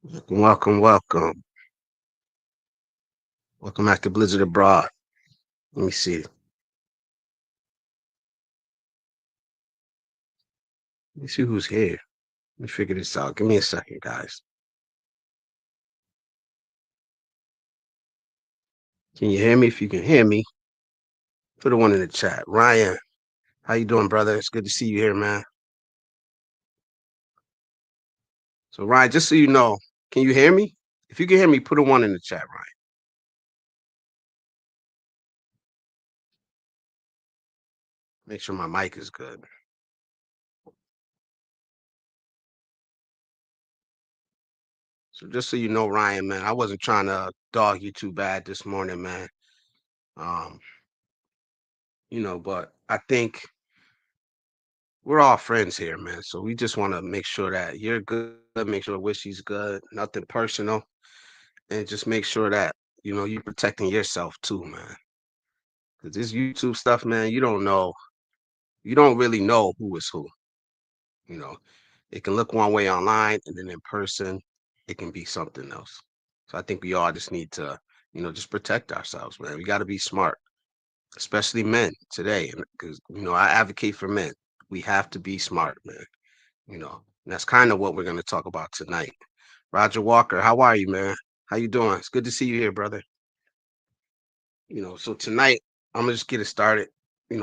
Welcome, welcome, welcome. Welcome back to Blizzard Abroad. Let me see. Let me see who's here. Let me figure this out. Give me a second, guys. Can you hear me? If you can hear me, put a one in the chat. Ryan, how you doing, brother? It's good to see you here, man. So, Ryan, just so you know, can you hear me? If you can hear me, put a one in the chat, Ryan. Make sure my mic is good. So, just so you know, Ryan, man, I wasn't trying to dog you too bad this morning, man. Um, but I think we're all friends here, man. So we just want to make sure that you're good, make sure Wishy's good, nothing personal, and just make sure that you're protecting yourself too, man. Because this YouTube stuff, man, you don't really know who is who. You know, it can look one way online, and then in person, it can be something else. So I think we all just need to, just protect ourselves, man. We got to be smart, especially men today, because I advocate for men. We have to be smart, man. And that's kind of what we're going to talk about tonight. Roger Walker, how are you, man? How you doing? It's good to see you here, brother. So tonight I'm gonna just get it started.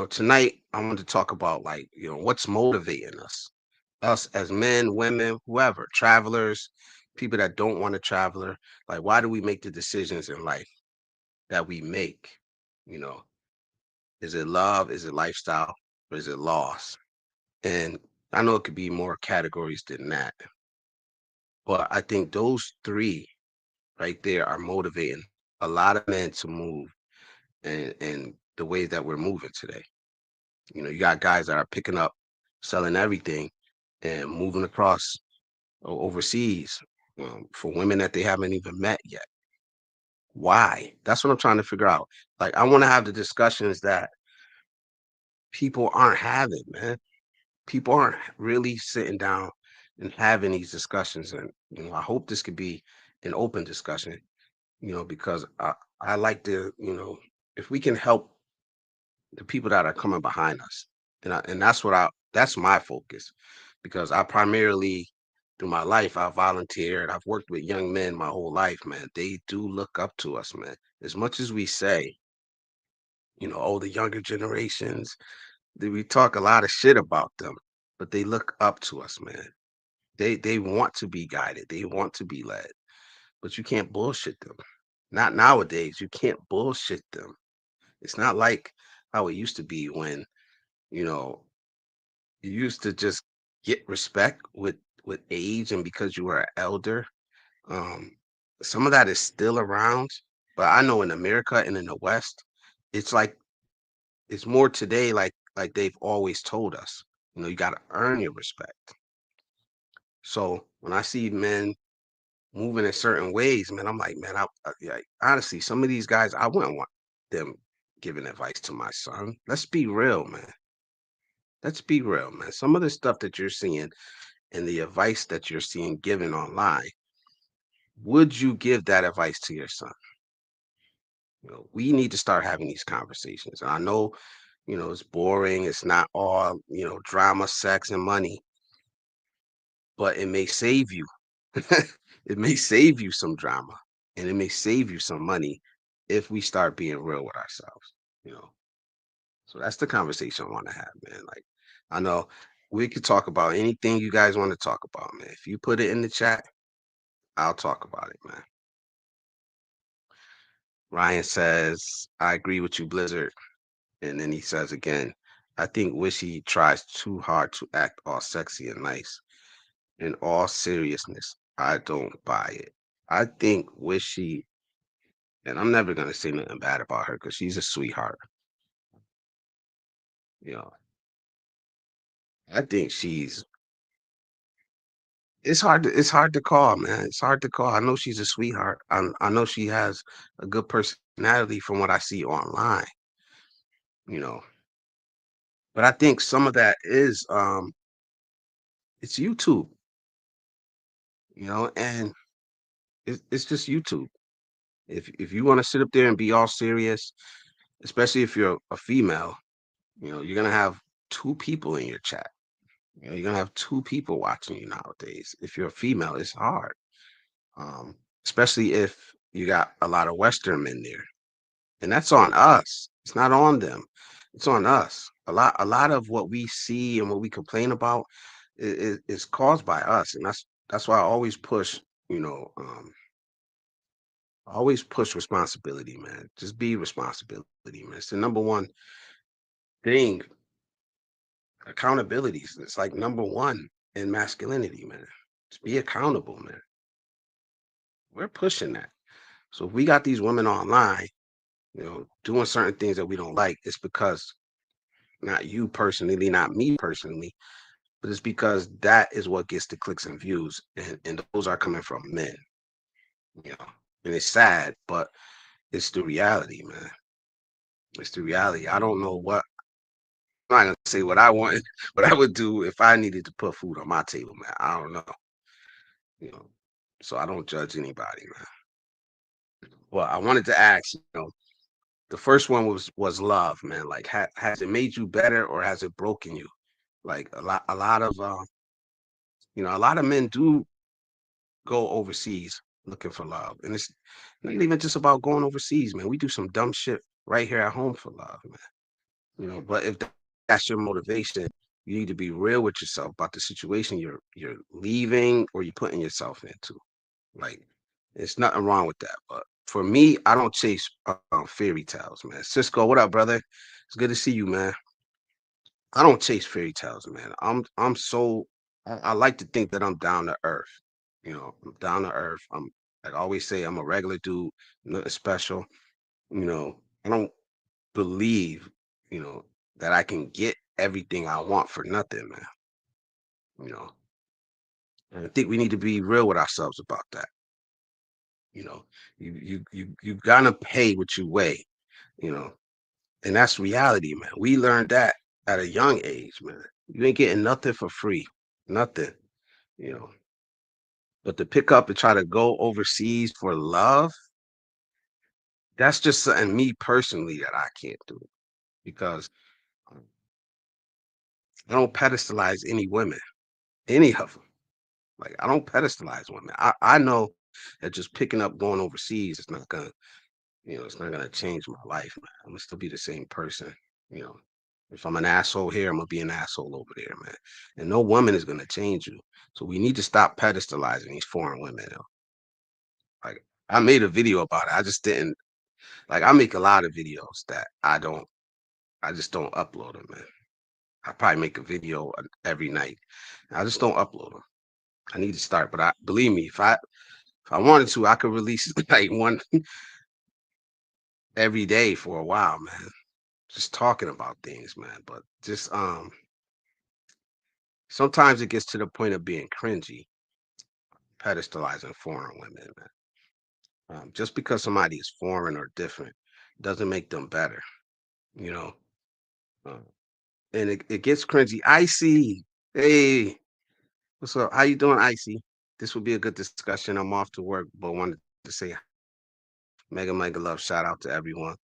Tonight I want to talk about, like, what's motivating us as men, women, whoever, travelers, people that don't want to traveler. Like, why do we make the decisions in life that we make? You know, is it love? Is it lifestyle? Or is it loss? And I know it could be more categories than that, but I think those three right there are motivating a lot of men to move and the way that we're moving today. You got guys that are picking up, selling everything, and moving across overseas, for women that they haven't even met yet. Why? That's what I'm trying to figure out. Like, I want to have the discussions that people aren't having, man. People aren't really sitting down and having these discussions. And, I hope this could be an open discussion, because I like to, if we can help the people that are coming behind us. And that's my focus, because I primarily, through my life, I volunteered. I've worked with young men my whole life, man. They do look up to us, man. As much as we say, oh, the younger generations, we talk a lot of shit about them, but they look up to us, man. They want to be guided. They want to be led, but you can't bullshit them. Not nowadays. You can't bullshit them. It's not like how it used to be when, you know, you used to just get respect with age and because you were an elder. Um, some of that is still around, but I know in America and in the West, it's like it's more today, like they've always told us. You got to earn your respect. So when I see men moving in certain ways, man, I'm like, man, like, honestly, some of these guys, I wouldn't want them giving advice to my son. Let's be real, man. Let's be real, man. Some of the stuff that you're seeing and the advice that you're seeing given online, would you give that advice to your son? We need to start having these conversations. And I know, it's boring. It's not all, drama, sex, and money, but it may save you. It may save you some drama, and it may save you some money if we start being real with ourselves, you know. So that's the conversation I want to have, man. Like, I know we could talk about anything you guys want to talk about, man. If you put it in the chat, I'll talk about it, man. Ryan says, I agree with you, Blizzard. And then he says again, I think Wishy tries too hard to act all sexy and nice. In all seriousness, I don't buy it. I think Wishy, and I'm never gonna say nothing bad about her because she's a sweetheart. You know, I think she's. It's hard to call, man. It's hard to call. I know she's a sweetheart. I know she has a good personality from what I see online. You know, but I think some of that is it's YouTube. And It's just YouTube. If you want to sit up there and be all serious, especially if you're a female, you're gonna have two people in your chat. You're gonna have two people watching you nowadays. If you're a female, it's hard. Especially if you got a lot of Western men there. And that's on us. It's not on them. It's on us. A lot of what we see and what we complain about is caused by us. And that's why you know, um, I always push responsibility, man. Just be responsibility, man. It's the number one thing. Accountability. It's like number one in masculinity, man. Just be accountable, man. We're pushing that. So if we got these women online, doing certain things that we don't like, it's because not you personally, not me personally, but it's because that is what gets the clicks and views, and those are coming from men, you know. And it's sad, but it's the reality, man. It's the reality. I don't know what I'm not gonna say what I want, what I would do if I needed to put food on my table, man. I don't know, you know. So I don't judge anybody, man. Well, I wanted to ask, the first one was love, man. Like, has it made you better or has it broken you? Like a lot of men do go overseas looking for love. And it's not even just about going overseas, man. We do some dumb shit right here at home for love, man. But if that's your motivation, you need to be real with yourself about the situation you're leaving or you're putting yourself into. Like, it's nothing wrong with that. But for me, I don't chase fairy tales, man. Cisco, what up, brother? It's good to see you, man. I don't chase fairy tales, man. I like to think that I'm down to earth. I'm down to earth. I'm like I always say I'm a regular dude, nothing special. I don't believe, that I can get everything I want for nothing, man. You know, and I think we need to be real with ourselves about that. You know, you gotta pay what you weigh, you know, and that's reality, man. We learned that at a young age, man. You ain't getting nothing for free. Nothing, you know. But to pick up and try to go overseas for love, that's just something me personally that I can't do because um, I don't pedestalize any women, any of them. Like I don't pedestalize women. I know that just picking up going overseas is not gonna, it's not gonna change my life, man. I'm gonna still be the same person, you know. If I'm an asshole here, I'm gonna be an asshole over there, man. And no woman is gonna change you. So we need to stop pedestalizing these foreign women. Like I made a video about it. I just didn't like I make a lot of videos that I just don't upload them, man. I probably make a video every night. I just don't upload them. I need to start, but I believe me, if I wanted to, I could release like one every day for a while, man. Just talking about things, man. But just sometimes it gets to the point of being cringy, pedestalizing foreign women, man. Just because somebody is foreign or different doesn't make them better, you know. Uh, and it gets cringy. Icy, hey, what's up? How you doing, Icy? This would be a good discussion. I'm off to work, but wanted to say mega mega love shout out to everyone.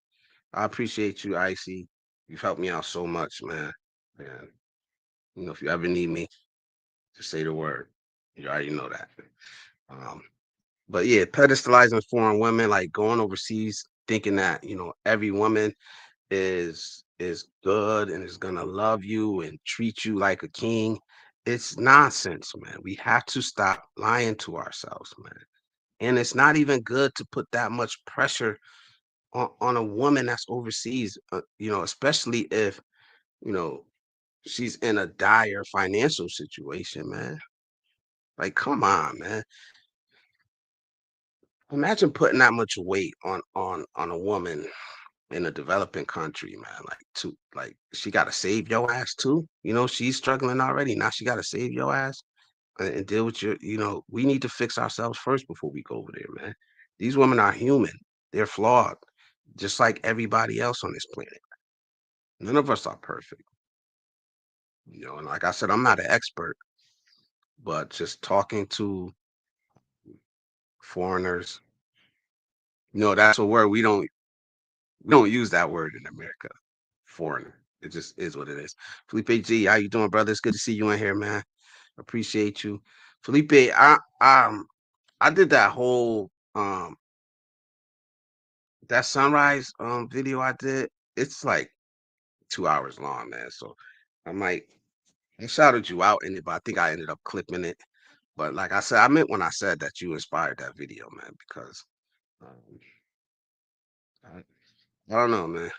I appreciate you, Icy. You've helped me out so much, man. And if you ever need me, just say the word. You already know that. Um, but yeah, pedestalizing foreign women, like going overseas, thinking that every woman is good and is gonna love you and treat you like a king. It's nonsense, man. We have to stop lying to ourselves, man. And it's not even good to put that much pressure on a woman that's overseas, especially if, you know, she's in a dire financial situation, man. Like, come on, man. Imagine putting that much weight on a woman in a developing country, man. Like she gotta save your ass too. She's struggling already. Now she gotta save your ass and deal with we need to fix ourselves first before we go over there, man. These women are human. They're flawed, just like everybody else on this planet. None of us are perfect. And like I said, I'm not an expert, but just talking to foreigners. That's a word we don't use that word in America. Foreigner. It just is what it is. Felipe G, how you doing, brother? It's good to see you in here, man. Appreciate you. Felipe, I did that whole that sunrise video I did. It's like 2 hours long, man. So I might I shouted you out in it, but I think I ended up clipping it. But like I said, I meant when I said that you inspired that video, man, because um, I, I don't know, man.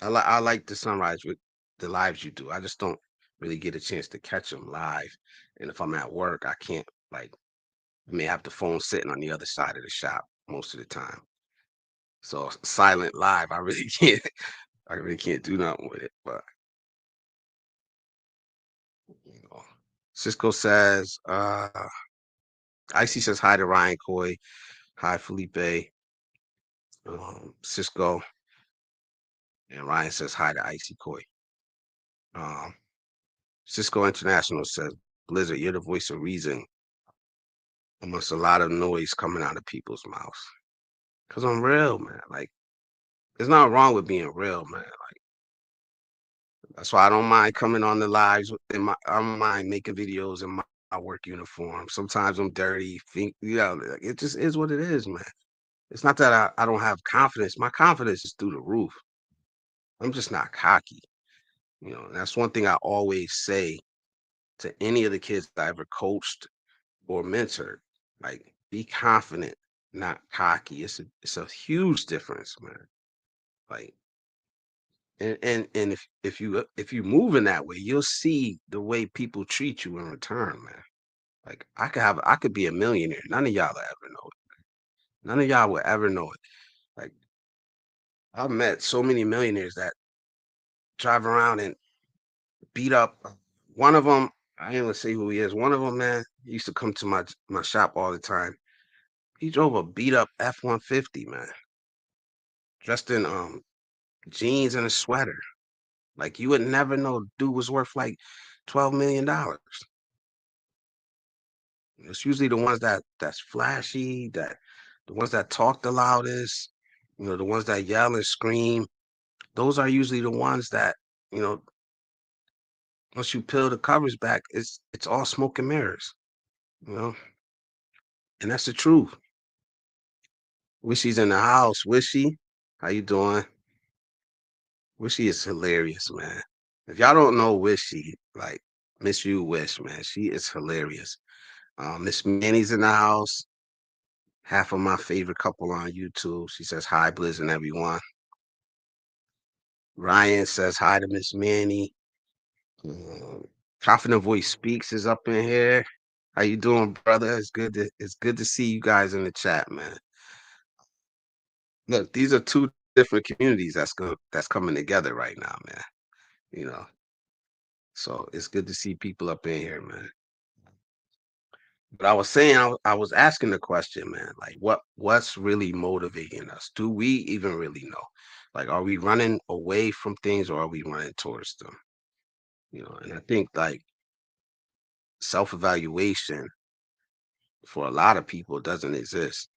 I like the sunrise with the lives you do. I just don't really get a chance to catch them live. And if I'm at work, I can't like I may have the phone sitting on the other side of the shop most of the time. So silent live, I really can't. I really can't do nothing with it. But you know, Cisco says, Icy says hi to Ryan Coy. Hi Felipe. Cisco and Ryan says hi to Icy Coy. Um, Cisco International says, Blizzard, you're the voice of reason amongst a lot of noise coming out of people's mouths. Cause I'm real, man. Like, there's nothing wrong with being real, man. That's why I don't mind coming on the lives I don't mind making videos in my work uniform. Sometimes I'm dirty, like, it just is what it is, man. It's not that I don't have confidence. My confidence is through the roof. I'm just not cocky. And that's one thing I always say to any of the kids that I ever coached or mentored. Like, be confident, not cocky. It's a huge difference, man. Like, and if you move in that way, you'll see the way people treat you in return, man. Like, I could be a millionaire. None of y'all will ever know it. None of y'all will ever know it. Like, I've met so many millionaires that drive around and beat up. One of them, I ain't gonna say who he is. One of them, man, he used to come to my shop all the time. He drove a beat up F-150, man, dressed in jeans and a sweater. Like, you would never know dude was worth like $12 million. It's usually the ones that's flashy, the ones that talk the loudest, the ones that yell and scream. Those are usually the ones that, you know, once you peel the covers back, it's all smoke and mirrors, you know, and that's the truth. Wishy's in the house. Wishy, how you doing? Wishy is hilarious, man. If y'all don't know Wishy, like Miss You Wish, man, she is hilarious. Miss Manny's in the house. Half of my favorite couple on YouTube. She says hi, Blizz and everyone. Ryan says hi to Miss Manny. Um, Confident Voice Speaks is up in here. How you doing, brother? It's good to see you guys in the chat, man. Look, these are two different communities that's coming together right now, man. You know, so it's good to see people up in here, man. But I was saying, I was asking the question, man, like what's really motivating us? Do we even really know? Like, are we running away from things or are we running towards them? And I think like self-evaluation for a lot of people doesn't exist.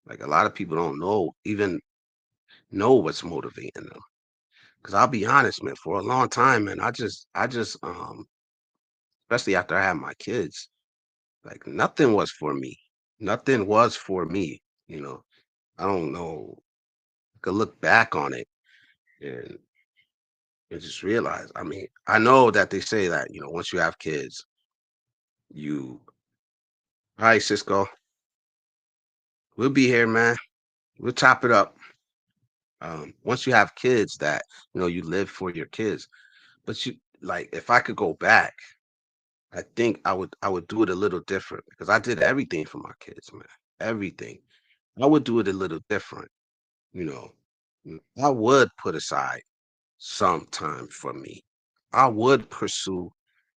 Like, a lot of people don't even know what's motivating them. Because I'll be honest, man, for a long time, man, I just especially after I had my kids, like nothing was for me. Nothing was for me. You know, I don't know. I could look back on it and just realize. I mean, I know that they say that, once you have kids, you hi Cisco, we'll be here, man. We'll chop it up. Once you have kids that, you live for your kids. But you like if I could go back, I think I would do it a little different because I did everything for my kids, man. Everything. I would do it a little different, you know. I would put aside some time for me. I would pursue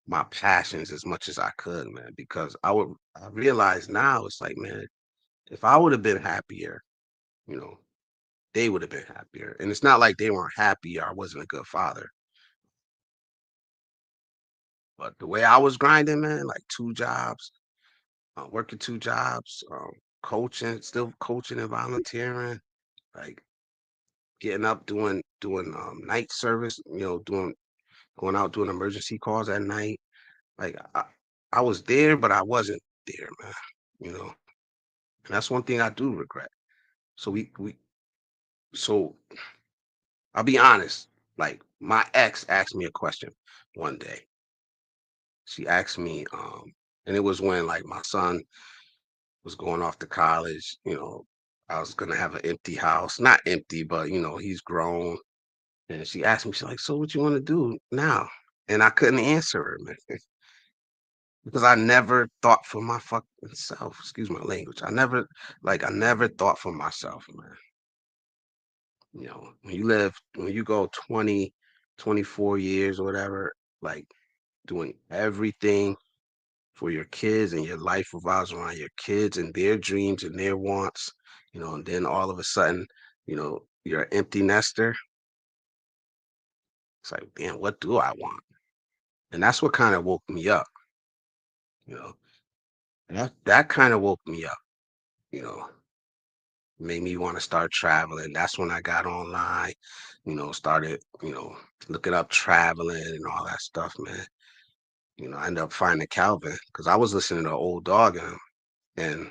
my passions as much as I could, man, because I realize now it's like, man, if I would have been happier, you know, they would have been happier. And it's not like they weren't happy or I wasn't a good father. But the way I was grinding, man, like two jobs, working two jobs. coaching, still coaching and volunteering, like getting up, doing night service, doing going out doing emergency calls at night. Like I was there, but I wasn't there, man. You know, and that's one thing I do regret. So so I'll be honest. Like my ex asked me a question one day. She asked me, and it was when like my son was going off to college. I was gonna have an empty house, not empty, but he's grown. And she asked me, she's like, "So what you want to do now?" And I couldn't answer her, man, because I never thought for my fucking self. Excuse my language. I never thought for myself, man. When you go 20, 24 years or whatever, like doing everything for your kids and your life revolves around your kids and their dreams and their wants, and then all of a sudden, you're an empty nester. It's like, damn, what do I want? And that's what kind of woke me up, you know. And that kind of woke me up, you know, made me want to start traveling. That's when I got online, started, looking up traveling and all that stuff, man. I ended up finding Calvin because I was listening to Old Dog and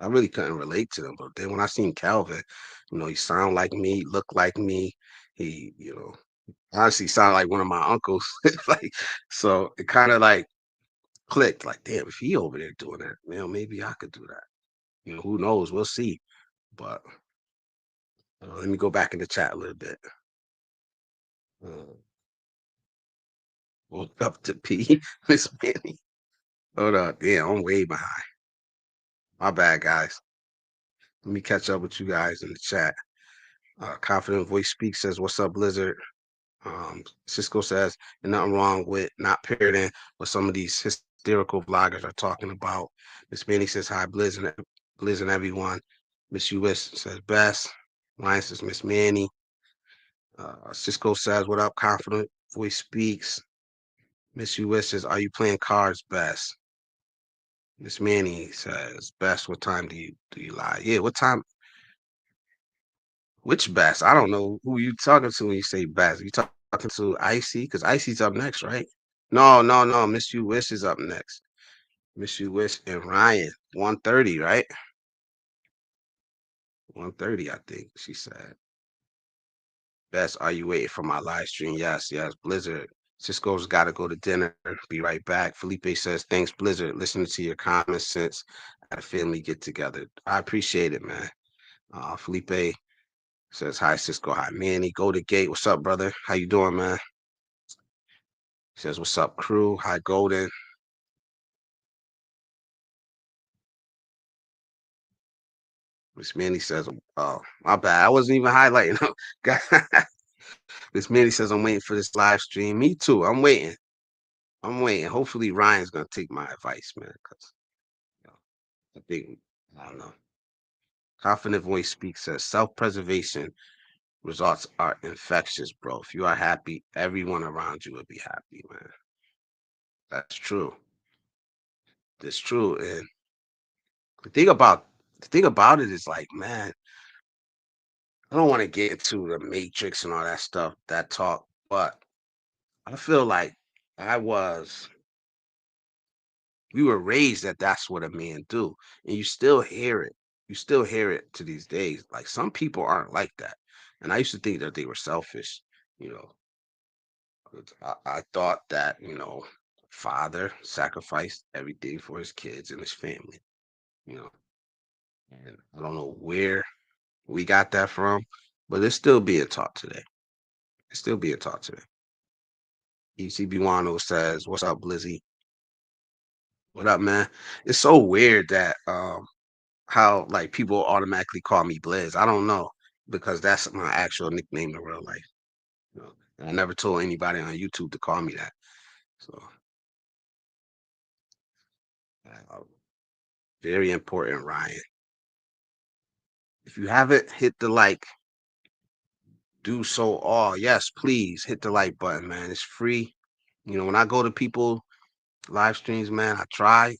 I really couldn't relate to them. But then when I seen Calvin, he sound like me, look like me. He, honestly sounded like one of my uncles. Like, so it kind of like clicked. Like, damn, if he over there doing that, maybe I could do that. Who knows? We'll see. But let me go back in the chat a little bit. Uh, woke up to P, Miss Manny. Hold on, damn, I'm way behind. My bad, guys. Let me catch up with you guys in the chat. Confident Voice Speaks says, "What's up, Blizzard?" Cisco says, "And nothing wrong with not parroting what some of these hysterical vloggers are talking about." Miss Manny says, "Hi, Blizz and everyone." Miss US says, "Best." Ryan says, "Miss Manny." Cisco says, "What up, Confident Voice Speaks." Miss US says, "Are you playing cards, Best?" Miss Manny says, "Best, what time do you lie?" Yeah, what time? Which Best? I don't know who you talking to when you say Best. You talking to Icy? Because Icy's up next, right? No, no, no. Miss You Wish is up next. Miss You Wish and Ryan. 1:30, right? 1:30, I think she said. Best, are you waiting for my live stream? Yes, yes. Blizzard. Cisco's got to go to dinner. Be right back. Felipe says, "Thanks, Blizzard. Listening to your comments since at a family get together." I appreciate it, man. Felipe says, "Hi, Cisco. Hi, Manny. Go to Gate. What's up, brother? How you doing, man?" He says, "What's up, crew? Hi, Golden." Miss Manny says, "Oh, my bad. I wasn't even highlighting him." Miss Manny says, "I'm waiting for this live stream." Me too. I'm waiting. I'm waiting. Hopefully Ryan's gonna take my advice, man. Because I think I don't know. Confident Voice Speaks says self-preservation results are infectious, bro. If you are happy, everyone around you will be happy, man. That's true. That's true. And the thing about the thing about it is like, man, I don't want to get into the matrix and all that stuff, that talk, but I feel like I was we were raised that that's what a man do, and you still hear it. You still hear it to these days. Like some people aren't like that, and I used to think that they were selfish. You know, 'Cause I thought that father sacrificed everything for his kids and his family. You know, and I don't know where we got that from, but it's still being taught today. It's still being taught today. ECB Wano says, "What's up, Blizzy? What up, man?" It's so weird that how like people automatically call me Blizz. I don't know because that's my actual nickname in real life. And I never told anybody on YouTube to call me that. So uh, very important, Ryan. If you haven't hit the like, do so all. Yes, please hit the like button, man. It's free. When I go to people live streams, man, I try.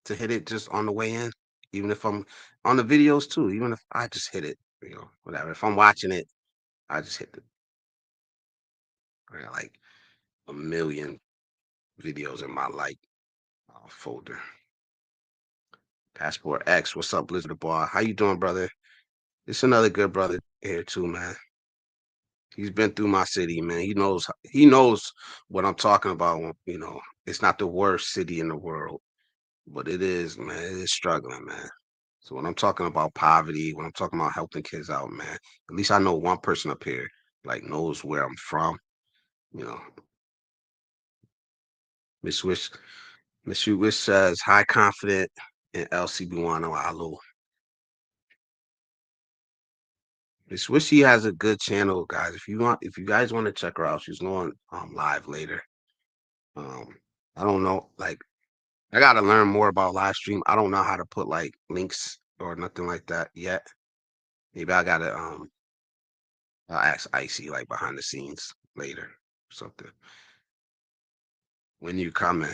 to hit it just on the way in, even if I'm on the videos too, even if I just hit it, whatever. If I'm watching it, I just hit the I got like a million videos in my like folder. Passport X, what's up, Blizzard Bar? How you doing, brother? It's another good brother here too, man. He's been through my city, man. He knows what I'm talking about. It's not the worst city in the world, but it is, man. It is struggling, man. So when I'm talking about poverty, when I'm talking about helping kids out, man, at least I know one person up here like knows where I'm from. You know, Miss Wish, Miss You Wish says high confident in LCB one Alu. Miss Wish she has a good channel, guys. If you guys want to check her out, she's going live later. Um, I don't know, like I gotta learn more about live stream. I don't know how to put like links or nothing like that yet. Maybe I gotta I'll ask Icy like behind the scenes later or something. When you coming?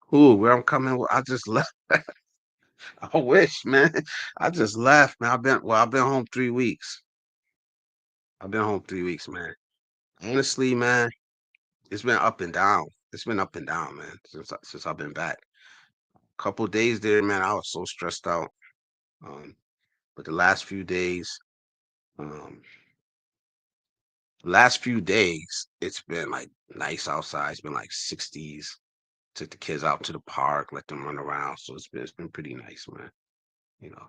Who? Where I'm coming? I just left. I wish, man. I just left, man. I've been home 3 weeks. I've been home 3 weeks, man. Honestly, man, it's been up and down. It's been up and down, man, since I've been back. Couple days there, man, I was so stressed out. Um, but um, last few days, it's been like nice outside. It's been like 60s. Took the kids out to the park, let them run around. So it's been pretty nice, man. You know,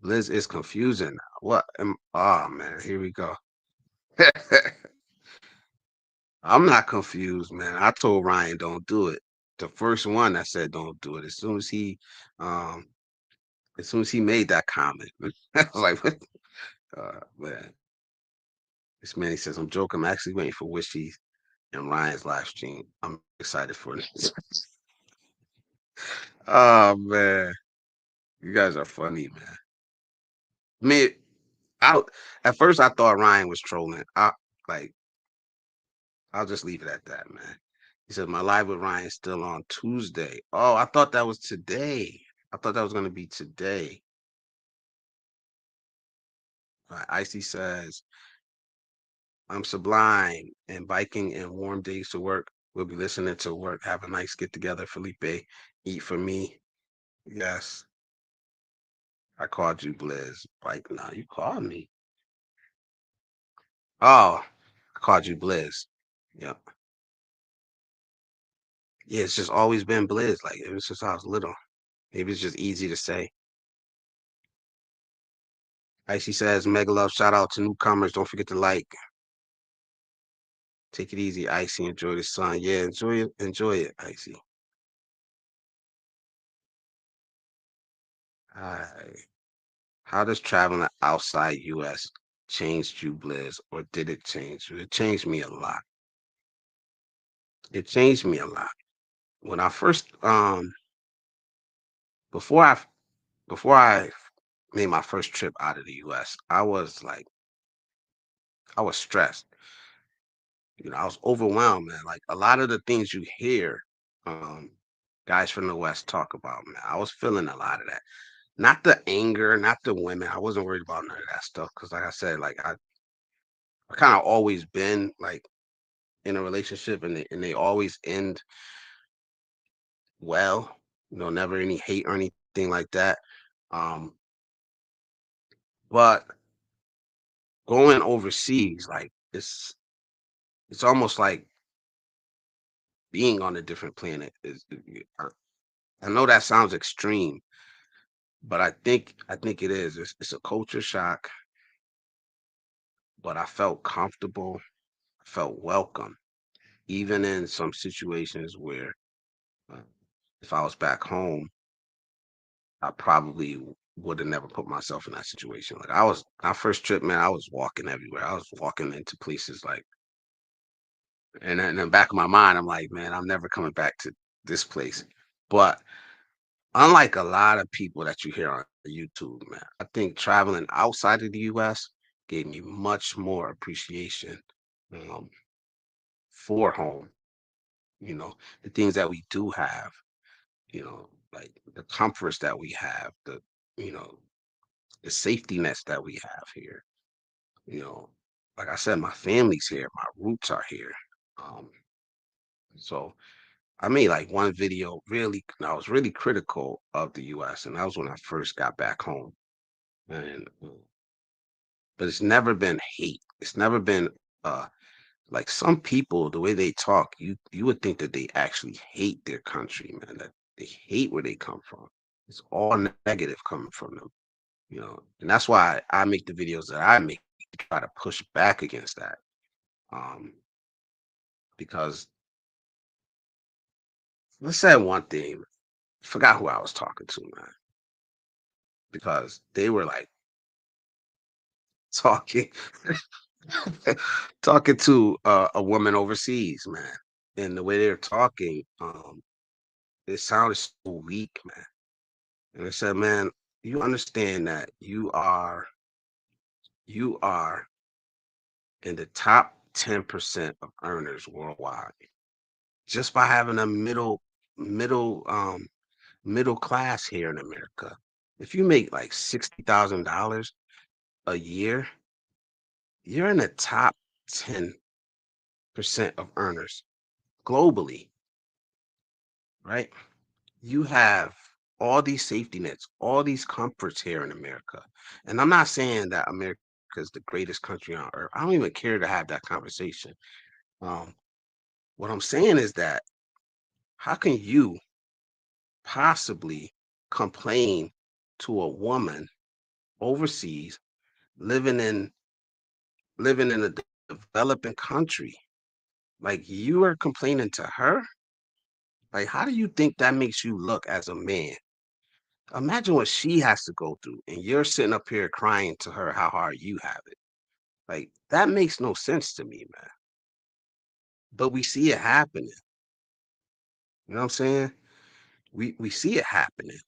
Liz is confusing now. Oh man, here we go. I'm not confused, man. I told Ryan don't do it. The first one that said don't do it. Um, as soon as he made that comment, I was like, what? Man, this man he says I'm joking. I'm actually waiting for Wishy and Ryan's live stream. I'm excited for this. Oh man, you guys are funny, man. I mean, I at first I thought Ryan was trolling. Like I'll just leave it at that, man. He said my live with Ryan is still on Tuesday. Oh, I thought that was today. I thought that was gonna be today. Icy says I'm sublime and biking and warm days to work. We'll be listening to work. Have a nice get together, Felipe. Eat for me. Yes, I called you Blizz. Like, nah, you called me. Oh, I called you Blizz. Yep. Yeah, it's just always been Blizz. Like it was just I was little. Maybe it's just easy to say. Icy says, Mega Love, shout out to newcomers. Don't forget to like. Take it easy, Icy. Enjoy the sun. Yeah, enjoy it. Enjoy it, Icy. Alright. How does traveling outside US change you, Blizz, or did it change you? It changed me a lot. It changed me a lot. When I first before I before I made my first trip out of the US, I was stressed. I was overwhelmed, man. Like a lot of the things you hear um guys from the West talk about, man. I was feeling a lot of that. Not the anger, not the women. I wasn't worried about none of that stuff. Cause like I said, I kind of always been like in a relationship and they always end well, never any hate or anything like that. Um, but going overseas, like it's almost like being on a different planet. I know that sounds extreme, but I think it is. It's a culture shock, but I felt comfortable, I felt welcome, even in some situations where uh, if I was back home, I probably would have never put myself in that situation. Like I was my first trip, man, I was walking everywhere. I was walking into places like and then in the back of my mind, I'm like, man, I'm never coming back to this place. But unlike a lot of people that you hear on YouTube, man, I think traveling outside of the US gave me much more appreciation um, for home, the things that we do have, you know. like the comforts that we have, you know, the safety nets that we have here. You know, like I said, my family's here, my roots are here. Um, so I made like one video really, I was really critical of the US, and that was when I first got back home. And but it's never been hate. It's never been uh like some people, the way they talk, you would think that they actually hate their country, man, that they hate where they come from. It's all negative coming from them, you know. And that's why I make the videos that I make to try to push back against that. Um, because let's say one thing, forgot who I was talking to, man, because they were like talking talking to a woman overseas, man, and the way they're talking, it sounded so weak, man. And I said, man, you understand that you are in the top 10% of earners worldwide just by having a middle middle class here in America. If you make like $60,000 a year, you're in the top 10% of earners globally, right? You have all these safety nets, all these comforts here in America. And I'm not saying that America is the greatest country on earth. I don't even care to have that conversation. Um, what I'm saying is that how can you possibly complain to a woman overseas living in living in a developing country? Like you are complaining to her? Like how do you think that makes you look as a man? Imagine what she has to go through, and you're sitting up here crying to her how hard you have it. Like that makes no sense to me, man. But we see it happening. You know what I'm saying? We see it happening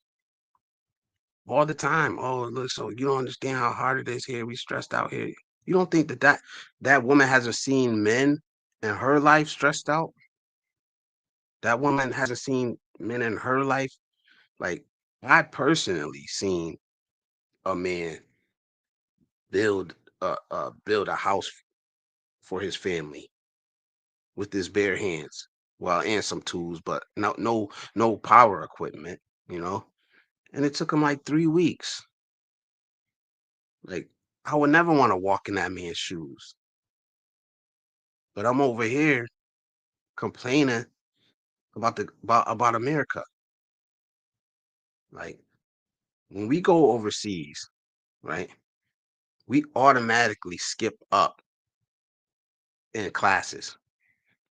all the time. Oh, look, so you don't understand how hard it is here. We stressed out here. You don't think that that woman hasn't seen men in her life stressed out? That woman hasn't seen men in her life. Like I personally seen a man build a house for his family with his bare hands. Well, and some tools, but no power equipment, you know. And it took him like 3 weeks. Like I would never want to walk in that man's shoes. But I'm over here complaining about America. Like when we go overseas, right? We automatically skip up in classes.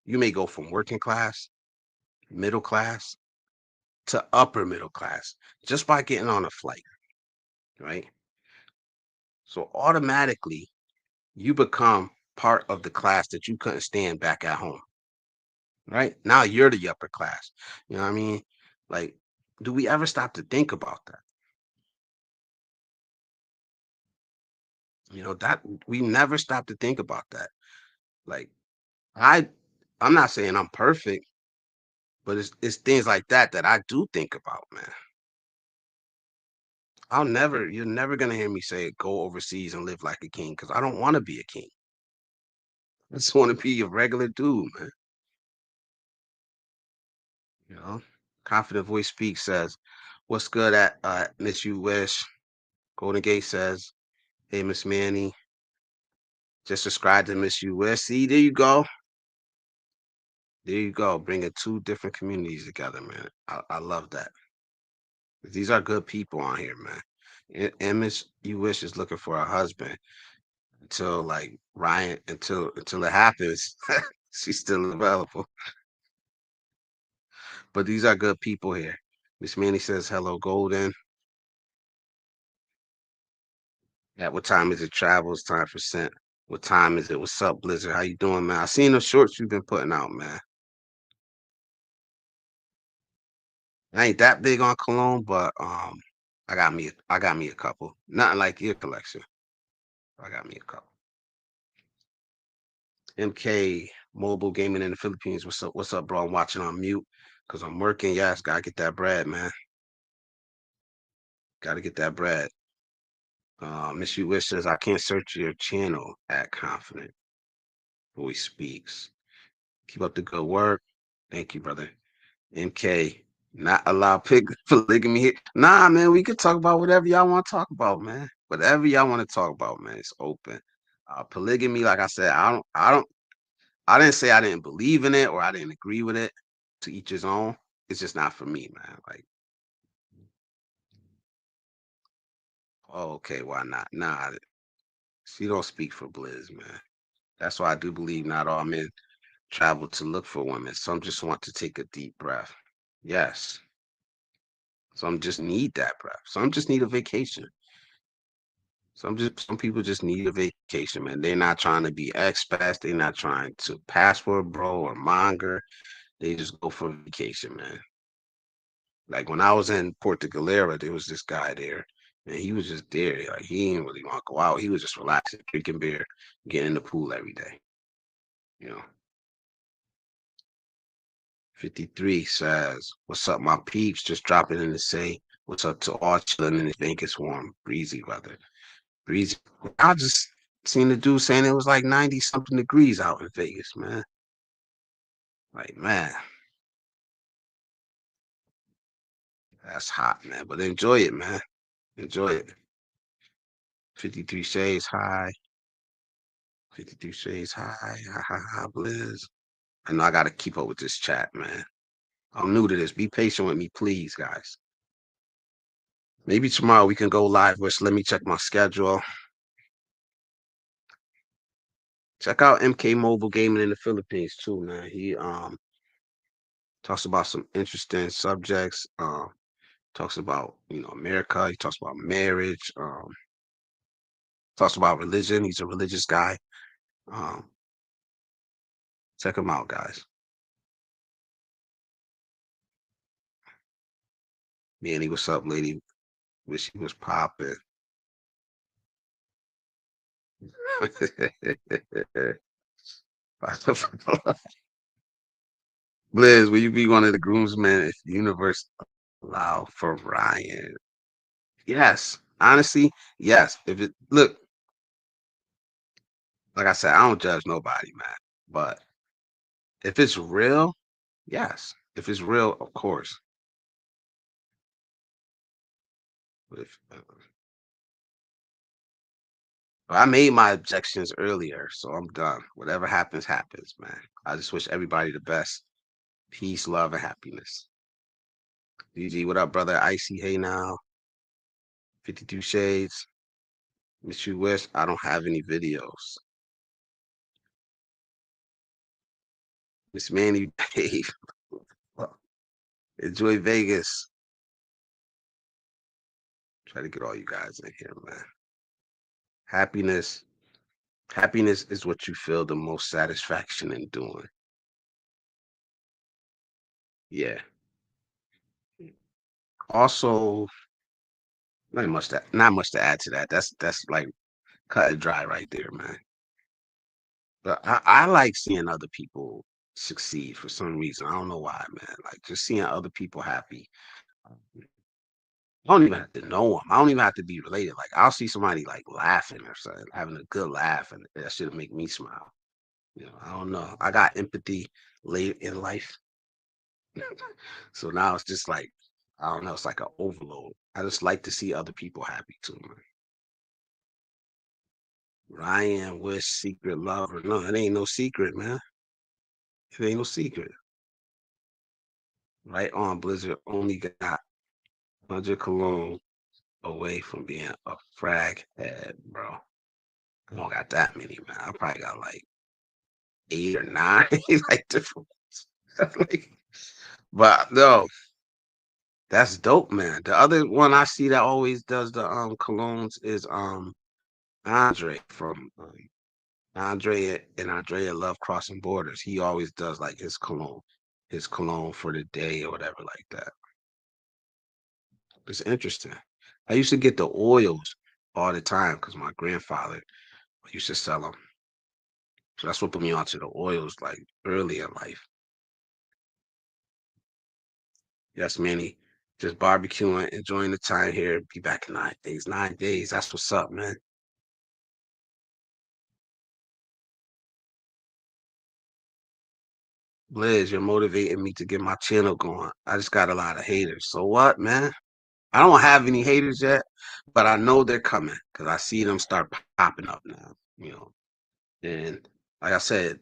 You may go from working class, middle class to upper middle class just by getting on a flight, right? So automatically you become part of the class that you couldn't stand back at home, right? Now you're the upper class. You know what I mean? Like, do we ever stop to think about that? You know, that we never stop to think about that. Like, I I'm not saying I'm perfect, but it's things like that that I do think about, man. You're never gonna hear me say go overseas and live like a king because I don't want to be a king. I just want to be a regular dude, man. You know, confident voice speaks says, "What's good at Miss You Wish?" Golden Gate says, "Hey Miss Manny, just subscribe to Miss You Wish." See, there you go, there you go, bringing two different communities together, man. I love that. These are good people on here, man. And Miss You Wish is looking for a husband until like Ryan until it happens. She's still available, but these are good people here. Miss Manny says, "Hello, Golden. At what time is it travel? It's time for scent. What time is it? What's up, Blizzard? How you doing, man? I seen the shorts you've been putting out, man. I ain't that big on cologne, but I got me a couple. Nothing like your collection. I got me a couple. MK Mobile Gaming in the Philippines. What's up? What's up, bro? I'm watching on mute because I'm working. Yes, gotta get that bread, man. Got to get that bread. Miss You Wish says, I can't search your channel at Confident Voice Speaks. Keep up the good work. Thank you, brother. MK, not allow polygamy here. Nah, man, we could talk about whatever y'all want to talk about, man. Whatever y'all want to talk about, man. It's open. Polygamy, like I said, I didn't say I didn't believe in it or I didn't agree with it. To each his own. It's just not for me, man. Like, oh, okay, why not? Nah, she don't speak for Blizz, man. That's why I do believe not all men travel to look for women. Some just want to take a deep breath. Yes. Some just need that breath. Some just need a vacation. Some people just need a vacation, man. They're not trying to be expats. They're not trying to passport bro or monger. They just go for vacation, man. Like when I was in Puerto Galera, there was this guy there, and he was just there. Like he didn't really want to go out. He was just relaxing, drinking beer, getting in the pool every day. You know. 53 says, "What's up, my peeps? Just dropping in to say what's up to all chilling in the Vegas warm, breezy weather. Breezy. I just seen the dude saying it was like 90 something degrees out in Vegas, man. Like, man, that's hot, man. But enjoy it, man. Enjoy it. 53 shades high. 53 shades high. Ha ha ha, Blizz. I know I gotta keep up with this chat, man. I'm new to this. Be patient with me, please, guys. Maybe tomorrow we can go live. Which let me check my schedule. Check out MK Mobile Gaming in the Philippines too, man. He talks about some interesting subjects. Talks about America. He talks about marriage. Talks about religion. He's a religious guy. Um, check him out, guys. Manny, what's up, lady? Wish he was popping. Blizz, will you be one of the groomsmen if the universe allow for Ryan? Yes, honestly, yes. If it look, like I said, I don't judge nobody, man. But if it's real, yes. If it's real, of course. But I made my objections earlier, so I'm done. Whatever happens, happens, man. I just wish everybody the best. Peace, love, and happiness. DG, what up, brother? Icy, hey now. 52 Shades. Miss You Wish. I don't have any videos. Miss Manny, Dave. Enjoy Vegas. Try to get all you guys in here, man. Happiness. Happiness is what you feel the most satisfaction in doing. Yeah. Also, not much to add to that. That's like cut and dry right there, man. But I like seeing other people succeed for some reason. I don't know why, man. Like just seeing other people happy. I don't even have to know them. I don't even have to be related. Like I'll see somebody like laughing or something, having a good laugh, and that should make me smile. I don't know. I got empathy late in life, so now it's just like I don't know. It's like an overload. I just like to see other people happy too, man. Ryan Wish secret lover. No, it ain't no secret, man. It ain't no secret. Right on, Blizzard only got 100 cologne away from being a frag head, bro. I don't got that many, man. I probably got like 8 or 9, like different. like, but no, that's dope, man. The other one I see that always does the colognes is Andre from Andre and Andrea love crossing borders. He always does like his cologne for the day or whatever like that. It's interesting. I used to get the oils all the time because my grandfather used to sell them. So that's what put me onto the oils like early in life. Yes, Manny. Just barbecuing, enjoying the time here. Be back in 9 days. 9 days. That's what's up, man. Liz, you're motivating me to get my channel going. I just got a lot of haters. So what, man? I don't have any haters yet, but I know they're coming because I see them start popping up now. You know, and like I said,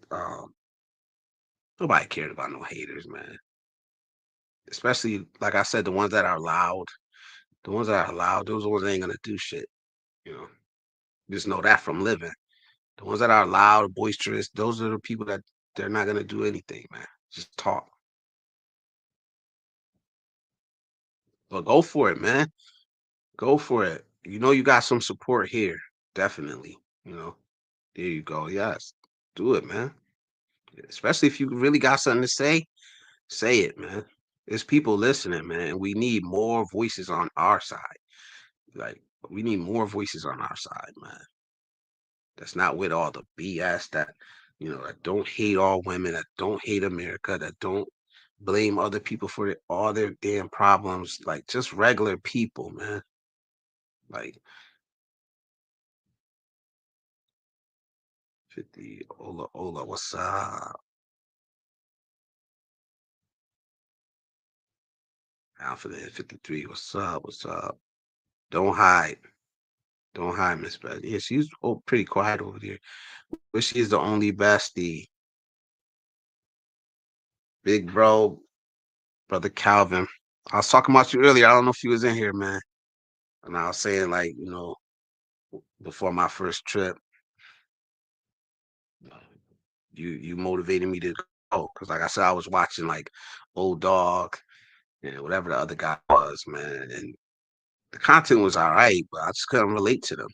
nobody cared about no haters, man. Especially like I said, the ones that are loud. The ones that are loud, those are the ones that ain't gonna do shit. You know, just know that from living. The ones that are loud, boisterous, those are the people that they're not gonna do anything, man. Just talk. But go for it, man. Go for it. You know you got some support here. Definitely. You know. There you go. Yes. Do it, man. Especially if you really got something to say it, man. There's people listening, man, and we need more voices on our side. Like we need more voices on our side, man. That's not with all the BS that that don't hate all women, that don't hate America, that don't blame other people for all their damn problems. Like just regular people, man. Like 50 Ola, what's up? Alpha 53, what's up? What's up? Don't hide. Don't hide, Miss Beth. Yeah, she's pretty quiet over there. But she's the only bestie. Big bro, brother Calvin. I was talking about you earlier. I don't know if you was in here, man. And I was saying, like, before my first trip, you motivated me to go. Cause like I said, I was watching like Old Dog and whatever the other guy was, man. And the content was all right, but I just couldn't relate to them.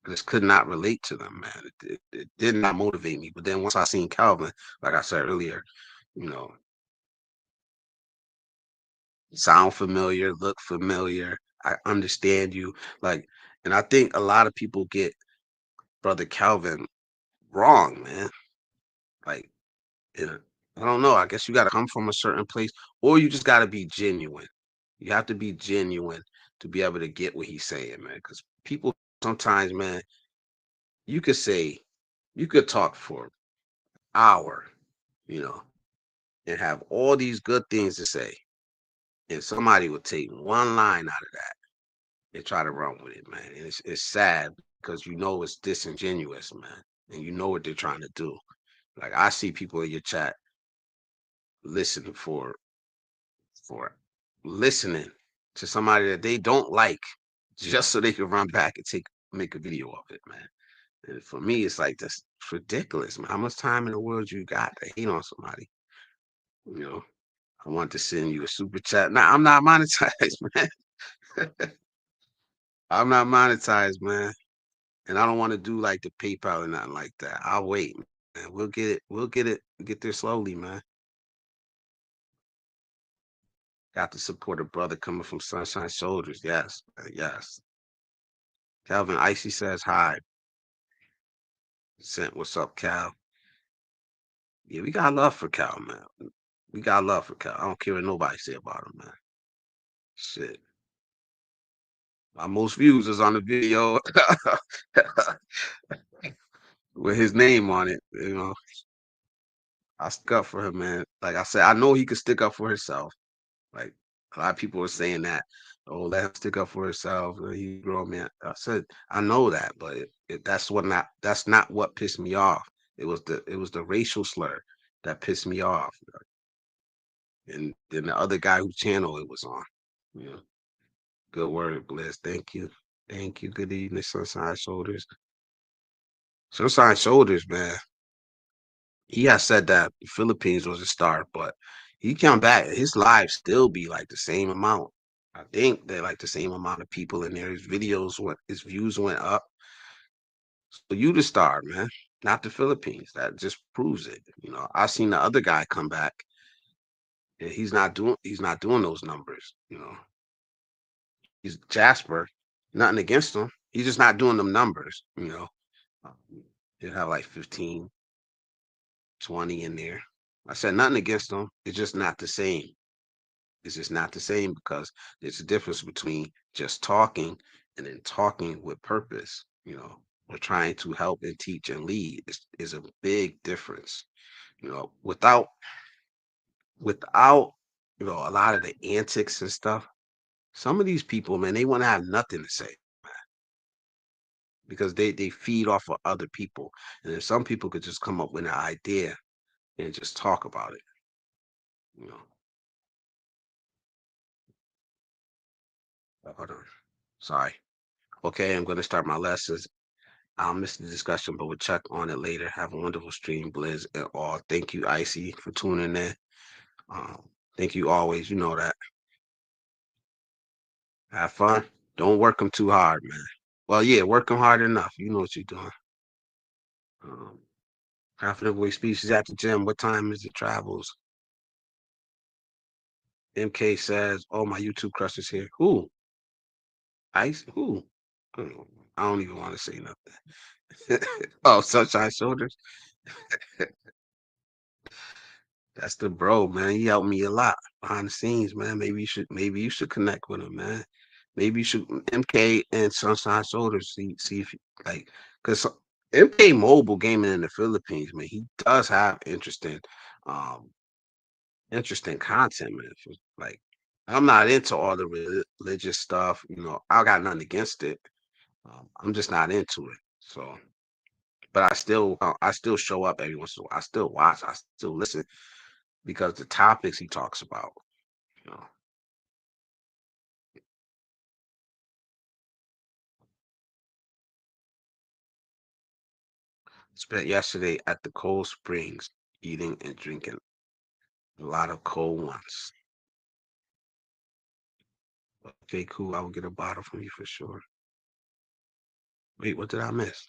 I just could not relate to them, man. It did not motivate me. But then once I seen Calvin, like I said earlier, you know, sound familiar, look familiar. I understand you. Like, and I think a lot of people get Brother Calvin wrong, man. Like, yeah, I don't know. I guess you got to come from a certain place, or you just got to be genuine. You have to be genuine to be able to get what he's saying, man. Because people sometimes, man, you could say, you could talk for an hour, you know, and have all these good things to say, and somebody would take one line out of that and try to run with it, man. And it's sad because you know it's disingenuous, man, and you know what they're trying to do. Like I see people in your chat listening for listening to somebody that they don't like just so they can run back and make a video of it, man. And for me, it's like that's ridiculous, man. How much time in the world you got to hate on somebody? You know, I want to send you a super chat. Now I'm not monetized, man. I'm not monetized, man. And I don't want to do like the PayPal or nothing like that. I'll wait, man. We'll get it. We'll get there slowly, man. Got to support a brother coming from Sunshine Shoulders. Yes, yes. Calvin Icy says hi. Sent what's up, Cal? Yeah, we got love for Cal, man. We got love for Cal. I don't care what nobody say about him, man. Shit. My most views is on the video with his name on it. I stuck up for him, man. Like I said, I know he could stick up for himself. Like a lot of people are saying that, oh, let him stick up for himself. He grown man. I said, I know that, but that's not what pissed me off. It was the racial slur that pissed me off. And then the other guy whose channel it was on. You know, good word, Bliss. Thank you. Thank you. Good evening, Sunshine Shoulders. Sunshine Shoulders, man. He has said that the Philippines was a start, but he come back, his live still be like the same amount. I think they're like the same amount of people in there. His views went up. So you the star, man, not the Philippines. That just proves it. I seen the other guy come back, and he's not doing those numbers. He's Jasper, nothing against him. He's just not doing them numbers. He'll have like 15, 20 in there. I said nothing against him. It's just not the same. It's just not the same because there's a difference between just talking and then talking with purpose. We're trying to help and teach and lead is a big difference. Without a lot of the antics and stuff, some of these people, man, they want to have nothing to say because they feed off of other people. And then some people could just come up with an idea and just talk about it, you know. Hold on. Sorry. Okay, I'm gonna start my lessons. I'll miss the discussion, but we'll check on it later. Have a wonderful stream, Blizz and all. Thank you, Icy, for tuning in. Thank you always. You know that. Have fun. Don't work them too hard, man. Well, yeah, work them hard enough. You know what you're doing. Um, Half of the way speeches at the gym. What time is it travels? MK says, "Oh, my YouTube crush is here." Who? Ice? Who? I don't even want to say nothing. Oh, Sunshine Shoulders. That's the bro, man. He helped me a lot behind the scenes, man. Maybe you should connect with him, man. Maybe you should MK and Sunshine Shoulders. See if like because MK Mobile Gaming in the Philippines, man. He does have um interesting content, man. Like I'm not into all the religious stuff, I got nothing against it. I'm just not into it. So, but I still show up every once in a while. I still watch. I still listen because the topics he talks about, you know, spent yesterday at the cold springs eating and drinking a lot of cold ones. Okay, cool. I will get a bottle from you for sure. Wait, what did I miss?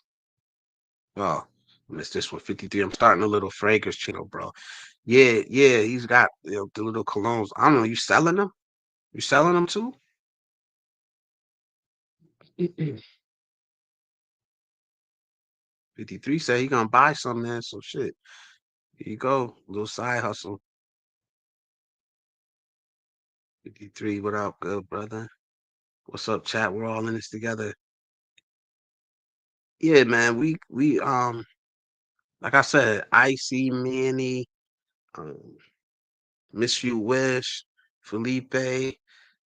Oh, I missed this one. 53. I'm starting a little fragrance channel, bro. Yeah, yeah. He's got the little colognes. I don't know. You selling them? You selling them too? 53 said he gonna buy some, man. So shit. Here you go. Little side hustle. 53, what up, good brother? What's up, chat? We're all in this together. Yeah, man. We like I said, Icy, Manny, um, Miss You Wish, Felipe,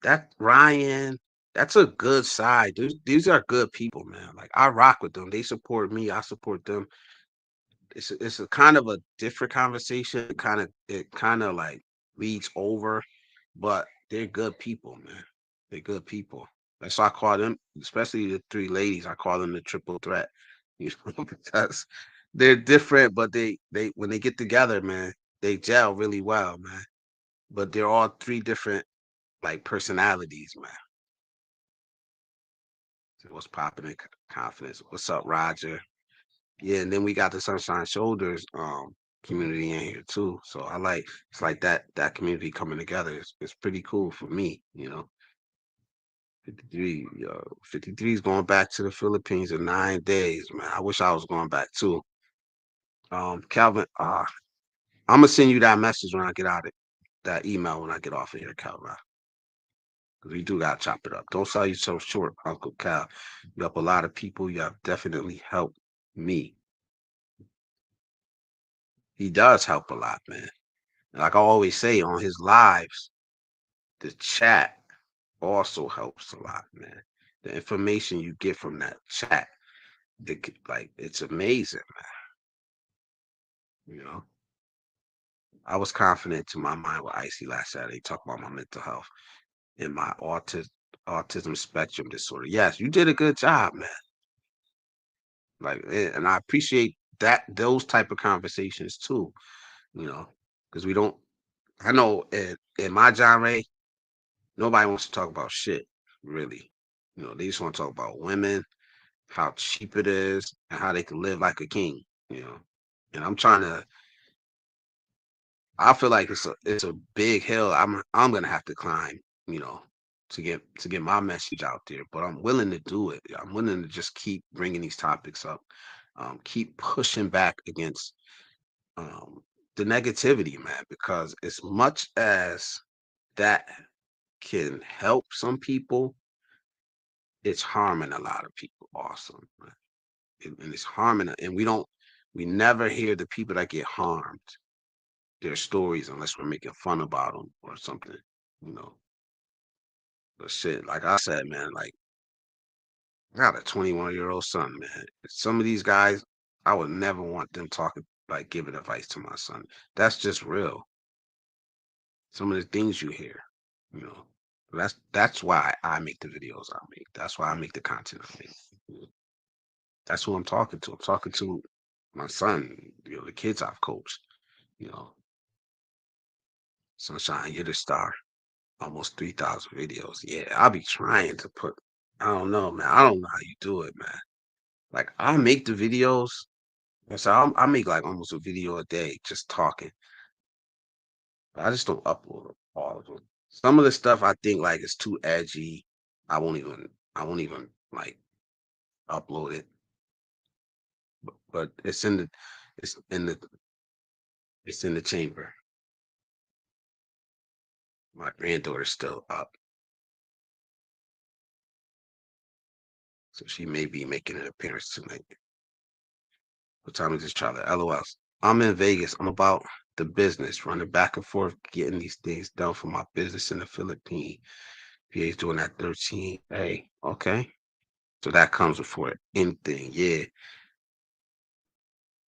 that Ryan, that's a good side. These are good people, man. Like I rock with them. They support me. I support them. It's a kind of a different conversation. It kind of like leads over, but they're good people, man. They're good people. That's why I call them, especially the three ladies. I call them the triple threat. Because they're different, but they when they get together, man, they gel really well, man. But they're all three different like personalities, man. So what's popping in confidence? What's up, Roger? Yeah, and then we got the Sunshine Shoulders community in here too. So it's like that community coming together. It's pretty cool for me. 53, 53 is going back to the Philippines in 9 days, man. I wish I was going back too. Calvin, I'm gonna send you that message when I get out of that email when I get off of here, Calvin. Because we do gotta chop it up. Don't sell yourself short, Uncle Cal. You help a lot of people. You have definitely helped me. He does help a lot, man. Like I always say on his lives, the chat also helps a lot, man. The information you get from that chat, it's amazing, man. I was confident to my mind with Icy last Saturday, talk about my mental health and my autism spectrum disorder. Yes, you did a good job, man. And I appreciate those type of conversations too, you know, because we don't. I know in my genre, nobody wants to talk about shit, really. They just want to talk about women, how cheap it is, and how they can live like a king. You know, and I feel like it's a big hill I'm gonna have to climb. You know, to get my message out there. But I'm willing to do it. I'm willing to just keep bringing these topics up, keep pushing back against um, the negativity, man. Because as much as that can help some people, it's harming a lot of people also. Right? And it's harming, and we never hear the people that get harmed, their stories, unless we're making fun about them or something, you know. But shit, like I said, man, like I got a 21-year-old son, man. Some of these guys, I would never want them talking, like giving advice to my son. That's just real. Some of the things you hear, you know. That's why I make the videos I make. That's why I make the content I make. That's who I'm talking to. I'm talking to my son, the kids I've coached, you know. Sunshine, you're the star. Almost 3,000 videos. Yeah, I'll be trying to put, I don't know, man. I don't know how you do it, man. Like, I make the videos. So I make like almost a video a day just talking. But I just don't upload all of them. Some of the stuff I think like is too edgy. I won't even like upload it. But it's in the it's in the chamber. My granddaughter's still up, so she may be making an appearance tonight. What time is this, Charlie? LOL. I'm in Vegas. I'm about the business, running back and forth, getting these things done for my business in the Philippines. PA's doing that 13. Hey, okay. So that comes before anything. Yeah.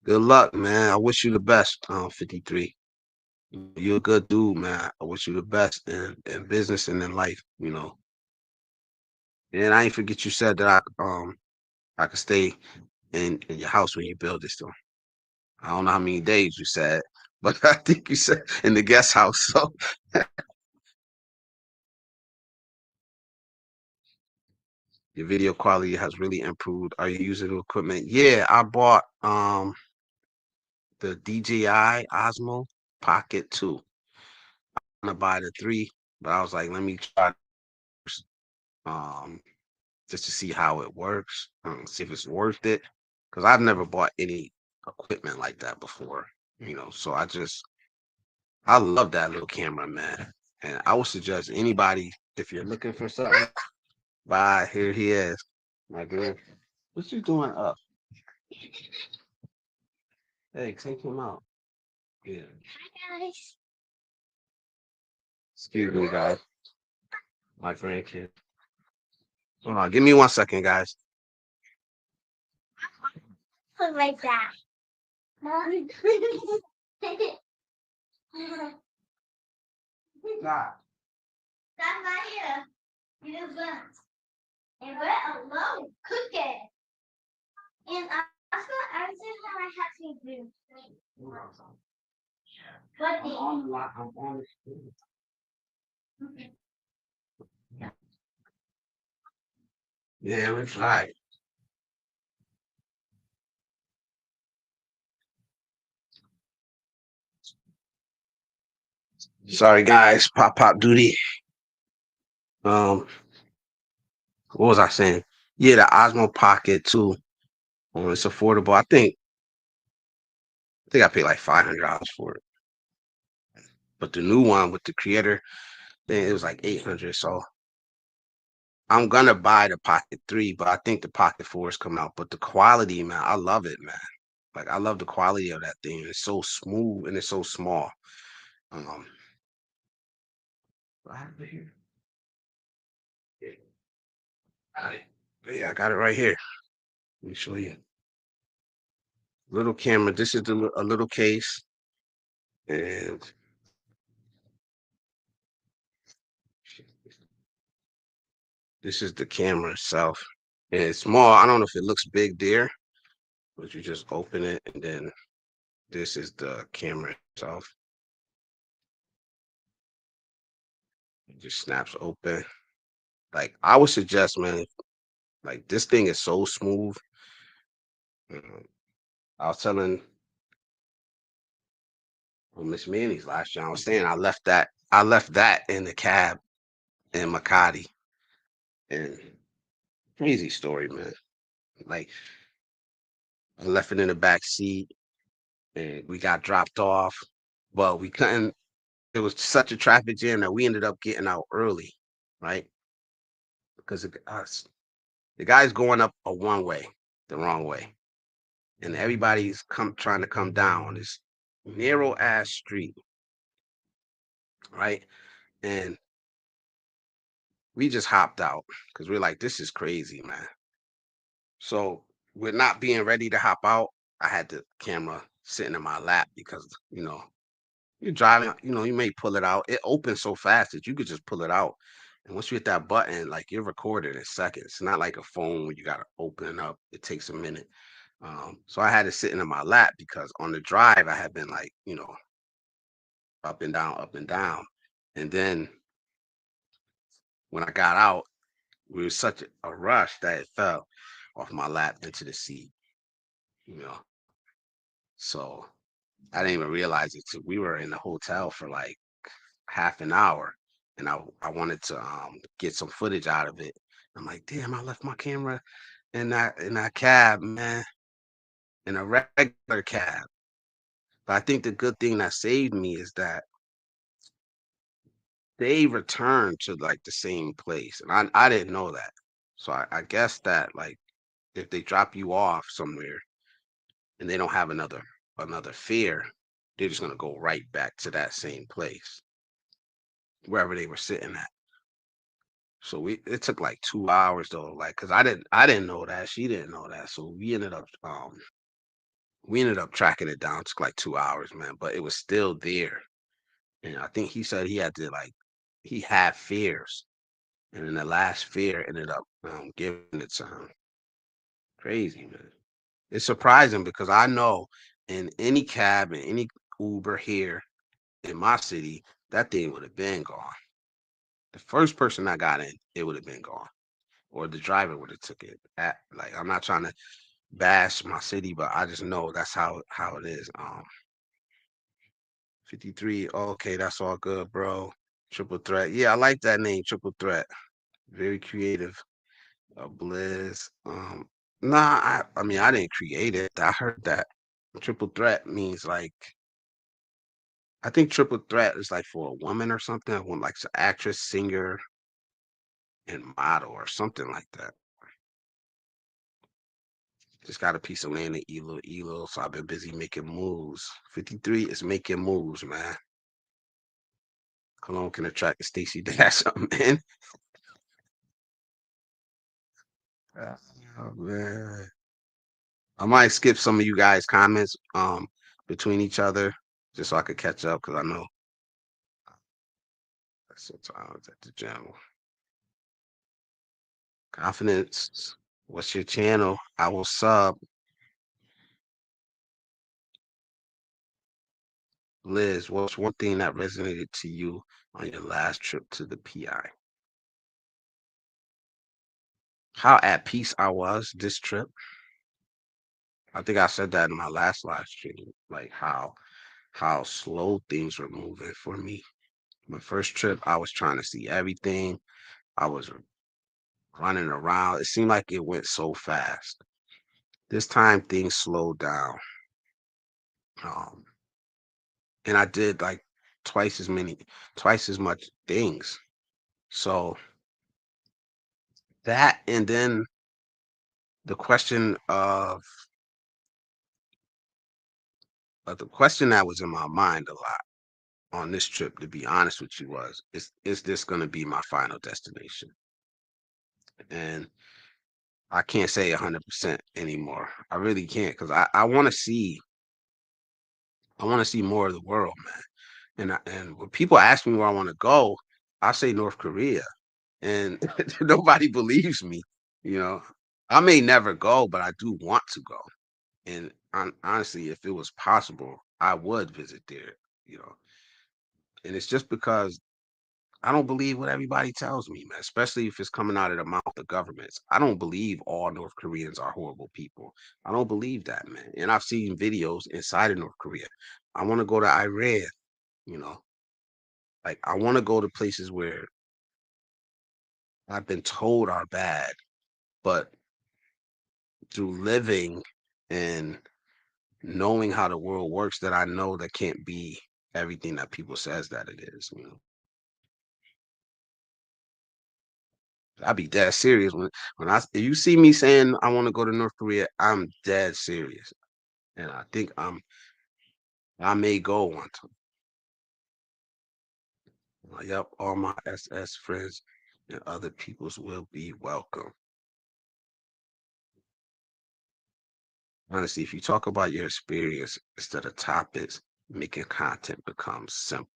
Good luck, man. I wish you the best, 53. You're a good dude, man. I wish you the best in business and in life, you know. And I ain't forget you said that I could stay in your house when you build this though. I don't know how many days you said, but I think you said in the guest house. So your video quality has really improved. Are you using the equipment? Yeah, I bought the DJI Osmo Pocket 2. I'm gonna buy the 3, but I was like, let me try this, just to see how it works, see if it's worth it. Because I've never bought any equipment like that before, you know. So I love that little camera, man. And I would suggest anybody, if you're looking for something, buy. Here he is, my girl. What you doing up? Hey, take him out. Yeah. Excuse me, guys. My grandkid. Hold on, give me 1 second, guys. Put like that. Stop. Stop my here. You just went. And we're alone. Cook it. And also, everything that I have to do. What I'm on the lot. I'm on the street. Okay. Yeah, we're fine. Sorry, guys. Pop duty. Um, what was I saying? Yeah, the Osmo Pocket too. It's affordable. I think I paid like $500 for it. But the new one with the creator, then it was like 800. So I'm gonna buy the Pocket 3, but I think the Pocket 4 is coming out. But the quality, man, I love it, man. Like I love the quality of that thing. It's so smooth and it's so small. Um, I have it here. Yeah, got it. Yeah, I got it right here. Let me show you. Little camera. This is a little case, and this is the camera itself. And it's small. I don't know if it looks big there, but you just open it, and then this is the camera itself. It just snaps open. Like I would suggest, man, like this thing is so smooth. Uh, I was telling Miss Manny's last year, I was saying I left that in the cab in Makati. And crazy story, man. Like I left it in the back seat and we got dropped off, but we couldn't. it was such a traffic jam that we ended up getting out early, right? Because the guy's going up a one way, the wrong way, and everybody's come trying to come down on this narrow ass street, right? And we just hopped out because we're like, this is crazy, man. So we're not being ready to hop out. I had the camera sitting in my lap because you're driving, you may pull it out. It opens so fast that you could just pull it out. And once you hit that button, like you're recorded in seconds. It's not like a phone where you gotta open it up. It takes a minute. So I had it sitting in my lap because on the drive I had been like, up and down, up and down. And then when I got out, we were such a rush that it fell off my lap into the seat, you know. So I didn't even realize it till we were in the hotel for like half an hour, and I wanted to get some footage out of it. I'm like, damn, I left my camera in that cab, man, in a regular cab. But I think the good thing that saved me is that they returned to like the same place, and I didn't know that. So I guess that like if they drop you off somewhere and they don't have another fare, they're just gonna go right back to that same place wherever they were sitting at. So it took like 2 hours though, like because I didn't know that, she didn't know that. So we ended up tracking it down. It took like 2 hours, man, but it was still there. And I think he said he had to like he had fears. And then the last fear ended up giving it to him. Crazy, man. It's surprising because I know in any cab and any Uber here in my city, that thing would have been gone. The first person that got in, it would have been gone. Or the driver would have took it. Like I'm not trying to bash my city, but I just know that's how it is. 53. Okay, that's all good, bro. Triple threat. Yeah, I like that name, triple threat. Very creative. Blizz. Nah, I mean I didn't create it. I heard that triple threat means like I think triple threat is like for a woman or something. When like an actress, singer, and model or something like that. Just got a piece of land in Elo, so I've been busy making moves. 53 is making moves, man. Cologne can attract the Stacy Dash up, man. Oh, man. I might skip some of you guys' comments between each other just so I could catch up because I know sometimes at the gym. Confidence. What's your channel? I will sub. Liz, what's one thing that resonated to you on your last trip to the PI? How at peace I was this trip. I think I said that in my last live stream, like how slow things were moving for me. My first trip, I was trying to see everything. I was running around. It seemed like it went so fast. This time things slowed down. Um, and I did like twice as many, twice as much things. So that and then the question of the question that was in my mind a lot on this trip, to be honest with you, was is this going to be my final destination? And I can't say 100% anymore. I really can't because I want to see more of the world, man. And when people ask me where I want to go, I say North Korea, and nobody believes me. You know, I may never go, but I do want to go. And honestly, if it was possible, I would visit there. You know, and it's just because I don't believe what everybody tells me, man, especially if it's coming out of the mouth of governments. I don't believe all North Koreans are horrible people. I don't believe that, man. And I've seen videos inside of North Korea. I want to go to Iran, you know, like I want to go to places where I've been told are bad, but through living and knowing how the world works, that I know that can't be. everything that people says that it is. You know, I be dead serious when I if you see me saying I want to go to North Korea, I'm dead serious, and I think I may go one time. Yep, all my SS friends and other peoples will be welcome. Honestly, if you talk about your experience instead of topics, making content becomes simple.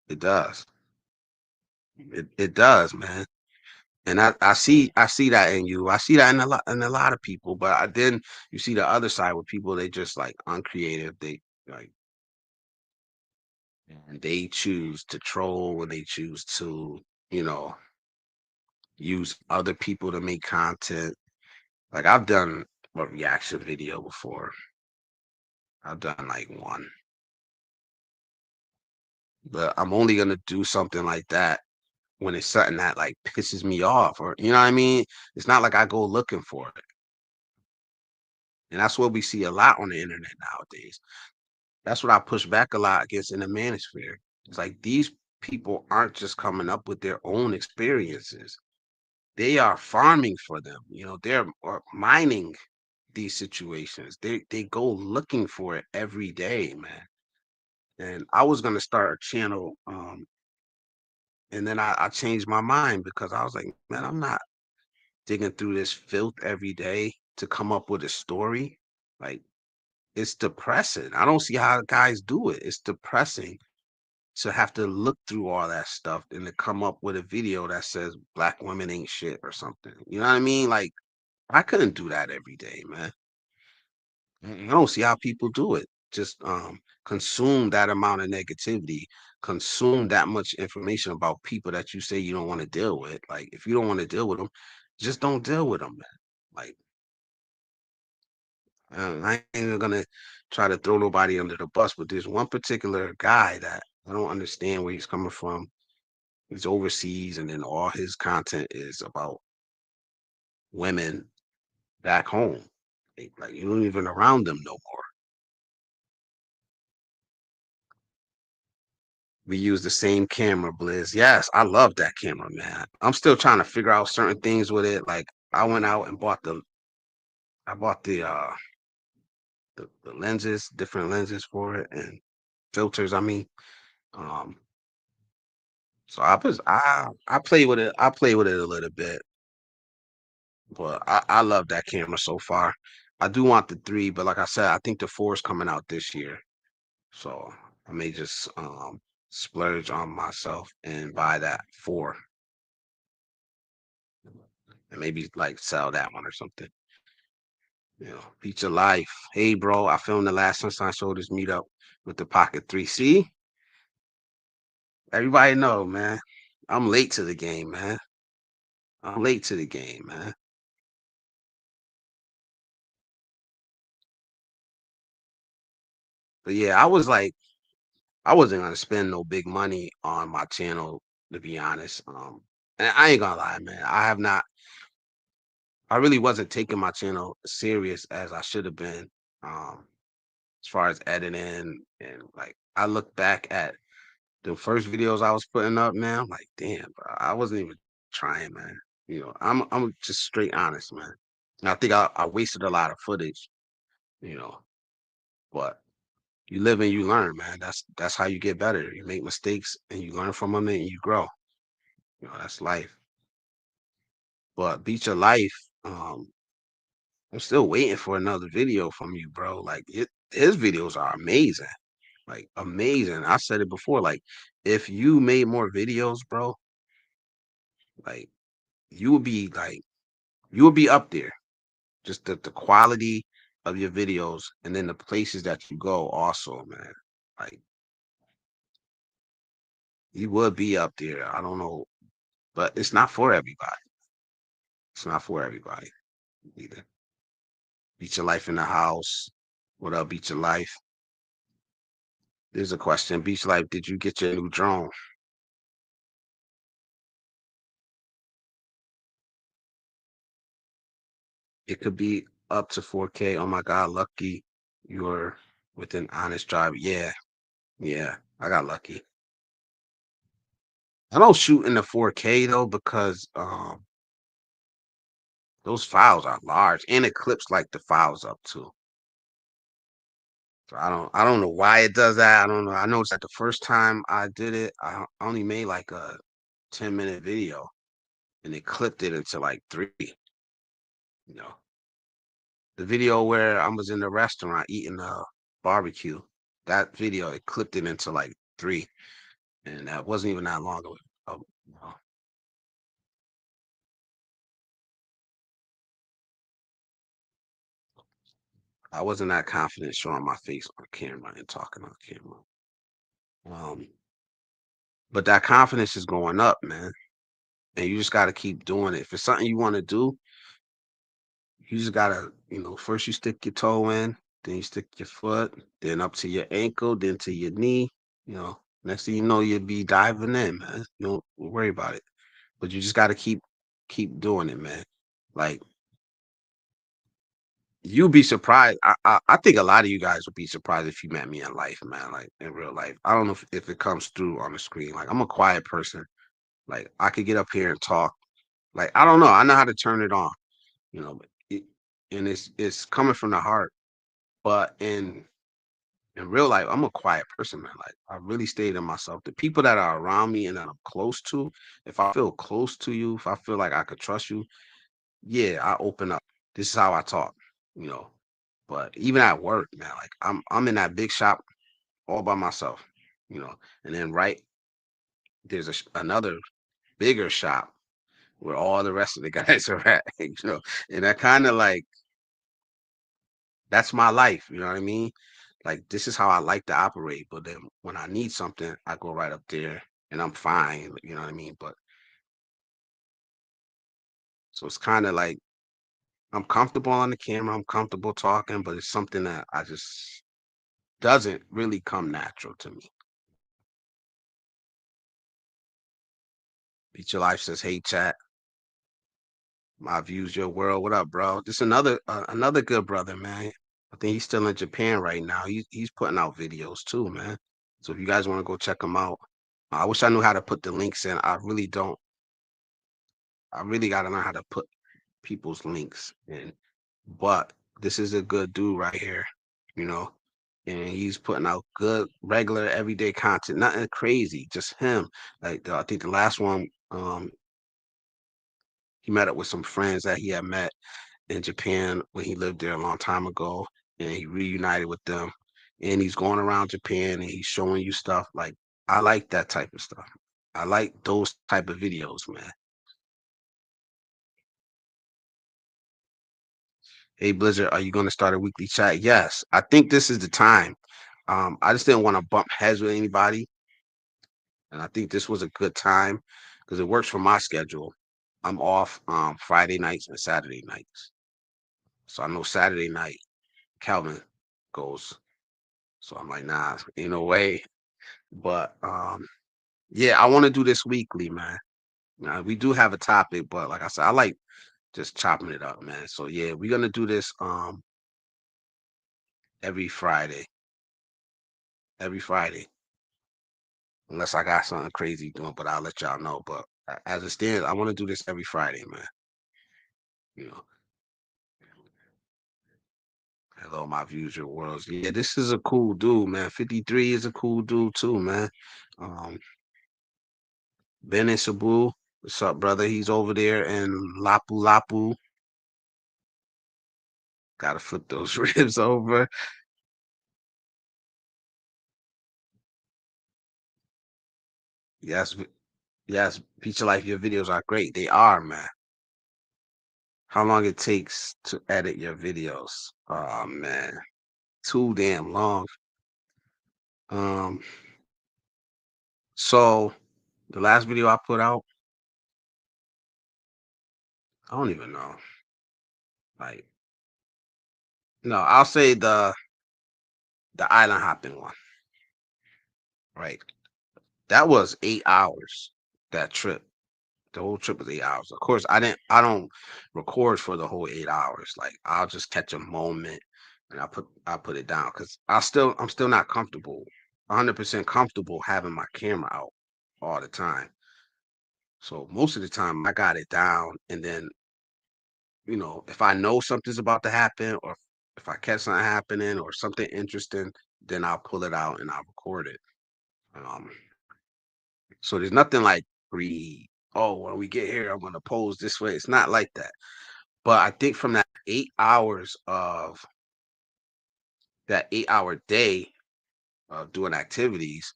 It does. It does, man. And I see that in you. I see that in a lot of people. But then you see the other side with people they just like uncreative. They like and they choose to troll and they choose to you know use other people to make content. Like I've done a reaction video before. I've done like one, but I'm only gonna do something like that when it's something that like pisses me off, or you know what I mean. It's not like I go looking for it, and that's what we see a lot on the internet nowadays. That's what I push back a lot against in the manosphere. It's like these people aren't just coming up with their own experiences. They are farming for them. You know, they're or mining these situations. They go looking for it every day, man. And I was gonna start a channel, and then I changed my mind because I was like, man, I'm not digging through this filth every day to come up with a story. Like it's depressing. I don't see how guys do it. It's depressing to have to look through all that stuff and to come up with a video that says black women ain't shit or something. You know what I mean? Like I couldn't do that every day, man. I don't see how people do it. Just consume that amount of negativity, consume that much information about people that you say you don't want to deal with. Like if you don't want to deal with them, just don't deal with them, man. Like I ain't even gonna try to throw nobody under the bus, but there's one particular guy that I don't understand where he's coming from. He's overseas, and then all his content is about women back home. Like you don't even around them no more. We use the same camera, Blizz. Yes, I love that camera, man. I'm still trying to figure out certain things with it. Like I went out and I bought the lenses, different lenses for it, and filters. I mean, um, so I play with it. I play with it a little bit, but I love that camera so far. I do want the three, but like I said, I think the four is coming out this year. So I may just splurge on myself and buy that four and maybe like sell that one or something. You know, feature life. Hey bro, I filmed the last Sunshine Shoulders meetup with the Pocket 3. See? Everybody know, man. I'm late to the game, man. I'm late to the game, man. But yeah, I was like, I wasn't gonna spend no big money on my channel, to be honest. And I ain't gonna lie, man. I really wasn't taking my channel serious as I should have been. As far as editing and like I look back at the first videos I was putting up, man, I'm like, damn, bro, I wasn't even trying, man. You know, I'm just straight honest, man. And I think I wasted a lot of footage, you know, but you live and you learn, man. That's how you get better. You make mistakes and you learn from them and you grow. You know, that's life. But beat your life. I'm still waiting for another video from you, bro. Like his videos are amazing. Like amazing. I said it before. Like if you made more videos, bro, like you would be like you would be up there. Just the quality of your videos and then the places that you go also, man. Like you would be up there. I don't know, but it's not for everybody. It's not for everybody either. Beat your life in the house. What up, beat your life? There's a question. Beach life, did you get your new drone? It could be up to 4K. Oh my God, lucky you're with an honest driver. Yeah, yeah. I got lucky. I don't shoot in the 4K though because those files are large and it clips like the files up too. So I don't know why it does that. I don't know. I noticed that the first time I did it, I only made like a 10-minute video and it clipped it into like three, you know. The video where I was in the restaurant eating barbecue, that video it clipped it into like three, and that wasn't even that long ago. No. I wasn't that confident showing my face on camera and talking on camera. Um, but that confidence is going up, man. And you just got to keep doing it. If it's something you want to do, you just gotta, first you stick your toe in, then you stick your foot, then up to your ankle, then to your knee. Next thing you know, you'll be diving in, man. You don't worry about it. But you just gotta keep doing it, man. Like you'd be surprised. I think a lot of you guys would be surprised if you met me in life, man. Like in real life. I don't know if it comes through on the screen. Like I'm a quiet person. Like I could get up here and talk. Like I don't know. I know how to turn it on. But and it's coming from the heart. But in real life, I'm a quiet person, man. Like I really stay to myself. The people that are around me and that I'm close to, if I feel close to you, if I feel like I could trust you, yeah, I open up. This is how I talk, you know. But even at work, man, like I'm in that big shop all by myself, and then right there's another bigger shop where all the rest of the guys are at, and that kind of like that's my life, you know what I mean? Like this is how I like to operate. But then when I need something, I go right up there and I'm fine, you know what I mean? But so it's kind of like I'm comfortable on the camera, I'm comfortable talking, but it's something that I just doesn't really come natural to me. Beat Your Life says, "Hey chat, my views, your world. What up, bro? This another good brother, man. I think he's still in Japan right now. He's putting out videos too, man. So if you guys want to go check him out, I wish I knew how to put the links in. I really don't. I really got to learn how to put people's links in. But this is a good dude right here, you know, and he's putting out good, regular, everyday content. Nothing crazy, just him. Like I think the last one, he met up with some friends that he had met in Japan when he lived there a long time ago, and he reunited with them. And he's going around Japan and he's showing you stuff. Like I like that type of stuff. I like those type of videos, man. Hey Blizzard, are you going to start a weekly chat? Yes, I think this is the time. I just didn't want to bump heads with anybody, and I think this was a good time because it works for my schedule. I'm off Friday nights and Saturday nights, so I know Saturday night Calvin goes. So I'm like, nah, ain't no way. But yeah, I want to do this weekly, man. Now, we do have a topic, but like I said, I like just chopping it up, man. So yeah, we're gonna do this every Friday. Every Friday. Unless I got something crazy doing, but I'll let y'all know. But as it stands, I want to do this every Friday, man. You know, hello, my views, your worlds. Yeah, this is a cool dude, man. 53 is a cool dude too, man. Um, Ben and Sabu, what's up, brother? He's over there in Lapu Lapu. Gotta flip those ribs over. Yes, yes, Feature Life, your videos are great. They are, man. How long it takes to edit your videos? Oh man, too damn long. Um, so the last video I put out, I don't even know. Like, no, I'll say the island hopping one, right? That was 8 hours. That trip, the whole trip was 8 hours. Of course, I don't record for the whole 8 hours. Like, I'll just catch a moment and I put it down because I'm still not comfortable. 100% comfortable having my camera out all the time. So most of the time I got it down, and then, if I know something's about to happen, or if I catch something happening or something interesting, then I'll pull it out and I'll record it. Um, so there's nothing like oh, when we get here, I'm gonna pose this way. It's not like that. But I think from that 8 hours of that 8 hour day of doing activities,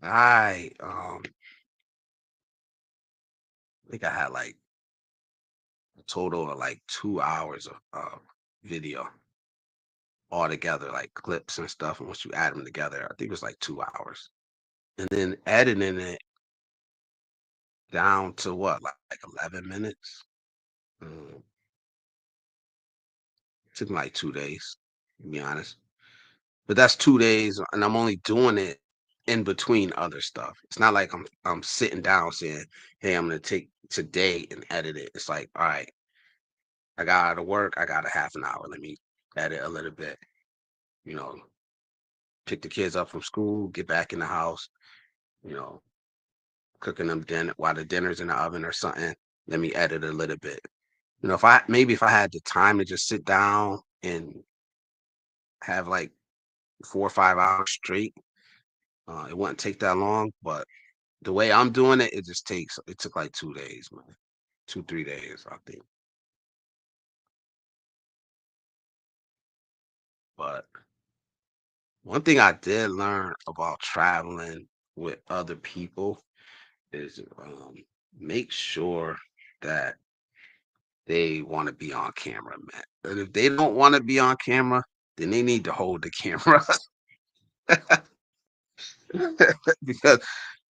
I think I had like a total of like 2 hours of video altogether, like clips and stuff. And once you add them together, I think it was like 2 hours. And then editing it down to what, like 11 minutes? Mm, took me like 2 days, to be honest. But that's 2 days, and I'm only doing it in between other stuff. It's not like I'm sitting down saying, "Hey, I'm gonna take today and edit it." It's like, all right, I got out of work, I got a half an hour. Let me edit a little bit, you know, pick the kids up from school, get back in the house, you know, cooking them dinner while the dinner's in the oven or something. Let me edit a little bit. If I had the time to just sit down and have like 4 or 5 hours straight, it wouldn't take that long. But the way I'm doing it, it took like 2 days, man. 2, 3 days, I think. But one thing I did learn about traveling with other people is, make sure that they want to be on camera, man. And if they don't want to be on camera, then they need to hold the camera. Because,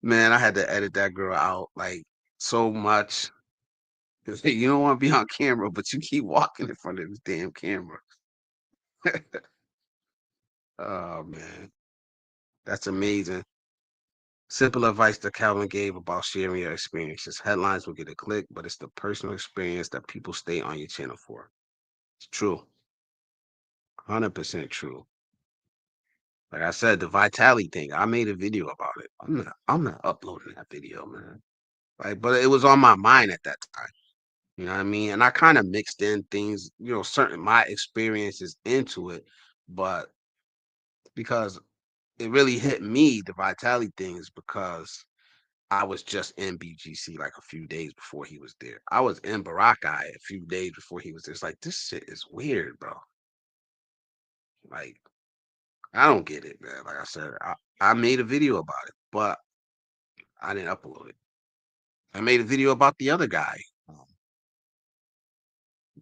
man, I had to edit that girl out like so much. 'Cause, hey, you don't want to be on camera, but you keep walking in front of the damn camera. Oh man, that's amazing. Simple advice that Calvin gave about sharing your experiences. Headlines will get a click, but it's the personal experience that people stay on your channel for. It's true. 100% true. Like I said, the vitality thing, I made a video about it. I'm not uploading that video, man. Like, but it was on my mind at that time. You know what I mean? And I kind of mixed in things, certain my experiences into it, but because it really hit me, the vitality things, because I was just in BGC like a few days before he was there. I was in Barakai a few days before he was there. It's like, this shit is weird, bro. Like, I don't get it, man. Like I said, I made a video about it, but I didn't upload it. I made a video about the other guy,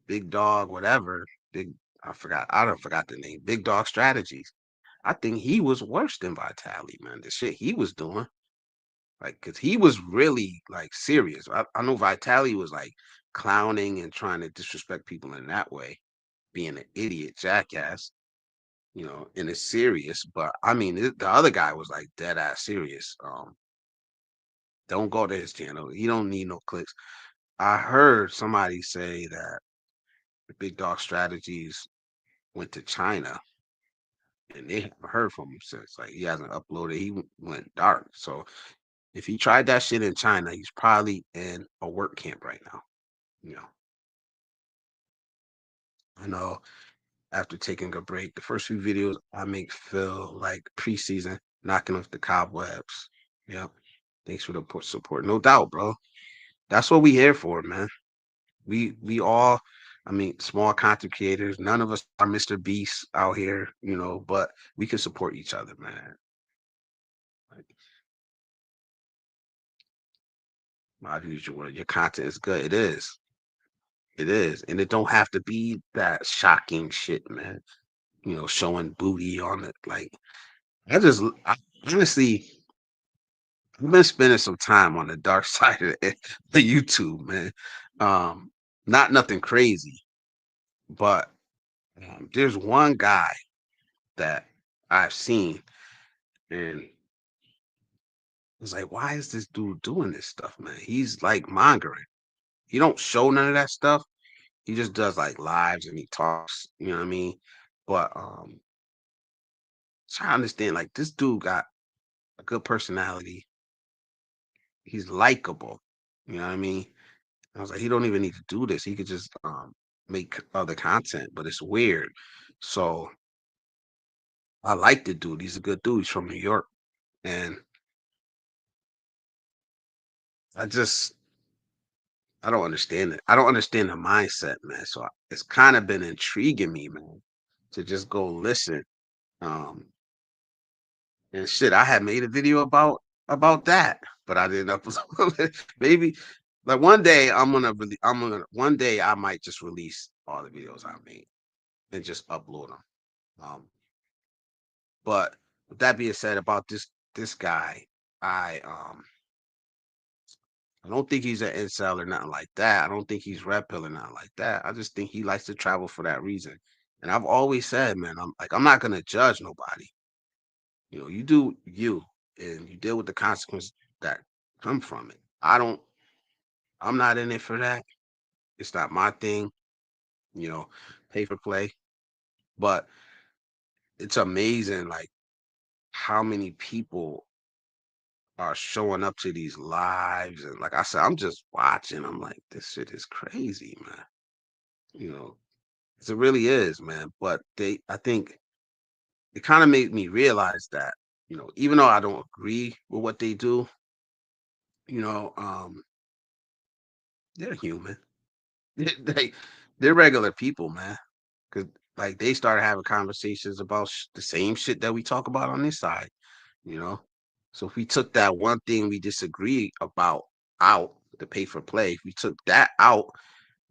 Big Dog, whatever. Big, I don't forgot the name. Big Dog Strategies. I think he was worse than Vitali, man. The shit he was doing, like, cause he was really like serious. I know Vitali was like clowning and trying to disrespect people in that way, being an idiot jackass, and it's serious. But I mean, the other guy was like dead ass serious. Don't go to his channel. He don't need no clicks. I heard somebody say that the Big Dog Strategies went to China and they haven't heard from him since. Like he hasn't uploaded. He went dark. So if he tried that shit in China, he's probably in a work camp right now. You know, I know after taking a break, the first few videos I make feel like preseason, knocking off the cobwebs. Yep. Thanks for the support. No doubt, bro. That's what we here for, man. We all, I mean, small content creators. None of us are Mr. Beast out here, but we can support each other, man. Like, my usual, your content is good. It is. It is. And it don't have to be that shocking shit, man. Showing booty on it. Like, I honestly, I've been spending some time on the dark side of the YouTube, man. Not nothing crazy, but there's one guy that I've seen, and it's like, why is this dude doing this stuff, man? He's like mongering. He don't show none of that stuff. He just does like lives and he talks. You know what I mean? But trying to understand. Like this dude got a good personality. He's likable. You know what I mean? I was like, he don't even need to do this. He could just make other content, but it's weird. So I like the dude. He's a good dude. He's from New York, and I just I don't understand it. I don't understand the mindset, man. So it's kind of been intriguing me, man, to just go listen. Um, and shit, I had made a video about that, but I didn't upload it. Maybe like one day I'm gonna one day I might just release all the videos I made and just upload them. But with that being said, about this guy, I um I don't think he's an incel or nothing like that. I don't think he's red pill or nothing like that. I just think he likes to travel for that reason. And I've always said, man, I'm not gonna judge nobody. You know, you do you and you deal with the consequences that come from it. I'm not in it for that. It's not my thing, you know, pay for play. But it's amazing like how many people are showing up to these lives. And like I said, I'm just watching. I'm like, this shit is crazy, man. You know, it really is, man. But I think it kind of made me realize that, you know, even though I don't agree with what they do, you know, they're human. they they're regular people, man. Cause like they started having conversations about the same shit that we talk about on this side, you know. So if we took that one thing we disagree about out, the pay for play, if we took that out,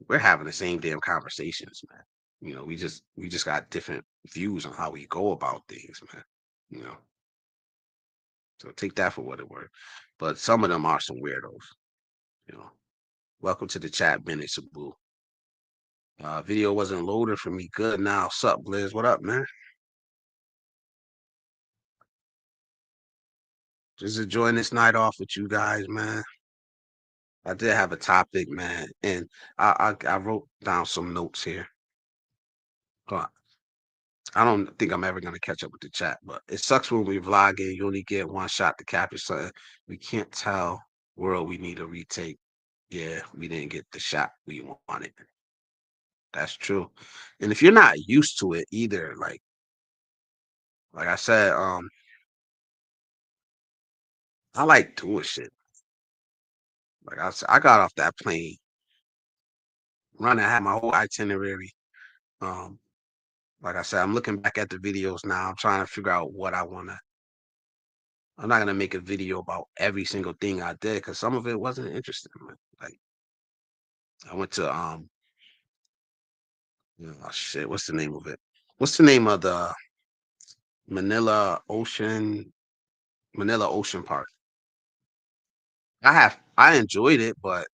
we're having the same damn conversations, man. You know, we just got different views on how we go about things, man. You know, so take that for what it were. But some of them are some weirdos. You know, welcome to the chat, Bennett Sabu. Video wasn't loaded for me. Good now. Sup, Blizz? What up, man? Just enjoying this night off with you guys, man. I did have a topic, man, and I wrote down some notes here. But I don't think I'm ever gonna catch up with the chat. But it sucks when we vlogging. You only get one shot to capture something. We can't tell world we need a retake. Yeah, we didn't get the shot we wanted. That's true. And if you're not used to it either, like I said, I like doing shit. Like I got off that plane, running, I had my whole itinerary. Um, like I said, I'm looking back at the videos now. I'm trying to figure out what I wanna. I'm not gonna make a video about every single thing I did because some of it wasn't interesting. Man. Like I went to oh shit, what's the name of it? What's the name of the Manila Ocean Manila Ocean Park? I enjoyed it, but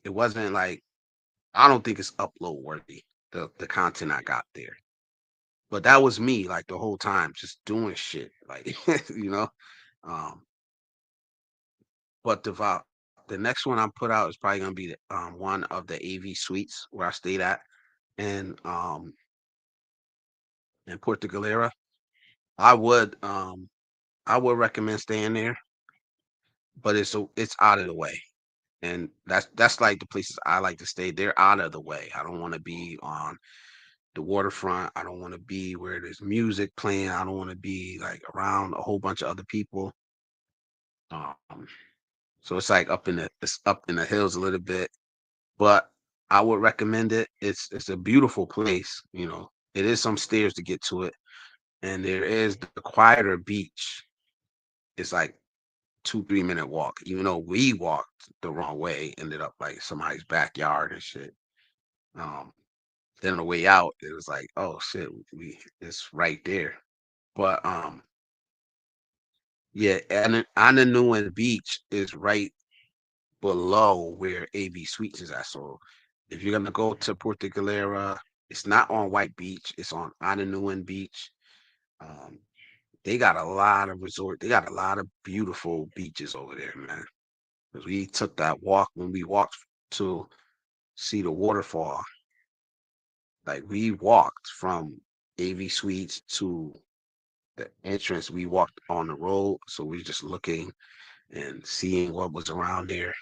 it wasn't like I don't think it's upload worthy. The content I got there. But that was me like the whole time, just doing shit. Like you know. Um, but the next one I put out is probably gonna be one of the AV suites where I stayed at in Puerto Galera. I would I would recommend staying there, but it's out of the way. And that's like the places I like to stay. They're out of the way. I don't want to be on the waterfront. I don't want to be where there's music playing. I don't want to be like around a whole bunch of other people. Um, so it's like it's up in the hills a little bit, but I would recommend it. It's a beautiful place. You know, it is some stairs to get to it, and there is the quieter beach. It's like 2 3 minute walk. Even though we walked the wrong way, ended up like somebody's backyard and shit. Um, then on the way out, it was like, oh shit, we it's right there. But yeah, and Ananuan Beach is right below where AV Suites is at. So if you're gonna go to Puerto Galera, it's not on White Beach, it's on Ananuan Beach. Um, they got a lot of resort, they got a lot of beautiful beaches over there, man. Because we took that walk when we walked to see the waterfall. Like we walked from AV Suites to the entrance. We walked on the road, so we just looking and seeing what was around there.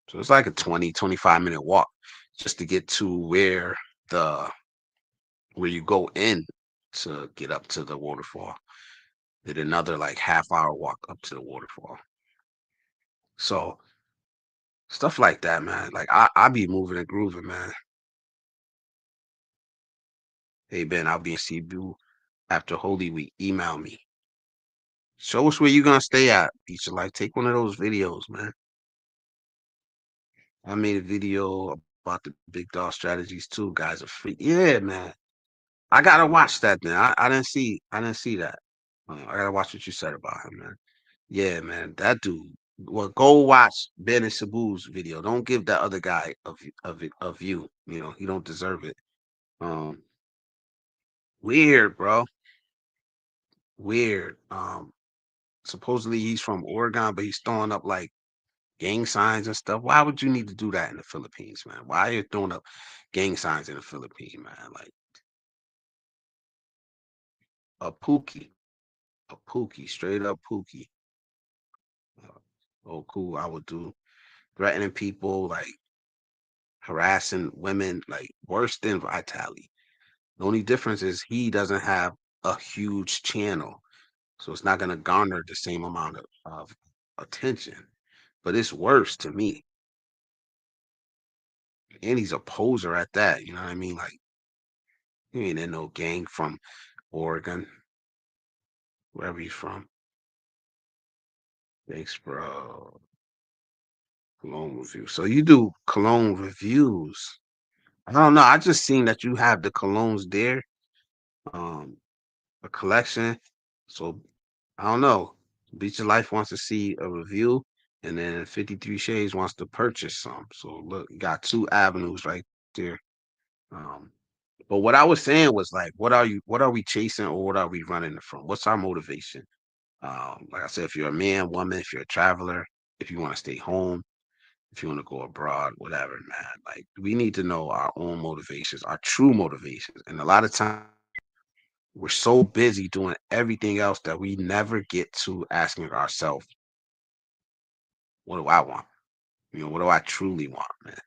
So it's like a 20, 25 minute walk just to get to the where you go in to get up to the waterfall. Did another like half-hour walk up to the waterfall. So stuff like that, man. Like I be moving and grooving, man. Hey Ben, I'll be in Cebu after Holy Week. Email me. Show us where you gonna stay at. Beach of Life. Take one of those videos, man. I made a video about the big dog strategies too. Guys are free. Yeah, man. I gotta watch that, man. I didn't see that. I gotta watch what you said about him, man. Yeah, man. That dude. Well, go watch Ben and Sabu's video. Don't give that other guy of you. You know, he don't deserve it. Um, weird, bro. Weird. Supposedly he's from Oregon, but he's throwing up like gang signs and stuff. Why would you need to do that in the Philippines, man? Why are you throwing up gang signs in the Philippines, man? Like a Pookie, straight up Pookie. Uh, oh, cool. I would do threatening people, like harassing women, like worse than Vitali. The only difference is he doesn't have a huge channel, so it's not going to garner the same amount of attention. But it's worse to me, and he's a poser at that. You know what I mean? Like he ain't in no gang from Oregon, wherever he's from. Thanks, bro. Cologne review. So you do cologne reviews. I don't know. I just seen that you have the colognes there, um, a collection. So I don't know. Beach of Life wants to see a review, and then 53 Shades wants to purchase some. So look, you got two avenues right there. Um, but what I was saying was like, what are we chasing or what are we running from? What's our motivation? Like I said, if you're a man, woman, if you're a traveler, if you want to stay home, if you want to go abroad, whatever, man. Like we need to know our own motivations, our true motivations. And a lot of times we're so busy doing everything else that we never get to asking ourselves, what do I want? You know, what do I truly want, man?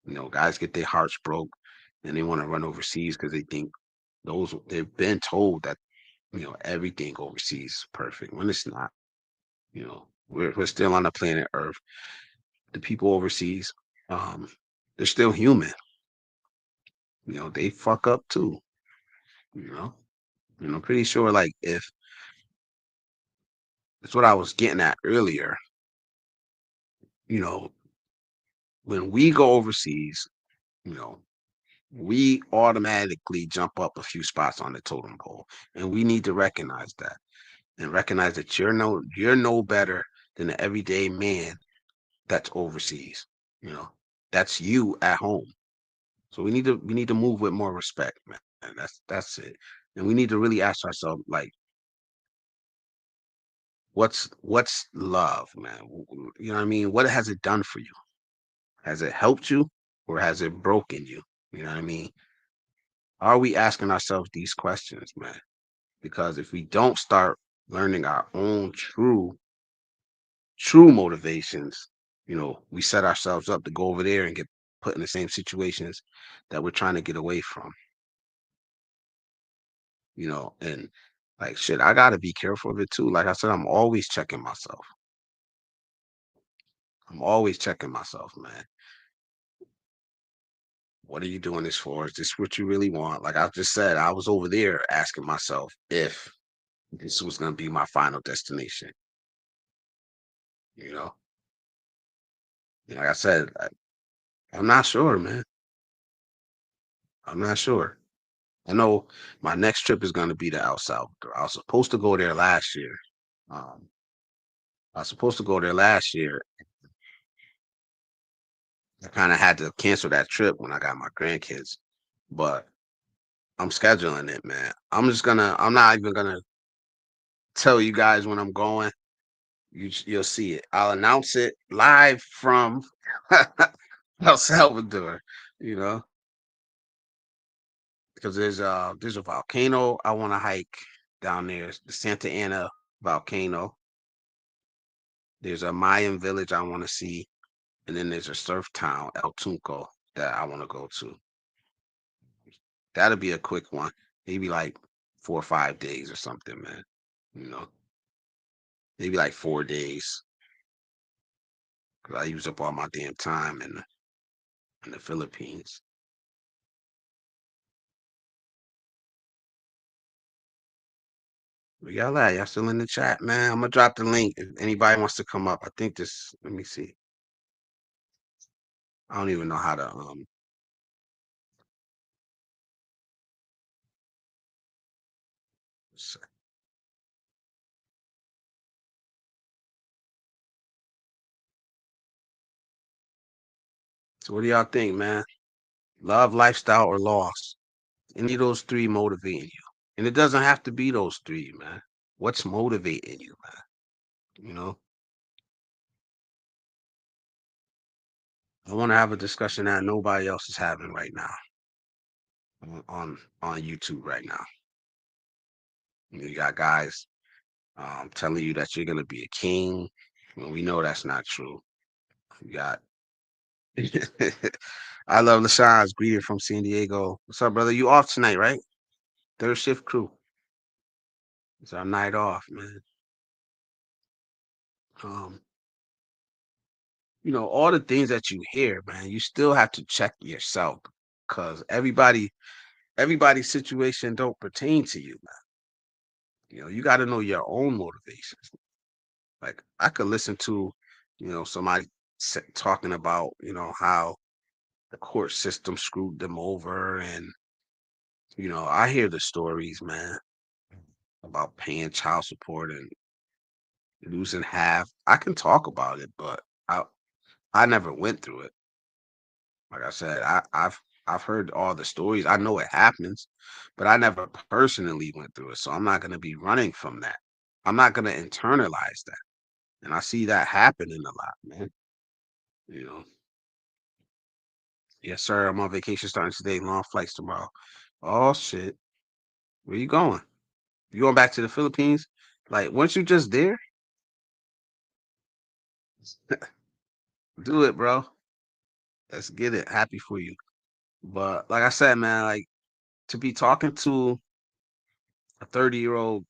You know, guys get their hearts broke and they want to run overseas because they think they've been told that, you know, everything overseas is perfect when it's not. You know, we're still on the planet Earth. The people overseas, um, they're still human. You know, they fuck up too. You know, and I'm pretty sure, like, if that's what I was getting at earlier, you know, when we go overseas, you know, we automatically jump up a few spots on the totem pole, and we need to recognize that and recognize that you're no better than the everyday man that's overseas. You know, that's you at home. So we need to move with more respect, man. That's it. And we need to really ask ourselves, like, what's love, man? You know what I mean? What has it done for you? Has it helped you or has it broken you? You know what I mean? Are we asking ourselves these questions, man? Because if we don't start learning our own true motivations, you know, we set ourselves up to go over there and get put in the same situations that we're trying to get away from, you know, and like shit, I gotta be careful of it too. Like I said, I'm always checking myself. I'm always checking myself, man. What are you doing this for? Is this what you really want? Like I just said, I was over there asking myself if this was gonna be my final destination, you know? And like I said, I'm not sure, man. I'm not sure. I know my next trip is gonna be to El Salvador. I was supposed to go there last year. Um, I was supposed to go there last year. I kind of had to cancel that trip when I got my grandkids, but I'm scheduling it, man. I'm not even gonna tell you guys when I'm going. You'll see it. I'll announce it live from El Salvador, you know, because there's a volcano I want to hike. down there. The Santa Ana volcano. There's a Mayan village I want to see, and then there's a surf town, El Tunco, that I want to go to. That'll be a quick one, maybe like 4 or 5 days or something, man. You know, maybe like 4 days, because I use up all my damn time in the Philippines. Where y'all at? Y'all still in the chat, man? I'm gonna drop the link if anybody wants to come up. I think this. Let me see. I don't even know how to. So what do y'all think, man? Love, lifestyle, or loss? Any of those three motivating you? And it doesn't have to be those three, man. What's motivating you, man? You know, I want to have a discussion that nobody else is having right now on YouTube right now. You got guys telling you that you're gonna be a king when we know that's not true. You got I love LaShaw's greeting from San Diego. What's up, brother? You off tonight, right? Third shift crew. It's our night off, man. Um, all the things that you hear, man, you still have to check yourself because everybody's situation don't pertain to you, man. You got to know your own motivations. Like I could listen to, somebody talking about, how the court system screwed them over, and I hear the stories, man, about paying child support and losing half. I can talk about it, but I never went through it. Like I said, I've heard all the stories. I know it happens, but I never personally went through it. So I'm not gonna be running from that. I'm not gonna internalize that. And I see that happening a lot, man. You know. Yes, sir. I'm on vacation starting today. Long flights tomorrow. Oh shit. Where you going? You going back to the Philippines? Like, weren't you just there? Do it, bro. Let's get it. Happy for you. But like I said, man, like to be talking to a 30-year-old,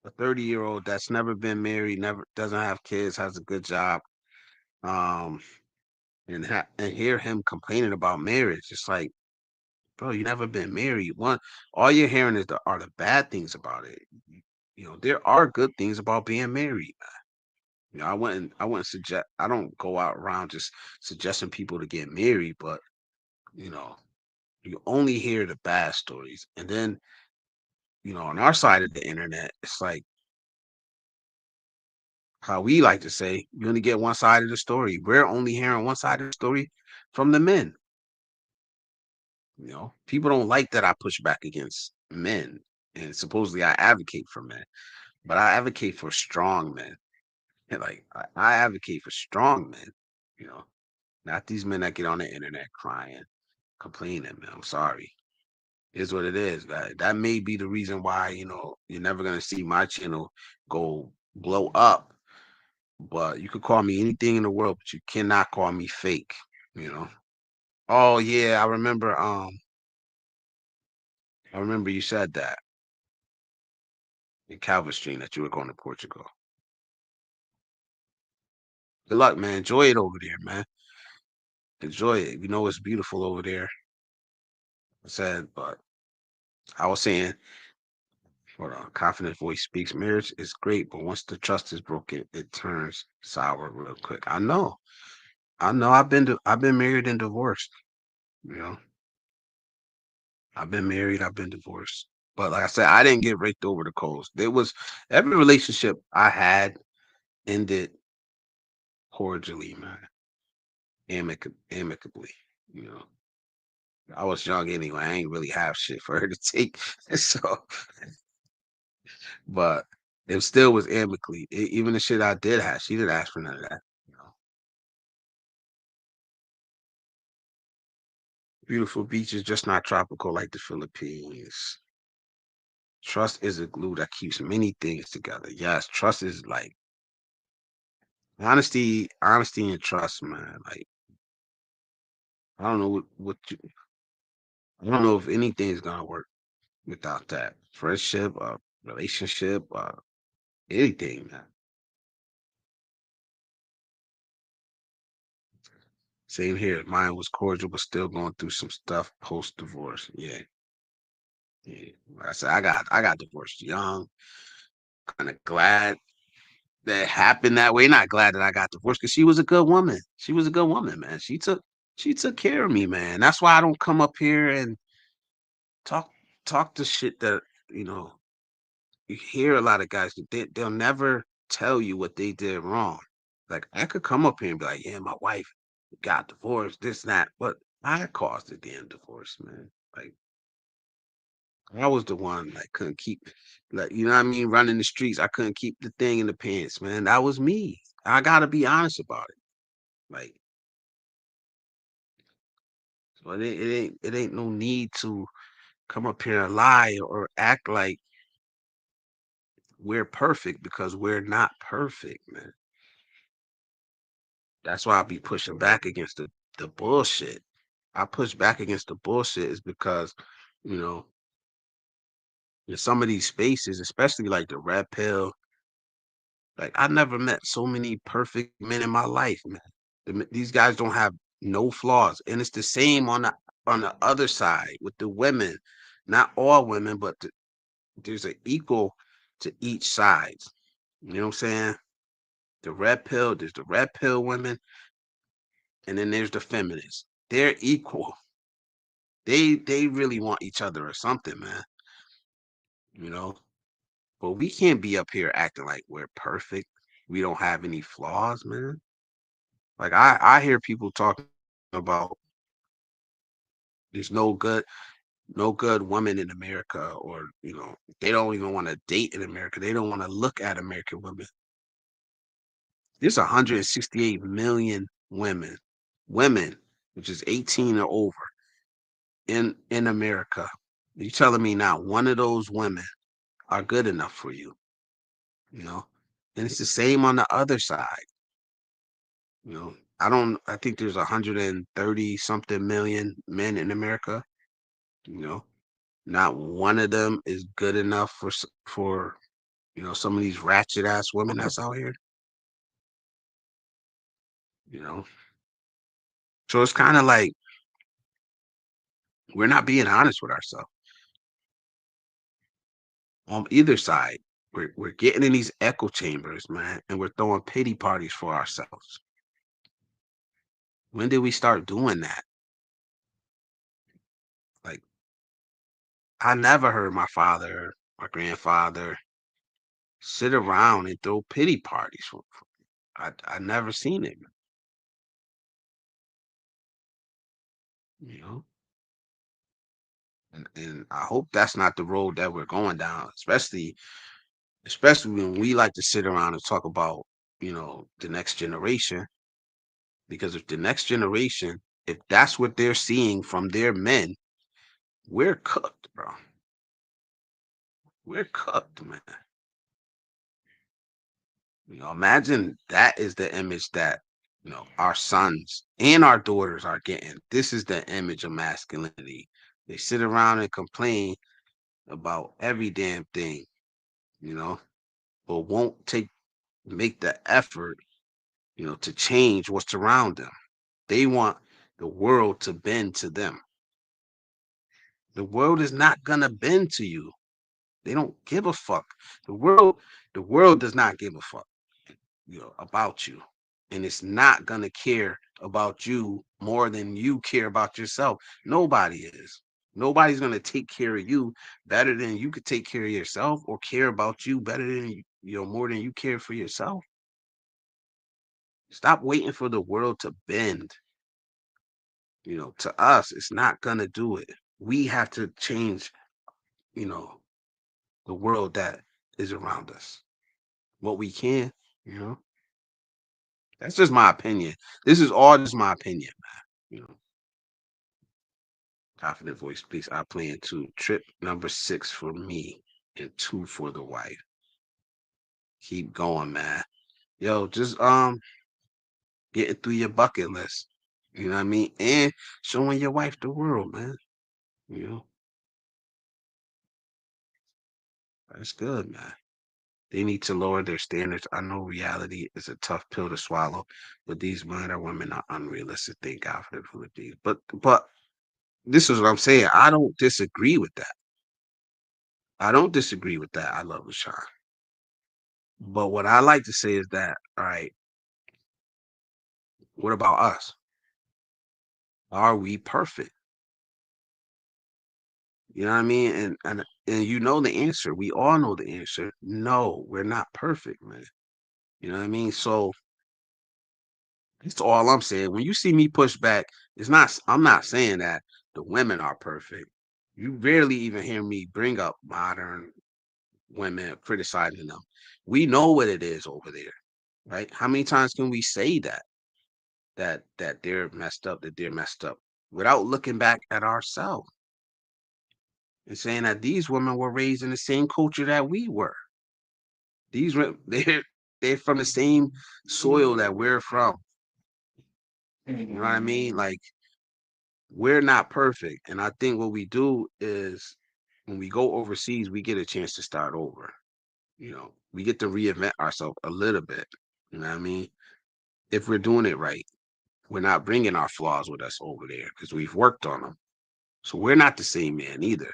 a 30-year-old that's never been married, never doesn't have kids, has a good job, um, and hear him complaining about marriage, it's like, bro, you never been married. One, all you're hearing are the bad things about it. There are good things about being married. I wouldn't suggest. I don't go out around just suggesting people to get married, but you know, you only hear the bad stories, and then on our side of the internet, it's like how we like to say, you only get one side of the story. We're only hearing one side of the story from the men. People don't like that I push back against men, and supposedly I advocate for men, but I advocate for strong men. And like I advocate for strong men. You know, not these men that get on the internet crying, complaining. Man, I'm sorry. Is what it is. That may be the reason why you're never gonna see my channel go blow up. But you could call me anything in the world, but you cannot call me fake. You know. Oh yeah, I remember you said that in Calvin Stream that you were going to Portugal. Good luck, man. Enjoy it over there, man. Enjoy it. You know it's beautiful over there. I said, but I was saying, hold on, confident voice speaks. Marriage is great, but once the trust is broken, it turns sour real quick. I know. I know. I've been married and divorced. You know, I've been married, I've been divorced. But like I said, I didn't get raked over the coals. There was every relationship I had ended cordially, man, amicably. You know, I was young anyway. I ain't really have shit for her to take. So, but it still was amicably. Even the shit I did have, she didn't ask for none of that. You know, beautiful beaches, just not tropical like the Philippines. Trust is a glue that keeps many things together. Yes, trust is like honesty and trust, man. Like I don't know I don't know if anything's gonna work without that. Friendship, relationship, anything, man. Same here. Mine was cordial, but still going through some stuff post divorce. Yeah, yeah. Like I said, I got divorced young. Kind of glad that it happened that way. Not glad that I got divorced because she was a good woman. She was a good woman, man. She took care of me, man. That's why I don't come up here and talk talk the shit that you know you hear a lot of guys. They'll never tell you what they did wrong. Like I could come up here and be like, yeah, my wife got divorced, this and that, but I caused the damn divorce, man. Like I was the one that couldn't keep, like you know what I mean, running the streets. I couldn't keep the thing in the pants, man. That was me. I gotta be honest about it. Like so it ain't no need to come up here and lie or act like we're perfect because we're not perfect, man. That's why I be pushing back against the bullshit. I push back against the bullshit is because, you know, in some of these spaces, especially like the red pill, like I never met so many perfect men in my life, man. These guys don't have no flaws, and it's the same on the other side with the women. Not all women, but there's an equal to each side. You know what I'm saying? There's the red pill women, and then there's the feminists. They're equal. They really want each other or something, man. You know, but we can't be up here acting like we're perfect. We don't have any flaws, man. Like I hear people talking about there's no good women in America, or they don't even want to date in America. They don't want to look at American women. There's 168 million women, which is 18 or over in America. You telling me not one of those women are good enough for you, you know? And it's the same on the other side, you know. I think there's 130 something million men in America, you know. Not one of them is good enough for some of these ratchet ass women that's out here, you know. So it's kind of like we're not being honest with ourselves on either side. We're getting in these echo chambers, man, and we're throwing pity parties for ourselves. When did we start doing that? Like I never heard my father, my grandfather sit around and throw pity parties. I never seen it, you know. And I hope that's not the road that we're going down, especially when we like to sit around and talk about, the next generation. Because if the next generation, if that's what they're seeing from their men, we're cooked, bro. We're cooked, man. Imagine that is the image that our sons and our daughters are getting. This is the image of masculinity. They sit around and complain about every damn thing, you know, but won't make the effort, to change what's around them. They want the world to bend to them. The world is not gonna bend to you. They don't give a fuck. The world does not give a fuck, about you. And it's not gonna care about you more than you care about yourself. Nobody is. Nobody's gonna take care of you better than you could take care of yourself, or care about you better than more than you care for yourself. Stop waiting for the world to bend. To us, it's not gonna do it. We have to change, you know, the world that is around us. What we can, you know. That's just my opinion. This is all just my opinion, man. Confident voice, please. I plan to trip number 6 for me. and two for the wife. Keep going, man. Yo, just getting through your bucket list. You know what I mean? And showing your wife the world, man. You know, that's good, man. They need to lower their standards. I know reality is a tough pill to swallow, but these men or women are unrealistic. Thank God for the Philippines. But this is what I'm saying. I don't disagree with that. I don't disagree with that. I love LaShawn. But what I like to say is that, all right, what about us? Are we perfect? You know what I mean? And you know the answer. We all know the answer. No, we're not perfect, man. You know what I mean? So that's all I'm saying. When you see me push back, I'm not saying that the women are perfect. You rarely even hear me bring up modern women criticizing them. We know what it is over there, right? How many times can we say that they're messed up, that they're messed up without looking back at ourselves and saying that these women were raised in the same culture that we were. They're from the same soil that we're from. You know what I mean? Like we're not perfect. And I think what we do is when we go overseas, we get a chance to start over. You know, we get to reinvent ourselves a little bit. You know what I mean? If we're doing it right, we're not bringing our flaws with us over there because we've worked on them. So we're not the same man either.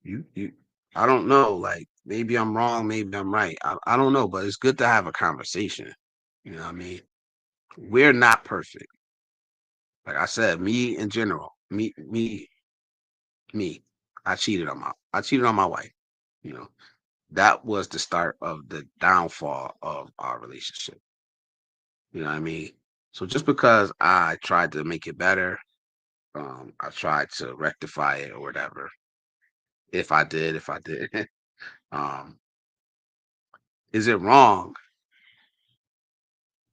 You, I don't know. Like maybe I'm wrong, maybe I'm right. I don't know, but it's good to have a conversation. You know what I mean? We're not perfect. Like I said, me in general, me. I cheated on my wife. You know, that was the start of the downfall of our relationship. You know what I mean? So just because I tried to make it better, I tried to rectify it or whatever. If I did, um, is it wrong?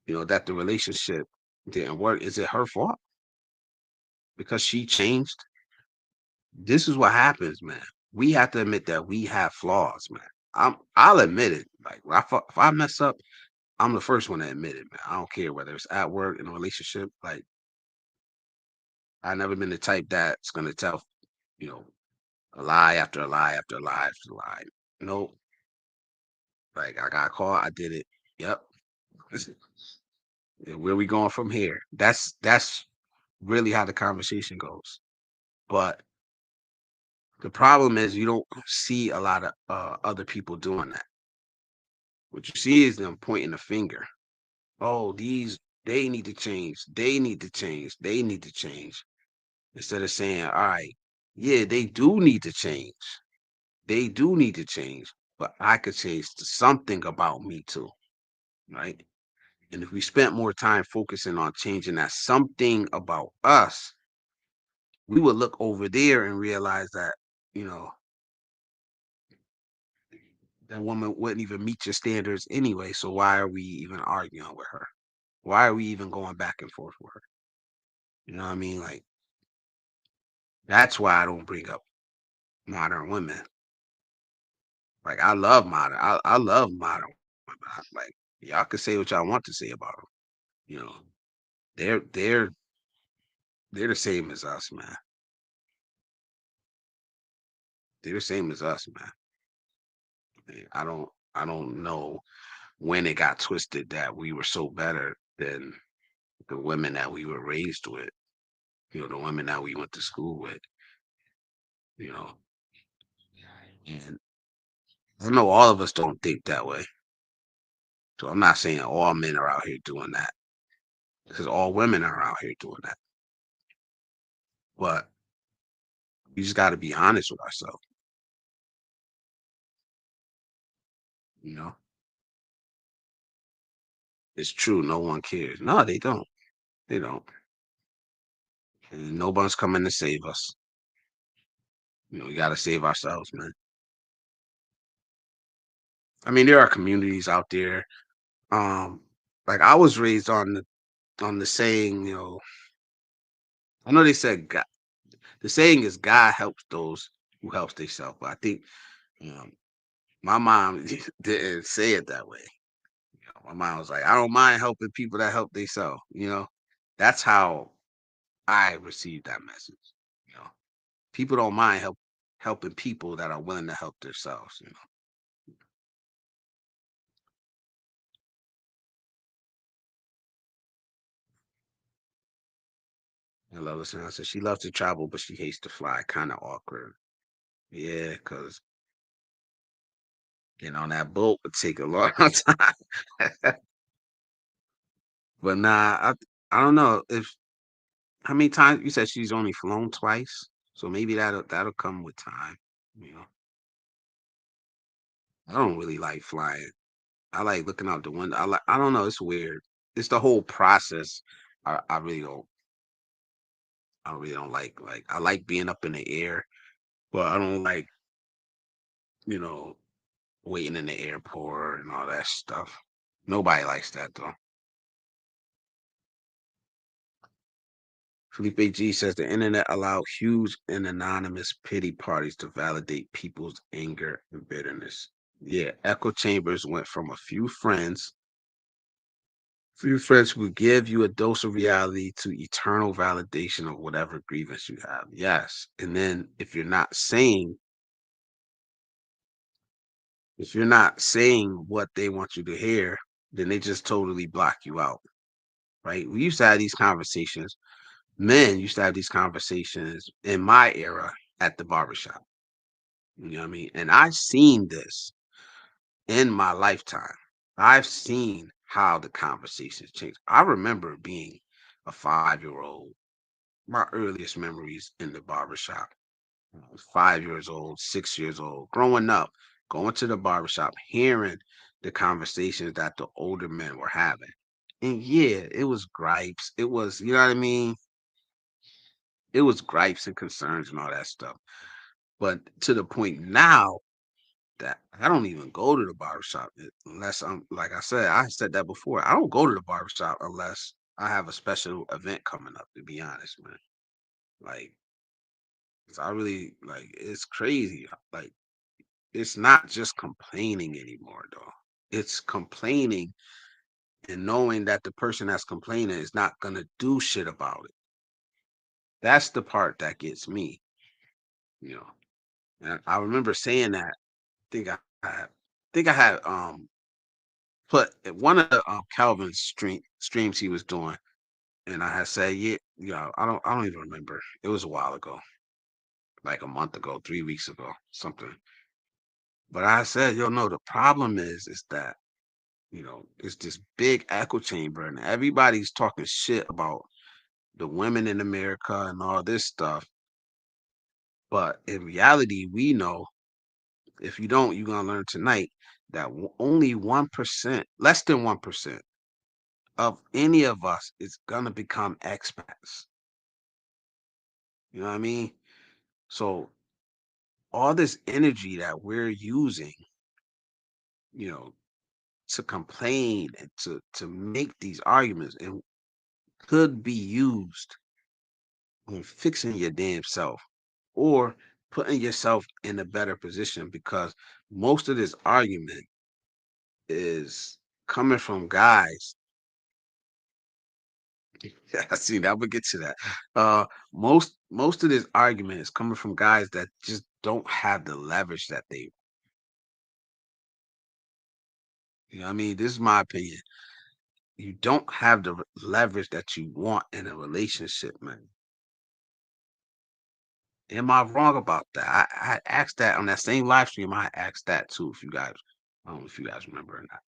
You know that the relationship didn't work. Is it her fault because she changed? This is what happens, man. We have to admit that we have flaws, man. I'll admit it. Like if I mess up, I'm the first one to admit it, man. I don't care whether it's at work in a relationship. Like I never been the type that's gonna tell, you know, a lie after a lie after a lie after a lie. Nope. Like I got caught, I did it. Yep. Where we going from here? That's really how the conversation goes. But the problem is you don't see a lot of other people doing that. What you see is them pointing the finger. Oh, they need to change. They need to change. They need to change. Instead of saying, all right, yeah, they do need to change. They do need to change. But I could change to something about me too. Right. And if we spent more time focusing on changing that something about us, we would look over there and realize that, you know, that woman wouldn't even meet your standards anyway. So why are we even arguing with her? Why are we even going back and forth with her? You know what I mean? Like that's why I don't bring up modern women. Like I love modern women. Like y'all can say what y'all want to say about them. You know, they're they're they're the same as us, man. They're the same as us, man. I don't know when it got twisted that we were so better than the women that we were raised with. You know, the women that we went to school with. You know, and I know all of us don't think that way. So I'm not saying all men are out here doing that because all women are out here doing that. But we just got to be honest with ourselves. You know, it's true. No one cares. No, they don't. They don't. And no one's coming to save us. You know, we got to save ourselves, man. I mean, there are communities out there. Um, like I was raised on the saying, you know, I know they said God, the saying is God helps those who helps themselves. But I think Um, my mom didn't say it that way. My mom was like, "I don't mind helping people that help themselves." That's how I received that message. You know, people don't mind helping people that are willing to help themselves. I love listening. I said she loves to travel, but she hates to fly. Kind of awkward. Yeah, because getting on that boat would take a long time. But nah, I don't know if how many times you said she's only flown twice, so maybe that'll come with time. You know, I don't really like flying. I like looking out the window. I don't know. It's weird. It's the whole process. I really don't. I really don't like. I like being up in the air, but I don't like you know waiting in the airport and all that stuff. Nobody likes that though. Felipe G says the internet allowed huge and anonymous pity parties to validate people's anger and bitterness. Yeah, echo chambers went from a few friends who give you a dose of reality to eternal validation of whatever grievance you have. Yes. And then if you're not saying what they want you to hear, then they just totally block you out. Right. We used to have these conversations. Men used to have these conversations in my era at the barbershop. You know what I mean? And I've seen this in my lifetime. I've seen how the conversations change. I remember being a 5-year old, my earliest memories in the barbershop. I was 5 years old, 6 years old, growing up, going to the barbershop, hearing the conversations that the older men were having. And yeah, it was gripes. It was, you know what I mean? It was gripes and concerns and all that stuff. But to the point now that I don't even go to the barbershop unless I'm like I said that before. I don't go to the barbershop unless I have a special event coming up, to be honest, man. Like, 'cause I really like it's crazy. Like, it's not just complaining anymore, though. It's complaining and knowing that the person that's complaining is not gonna do shit about it. That's the part that gets me, you know. And I remember saying that. I think I had put one of the Calvin's streams he was doing, and I had said, yeah, I don't even remember. It was a while ago, like a month ago, 3 weeks ago, something. But I said, yo, no, the problem is that it's this big echo chamber, and everybody's talking shit about the women in America and all this stuff. But in reality, we know if you don't, you're gonna learn tonight that only 1%, less than 1% of any of us is gonna become expats. You know what I mean? So all this energy that we're using, you know, to complain and to make these arguments and could be used on fixing your damn self or putting yourself in a better position because most of this argument is coming from guys. Yeah, I see that. We'll get to that. Most of this argument is coming from guys that just don't have the leverage that they. You know what I mean? This is my opinion. You don't have the leverage that you want in a relationship, man. Am I wrong about that? I asked that on that same live stream. I asked that too. If you guys, I don't know if you guys remember or not.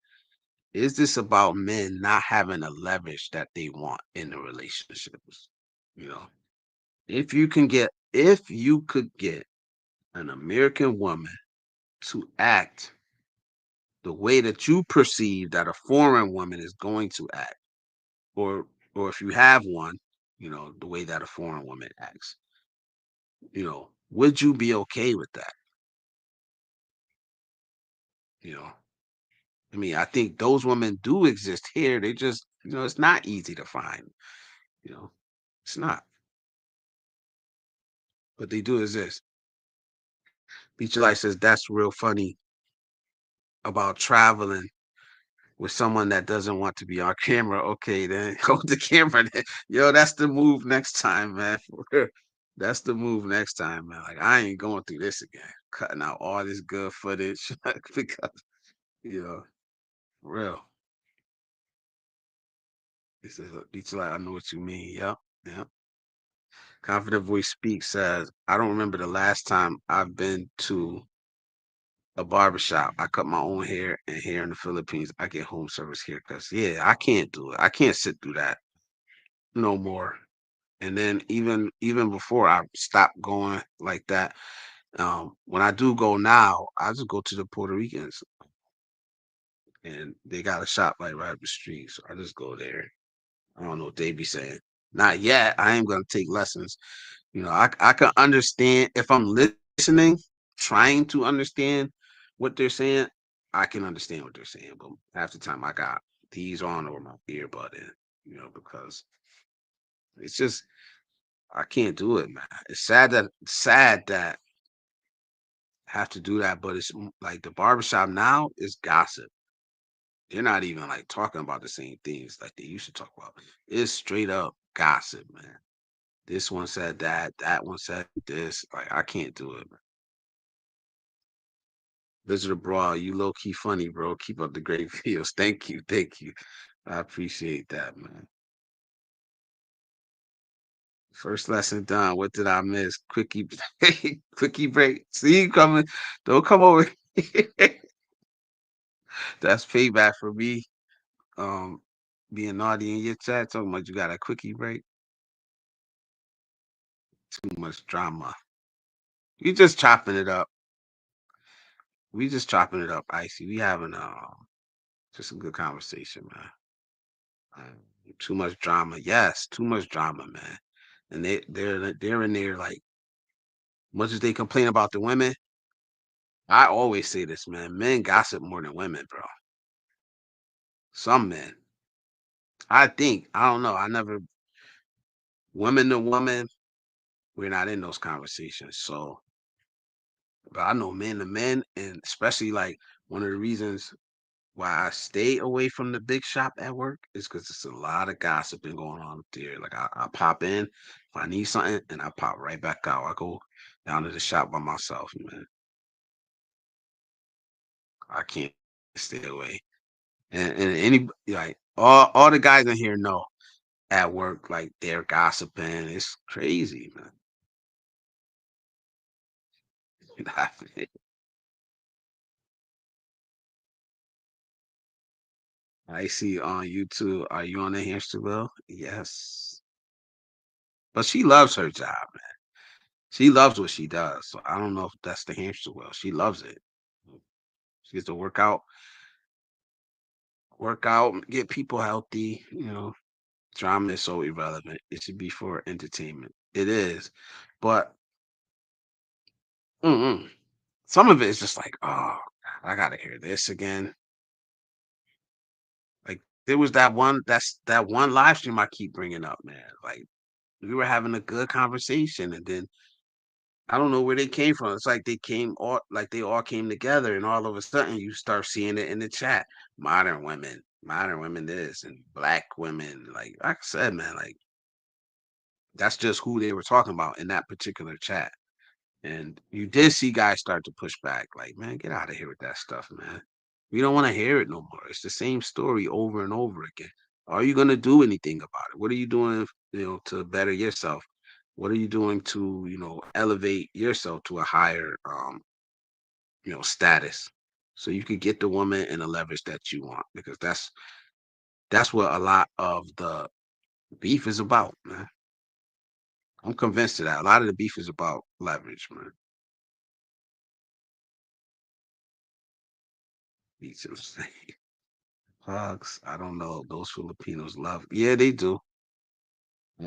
Is this about men not having the leverage that they want in the relationships? You know, if you could get an American woman to act the way that you perceive that a foreign woman is going to act, or if you have one, the way that a foreign woman acts, would you be okay with that? You know, I mean, I think those women do exist here. They just, it's not easy to find. You know, it's not, but they do exist. Beach Light says that's real funny about traveling with someone that doesn't want to be on camera. Okay, then hold the camera. Then. Yo, that's the move next time, man. For real. That's the move next time, man. Like I ain't going through this again. Cutting out all this good footage because you know, for real. This is Beach Light. I know what you mean. Yep. Yep. Confident Voice Speaks says, I don't remember the last time I've been to a barbershop. I cut my own hair, and here in the Philippines, I get home service haircuts. Yeah, I can't do it. I can't sit through that no more. And then even before I stopped going like that, when I do go now, I just go to the Puerto Ricans, and they got a shop like right up the street. So I just go there. I don't know what they be saying. Not yet. I am gonna take lessons. I can understand if I'm listening, trying to understand what they're saying. I can understand what they're saying, but half the time I got these on or my earbud in. Because it's just I can't do it, man. It's sad that I have to do that, but it's like the barbershop now is gossip. They're not even like talking about the same things like they used to talk about. It's straight up gossip, man. This one said that, that one said this. Like I can't do it, man. Visitor Brawl, you low key funny, bro. Keep up the great videos. Thank you, thank you. I appreciate that, man. First lesson done. What did I miss? Quickie, quickie break. See you coming. Don't come over. That's payback for me. Um, Being naughty in your chat, talking about you got a quickie break. Too much drama. We just chopping it up. We just chopping it up, Icy. We having just a good conversation, man. Too much drama. Yes, too much drama, man. And they're in there like much as they complain about the women. I always say this, man. Men gossip more than women, bro. Some men. I don't know. I never woman to woman. We're not in those conversations. So, but I know men to men, and especially like one of the reasons why I stay away from the big shop at work is because there's a lot of gossiping going on up there. Like I pop in if I need something, and I pop right back out. I go down to the shop by myself, man. I can't stay away. And any like all the guys in here know at work, like they're gossiping. It's crazy, man. I see on YouTube. Are you on the hamster wheel? Yes. But she loves her job, man. She loves what she does. So I don't know if that's the hamster wheel. She loves it. She gets to work out, get people healthy. Drama is so irrelevant. It should be for entertainment. It is. But mm-mm. Some of it is just like, oh, I gotta hear this again. Like there was that one live stream I keep bringing up, man. Like we were having a good conversation, and then I don't know where they came from. It's like they all came together, and all of a sudden you start seeing it in the chat. Modern women this, and black women. Like I said, man, like that's just who they were talking about in that particular chat. And you did see guys start to push back, like, man, get out of here with that stuff, man. We don't want to hear it no more. It's the same story over and over again. Are you gonna do anything about it? What are you doing, to better yourself? What are you doing to, elevate yourself to a higher status? So you could get the woman and the leverage that you want, because that's what a lot of the beef is about, man. I'm convinced of that. A lot of the beef is about leverage, man. Beats insane. Hugs. I don't know. Those Filipinos love. Yeah, they do.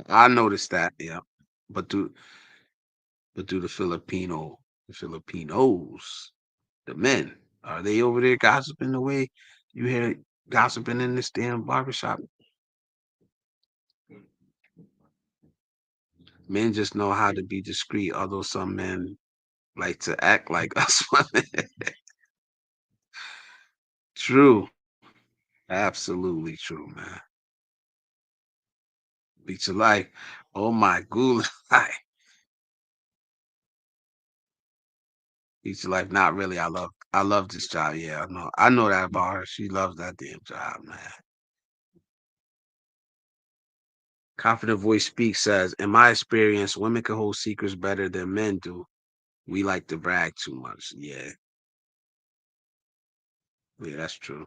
I noticed that. Yeah, but do the Filipinos, the men, are they over there gossiping the way you hear gossiping in this damn barbershop? Men just know how to be discreet, although some men like to act like us women. True. Absolutely true, man. Beat your life. Oh my goodness. Beat your life. Not really. I love this job. Yeah, I know. I know that about her. She loves that damn job, man. Confident Voice Speaks says, in my experience, women can hold secrets better than men do. We like to brag too much. Yeah, yeah, that's true.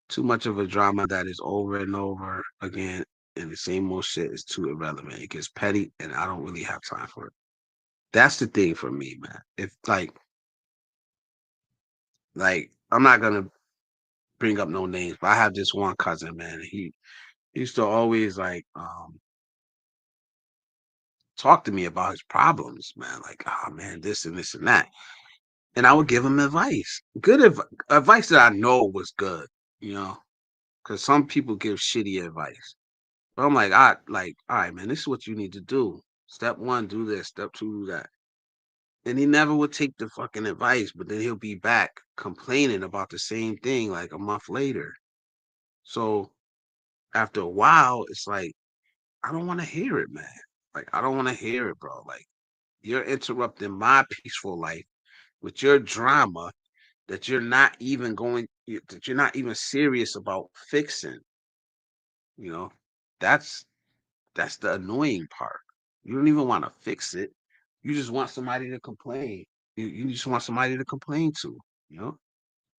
Too much of a drama that is over and over again and the same old shit is too irrelevant. It gets petty and I don't really have time for it. That's the thing for me, man. If like I'm not gonna bring up no names, but I have this one cousin, man. He used to always talk to me about his problems, man. Like, oh man, this and this and that. And I would give him advice. Advice that I know was good, you know, because some people give shitty advice. But I'm like, all right, man, this is what you need to do. Step one, do this. Step two, do that. And he never would take the fucking advice, but then he'll be back complaining about the same thing like a month later. So after a while, it's like, I don't want to hear it, man. Like, I don't want to hear it, bro. Like, you're interrupting my peaceful life with your drama that that you're not even serious about fixing, you know? That's that's the annoying part. You don't even want to fix it. You just want somebody to complain. You just want somebody to complain to, you know?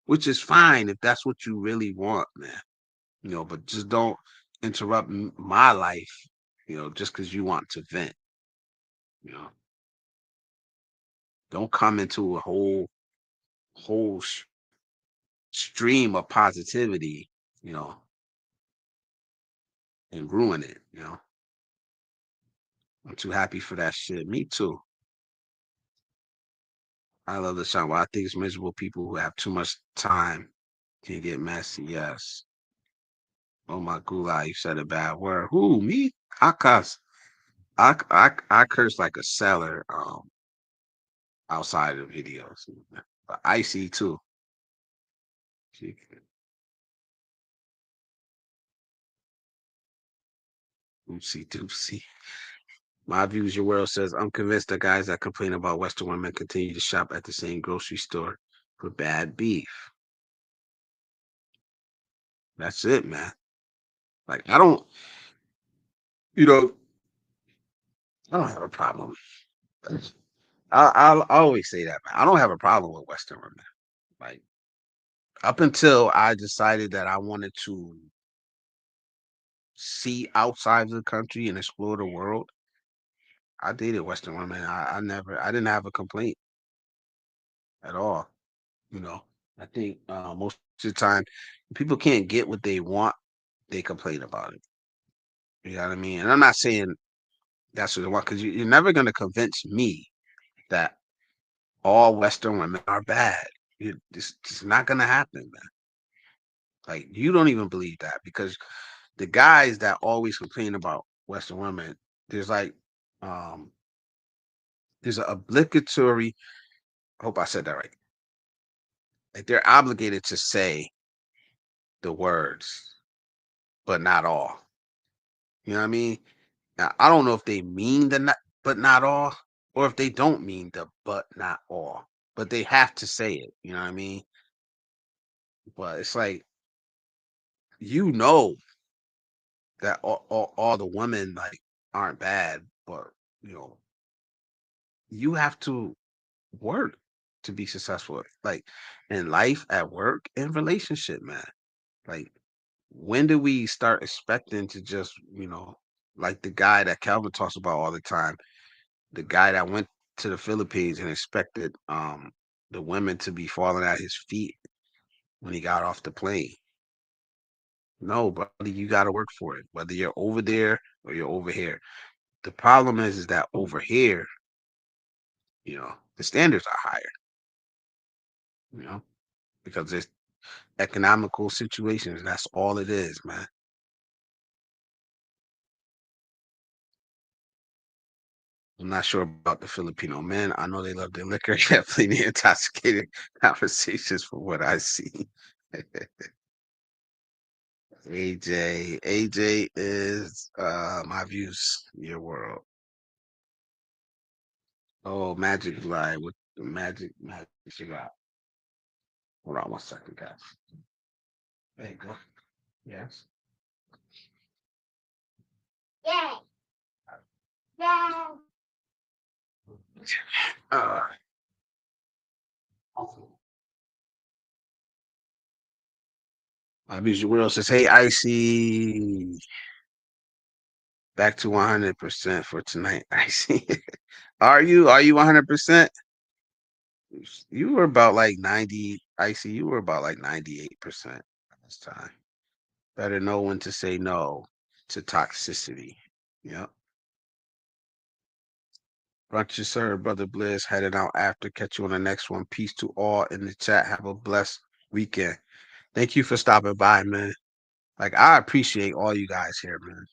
Which is fine if that's what you really want, man. You know, but just don't interrupt my life, you know, just because you want to vent, you know. Don't come into a whole stream of positivity, you know, and ruin it, you know. I'm too happy for that shit. Me too. I love the song. Well, I think it's miserable people who have too much time can get messy. Yes. Oh my gula, you said a bad word. Who, me? I cuss. I curse like a sailor outside of videos. But icy too. She- Oopsie doopsie. My views, your world says I'm convinced that guys that complain about Western women continue to shop at the same grocery store for bad beef. That's it, man. Like I don't, you know, I don't have a problem. I'll always say that, man. I don't have a problem with Western women. Like up until I decided that I wanted to see outside of the country and explore the world, I dated Western women. I didn't have a complaint at all. You know, I think most of the time people can't get what they want, they complain about it. You know what I mean? And I'm not saying that's what they want because you're never going to convince me that all Western women are bad. It's not going to happen, man. Like you don't even believe that because the guys that always complain about Western women, there's like um there's an obligatory. I hope I said that right. Like they're obligated to say the words, but not all. You know what I mean? Now I don't know if they mean the not, but not all, or if they don't mean the but not all. But they have to say it. You know what I mean? But it's like you know that all the women like aren't bad, but you know you have to work to be successful, like in life, at work, in relationship, man. Like, when do we start expecting to just, like the guy that Calvin talks about all the time, the guy that went to the Philippines and expected the women to be falling at his feet when he got off the plane. No, buddy, you got to work for it, whether you're over there or you're over here. The problem is that over here, the standards are higher, you know, because there's economical situations. That's all it is, man. I'm not sure about the Filipino men. I know they love their liquor. Definitely intoxicated conversations from what I see. AJ is my views, your world. Oh, Magic Lie with the magic you got. Hold on 1 second, guys. There you go. Yes. Uh, my views, your world says, "Hey, Icy, back to 100% for tonight." Icy, are you? Are you 100%? You were about like 90. Icy, you were about like 98% last time. Better know when to say no to toxicity. Yep. Brunch is served, Brother Bliss. Headed out after. Catch you on the next one. Peace to all in the chat. Have a blessed weekend. Thank you for stopping by, man. Like, I appreciate all you guys here, man.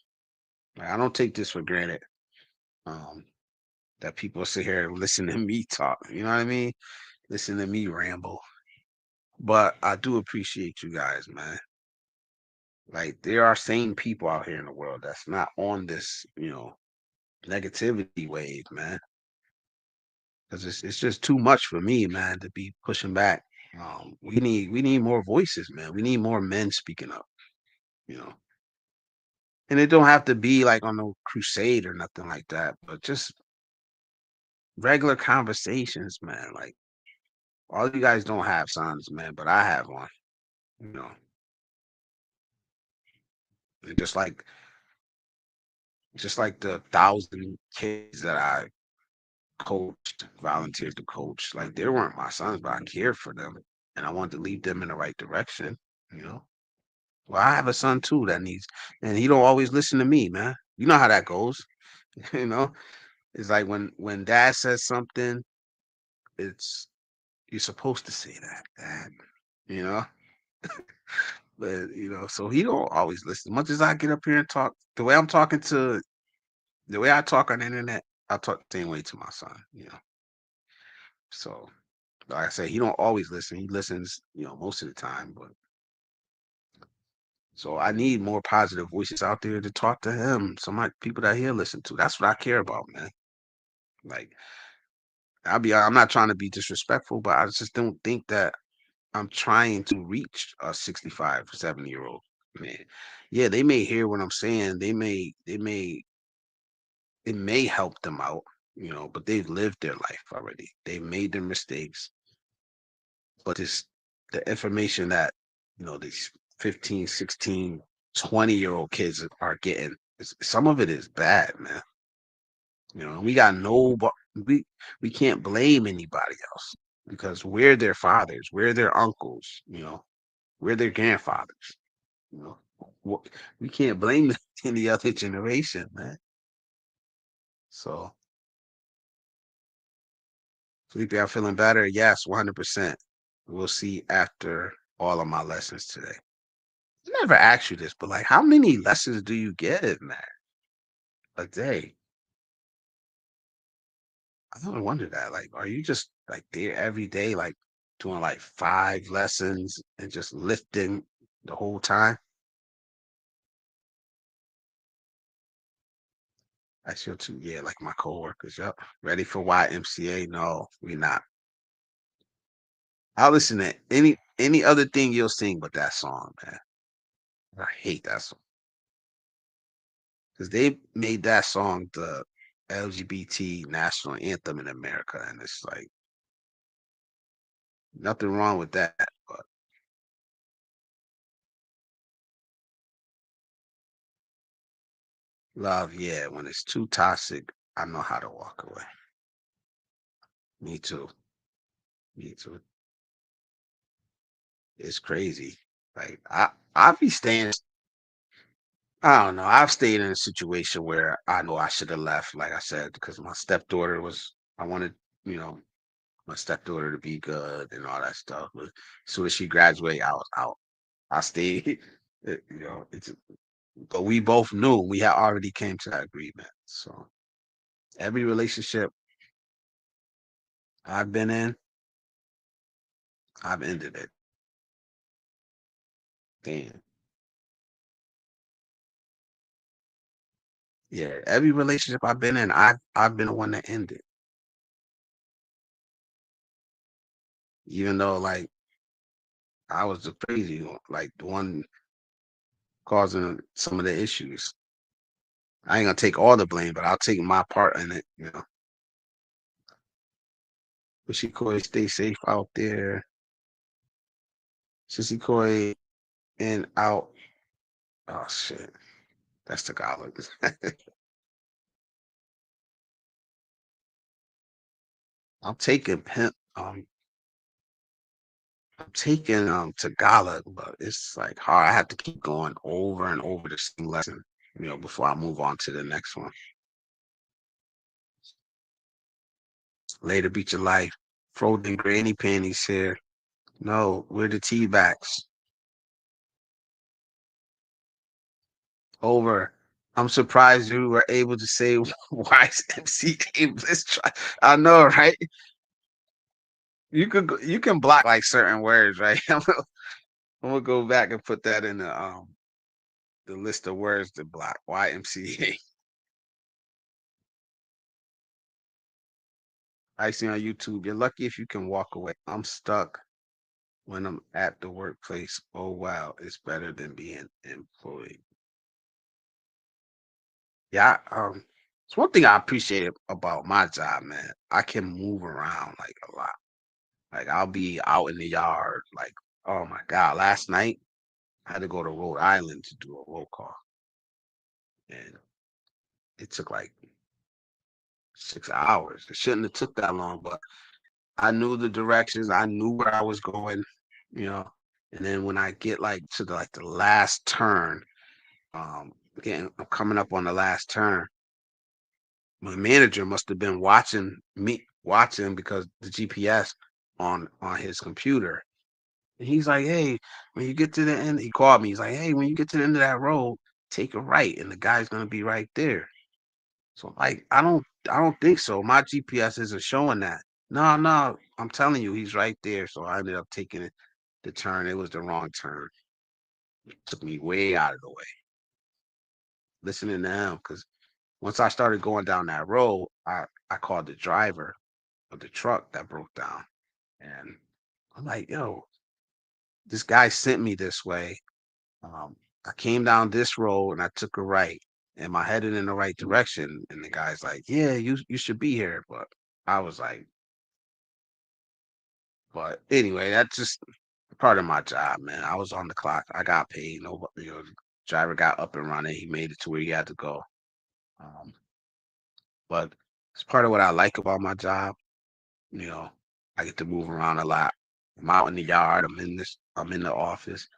Like, I don't take this for granted. Um, that people sit here and listen to me talk. You know what I mean? Listen to me ramble. But I do appreciate you guys, man. Like, there are sane people out here in the world that's not on this, negativity wave, man. Because it's just too much for me, man, to be pushing back. We need more voices, man. We need more men speaking up, you know. And it don't have to be like on no crusade or nothing like that, but just regular conversations, man. Like all you guys don't have sons, man, but I have one, you know. And just like the 1,000 kids that I coached, volunteered to coach, like they weren't my sons, but I cared for them and I wanted to lead them in the right direction, you know. Well, I have a son too that needs, and he don't always listen to me, man. You know how that goes, you know. It's like when dad says something, it's you're supposed to say that, dad, you know. But so he don't always listen. Much as I get up here and talk, the way I talk on the internet, I talk the same way to my son, you know. So, like I say, he don't always listen. He listens, most of the time, but so I need more positive voices out there to talk to him. Some people that he'll listen to. That's what I care about, man. Like I'm not trying to be disrespectful, but I just don't think that I'm trying to reach a 65, 70-year-old man. Yeah, they may hear what I'm saying. It may help them out, but they've lived their life already. They've made their mistakes. But the information that, these 15, 16, 20-year-old kids are getting, some of it is bad, man. We got no, we can't blame anybody else because we're their fathers, we're their uncles, we're their grandfathers. You know, we can't blame any other generation, man. So, Felipe, I'm feeling better. Yes, 100%. We'll see after all of my lessons today. I never asked you this, but like, how many lessons do you get, man, a day? I don't wonder that. Like, are you just like there every day, like doing like 5 lessons and just lifting the whole time? I feel too. Yeah, like my coworkers. Yep. Ready for YMCA? No, we not. I'll listen to any other thing you'll sing but that song, man. I hate that song because they made that song the LGBT national anthem in America, and it's like nothing wrong with that. But love, yeah, when it's too toxic, I know how to walk away. Me too. Me too. It's crazy. Like I be staying. I don't know. I've stayed in a situation where I know I should have left, like I said, because my stepdaughter was. I wanted, you know, my stepdaughter to be good and all that stuff. But as soon as she graduated, I was out. I stayed. It's. But we both knew we had already came to that agreement. So Every relationship I've been in, I've ended it. Damn. Yeah, every relationship I've been in, I've been the one that ended. Even though like I was the crazy one, like the one causing some of the issues. I ain't gonna take all the blame, but I'll take my part in it. But she Koi, stay safe out there. Sissy Koi and out. Oh shit. That's Tagalog. I'm taking pimp. I'm taking Tagalog, but it's like hard. I have to keep going over and over the same lesson, before I move on to the next one. Later beat your life. Folding granny panties here. No, we're the tea backs. Over. I'm surprised you were able to say why is MCK Bliss try. I know, right? You can block like certain words, right? I'm gonna go back and put that in the list of words to block. YMCA. I see on YouTube. You're lucky if you can walk away. I'm stuck when I'm at the workplace. Oh wow, it's better than being employed. Yeah, it's one thing I appreciate about my job, man. I can move around like a lot. Like I'll be out in the yard. Like, oh my God, last night I had to go to Rhode Island to do a roll call, and it took like 6 hours. It shouldn't have took that long, but I knew the directions. I knew where I was going, you know. And then when I get like to the last turn, I'm coming up on the last turn. My manager must have been watching because the GPS on his computer. And he's like, "Hey, when you get to the end," he called me. He's like, "Hey, when you get to the end of that road, take a right, and the guy's gonna be right there." So like, I don't think so. My GPS isn't showing that. No, no, I'm telling you, he's right there. So I ended up taking it the turn. It was the wrong turn. It took me way out of the way. Listening to him, because once I started going down that road, I called the driver of the truck that broke down, and I'm like, "Yo, this guy sent me this way. Um, I came down this road and I took a right. Am I headed in the right direction?" And the guy's like, "Yeah, you should be here." But I was like, but anyway, that's just part of my job, man. I was on the clock. I got paid. Nobody, the driver got up and running. He made it to where he had to go. Um, but it's part of what I like about my job. You know, I get to move around a lot. I'm out in the yard. I'm in the office.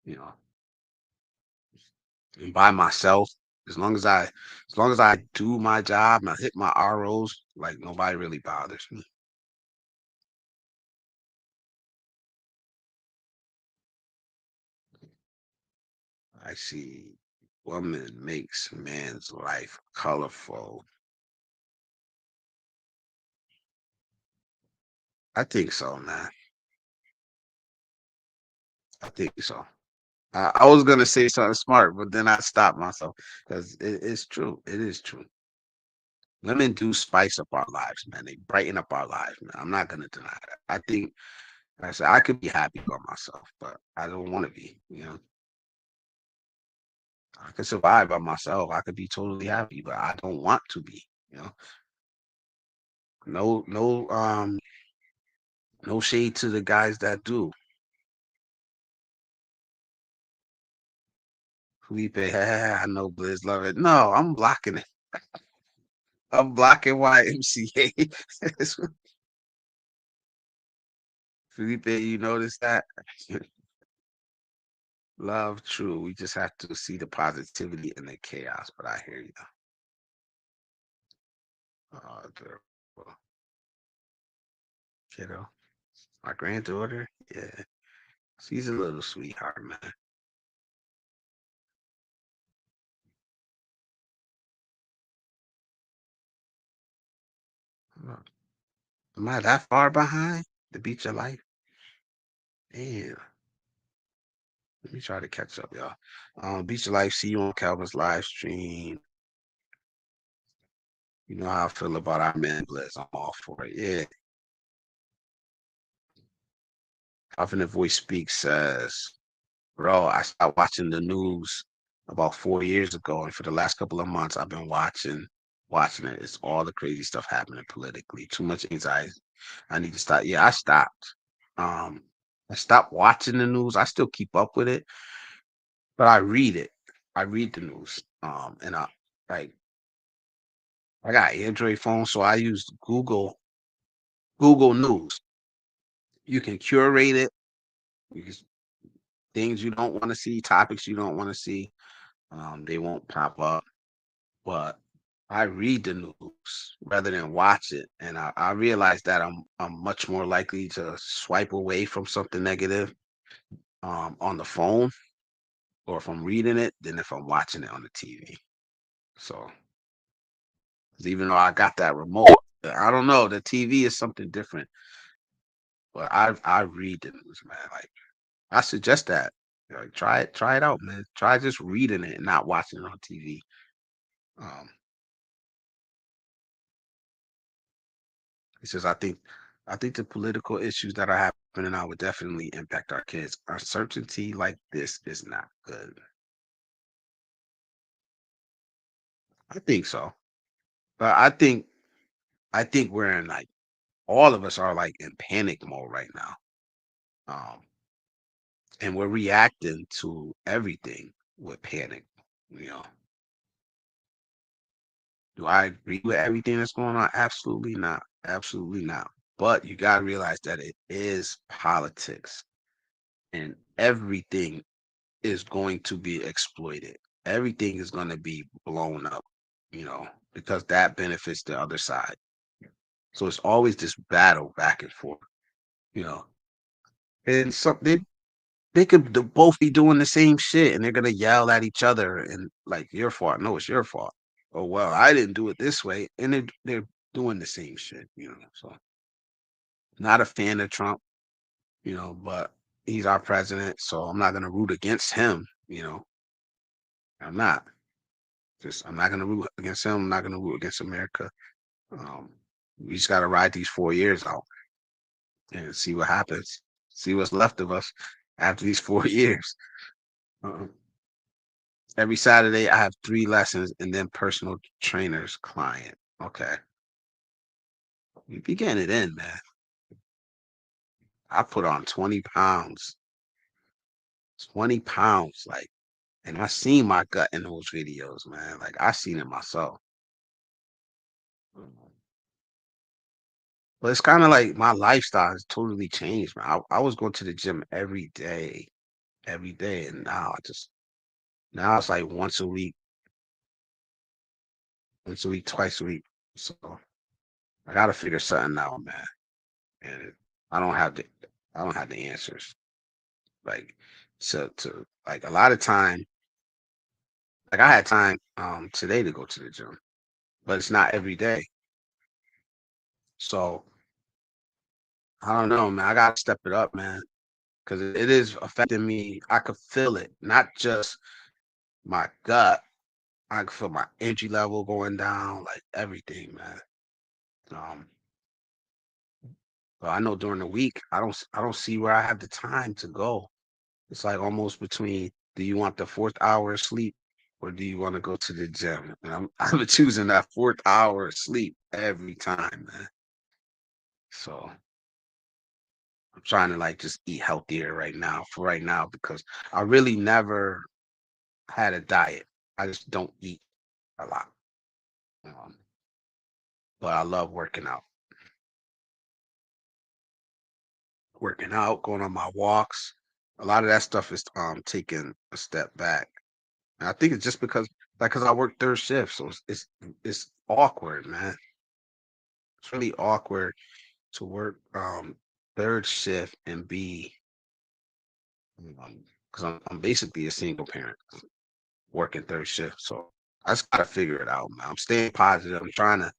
You know, and by myself. As long as I do my job and I hit my ROs, like nobody really bothers me. I see woman makes man's life colorful. I think so, man. I think so. I was gonna say something smart, but then I stopped myself because it's true. It is true. Women do spice up our lives, man. They brighten up our lives, man. I'm not gonna deny that. I think like I said I could be happy by myself, but I don't want to be. I could survive by myself. I could be totally happy, but I don't want to be. You know, no, no, no shade to the guys that do. Felipe, I know Blizz love it. No, I'm blocking it. I'm blocking YMCA. Felipe, you notice that? Love, true. We just have to see the positivity in the chaos. But I hear you. Well, kiddo, my granddaughter, yeah, she's a little sweetheart, man. Am I that far behind the beach of life? Damn. Let me try to catch up, y'all. Beach of Life, see you on Calvin's live stream. You know how I feel about our men blitz. I'm all for it. Yeah. Confident Voice Speaks says, bro, I stopped watching the news about 4 years ago, and for the last couple of months, I've been watching it. It's all the crazy stuff happening politically. Too much anxiety. I need to stop. Yeah, I stopped. Um, I stopped watching the news. I still keep up with it, but I read it. I read the news. And like I got Android phone, so I use Google News. You can curate it. You can, things you don't want to see, topics you don't want to see. They won't pop up. But I read the news rather than watch it, and I realize that I'm much more likely to swipe away from something negative on the phone or if I'm reading it than if I'm watching it on the TV. So 'cause even though I got that remote, I don't know. The TV is something different, but I read the news, man. Like I suggest that. Like try it out, man. Try just reading it and not watching it on TV. Um, he says, I think the political issues that are happening now would definitely impact our kids. Uncertainty like this is not good. I think so. But I think we're in like all of us are like in panic mode right now. Um, and we're reacting to everything with panic. You know, do I agree with everything that's going on? Absolutely not. Absolutely not. But you got to realize that it is politics and everything is going to be exploited. Everything is going to be blown up, because that benefits the other side. So it's always this battle back and forth, you know. And they could both be doing the same shit and they're gonna yell at each other and like your fault. No, it's your fault. Oh well, I didn't do it this way. And they're doing the same shit. So not a fan of Trump, but he's our president, so I'm not gonna root against him. I'm not. I'm not gonna root against him. I'm not gonna root against America. Um, we just gotta ride these 4 years out and see what happens. See what's left of us after these 4 years. Uh, every Saturday, I have 3 lessons and then personal trainer's client. Okay, you be getting it in, man. I put on 20 pounds, 20 pounds, like, and I seen my gut in those videos, man. Like I seen it myself. But it's kind of like my lifestyle has totally changed, man. I was going to the gym every day, and now it's like once a week, twice a week. So I gotta figure something out, man. And I don't have the I don't have the answers. Like to like a lot of time, like I had time today to go to the gym, but it's not every day. So I don't know, man. I gotta step it up, man, because it is affecting me. I could feel it, not just my gut. I can feel my energy level going down, like everything, man. Um, but I know during the week, I don't see where I have the time to go. It's like almost between, do you want the fourth hour of sleep or do you want to go to the gym? And I'm choosing that fourth hour of sleep every time, man. So I'm trying to like just eat healthier right now for right now because I really never had a diet. I just don't eat a lot. Um, but I love working out, going on my walks. A lot of that stuff is taking a step back. And I think it's just because I work third shift, so it's awkward, man. It's really awkward to work third shift and be because I'm basically a single parent working third shift. So I just gotta figure it out, man. I'm staying positive. I'm trying to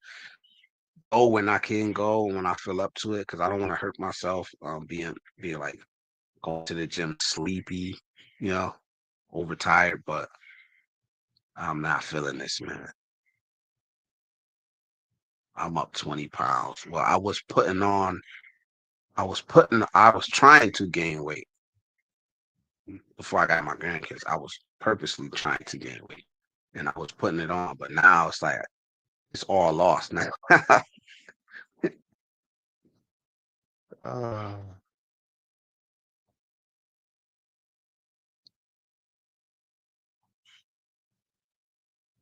go when I can go when I feel up to it because I don't want to hurt myself. Being like going to the gym sleepy, you know, overtired. But I'm not feeling this, man. I'm up 20 pounds. Well, I was trying to gain weight before I got my grandkids. I was purposely trying to gain weight and I was putting it on, but now it's like it's all lost now. uh,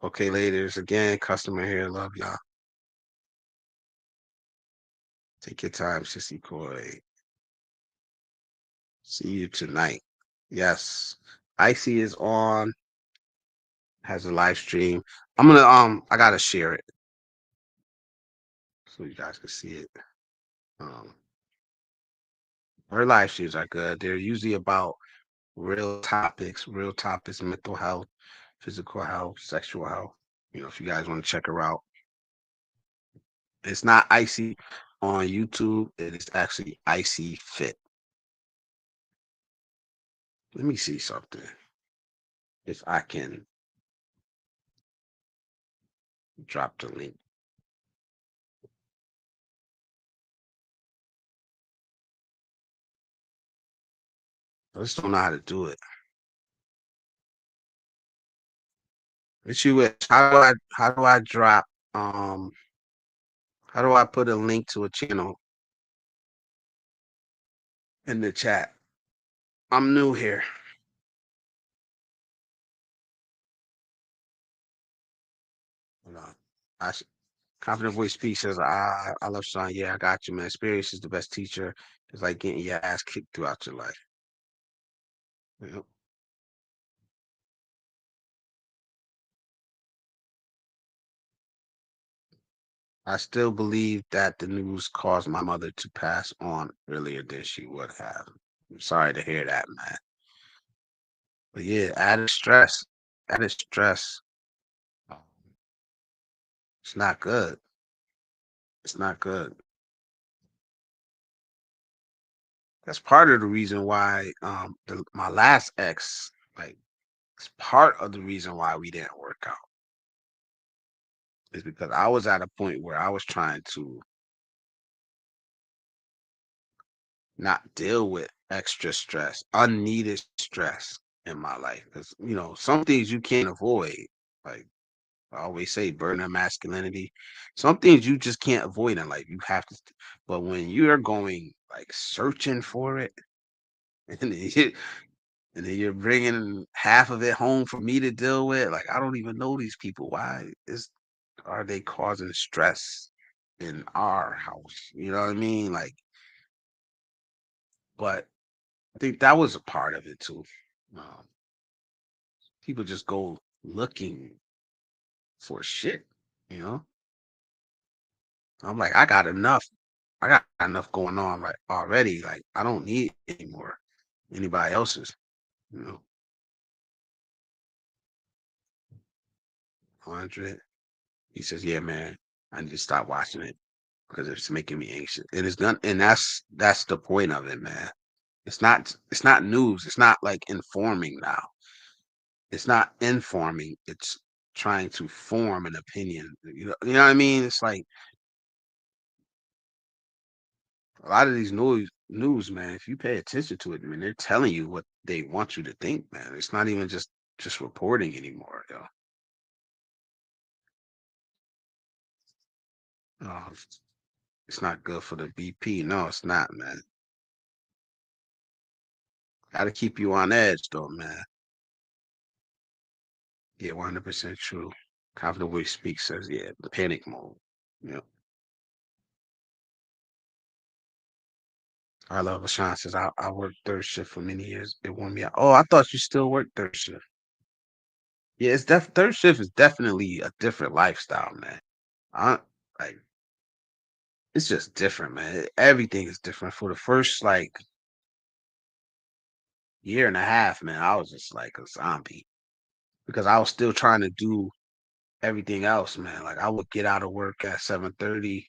okay, ladies, again, customer here. Love y'all. Take your time, Sissy Koi. See you tonight. Yes. Icy is on, has a live stream. I gotta share it so you guys can see it. Um her live streams are good. They're usually about real topics, mental health, physical health, sexual health. You know, if you guys want to check her out. It's not Icy on YouTube. It is actually Icy Fit. Let me see something. If I can drop the link. I just don't know how to do it. What you wish? How do I drop um how do I put a link to a channel in the chat? I'm new here. Hold on. Confident voice speaks says, I love Sean. Yeah, I got you, man. Experience is the best teacher. It's like getting your ass kicked throughout your life. Yep. I still believe that the news caused my mother to pass on earlier than she would have. I'm sorry to hear that, man. But yeah, added stress. um, It's not good. It's not good. That's part of the reason why my last ex, like, it's part of the reason why we didn't work out is because I was at a point where I was trying to not deal with extra stress, unneeded stress in my life. Because, you know, some things you can't avoid. Like I always say, burning masculinity. Some things you just can't avoid in life. You have to, but when you're going like searching for it, and then, and then you're bringing half of it home for me to deal with, like I don't even know these people. Why are they causing stress in our house? You know what I mean? Like, but I think that was a part of it too. Um, People just go looking for shit, you know? I'm like, I got enough. I got enough going on like already. Like I don't need any more anybody else's, you know. 100. He says, yeah, man, I need to stop watching it because it's making me anxious. It is done, and that's the point of it, man. It's not news. It's not like informing now. It's not informing. It's trying to form an opinion. You know what I mean? It's like a lot of these news, man, if you pay attention to it, man, they're telling you what they want you to think, man. It's not even just reporting anymore, yo. Oh, it's not good for the BP. No, it's not, man. Gotta keep you on edge though, man. Yeah, 100% true. Confident way speak says, yeah, the panic mode. Yeah. I love Ashan says, I worked third shift for many years. It wore me out. Oh, I thought you still work third shift. Yeah, third shift is definitely a different lifestyle, man. I like it's just different, man. Everything is different. For the first like year and a half, man, I was just like a zombie because I was still trying to do everything else, man. Like I would get out of work at 7:30.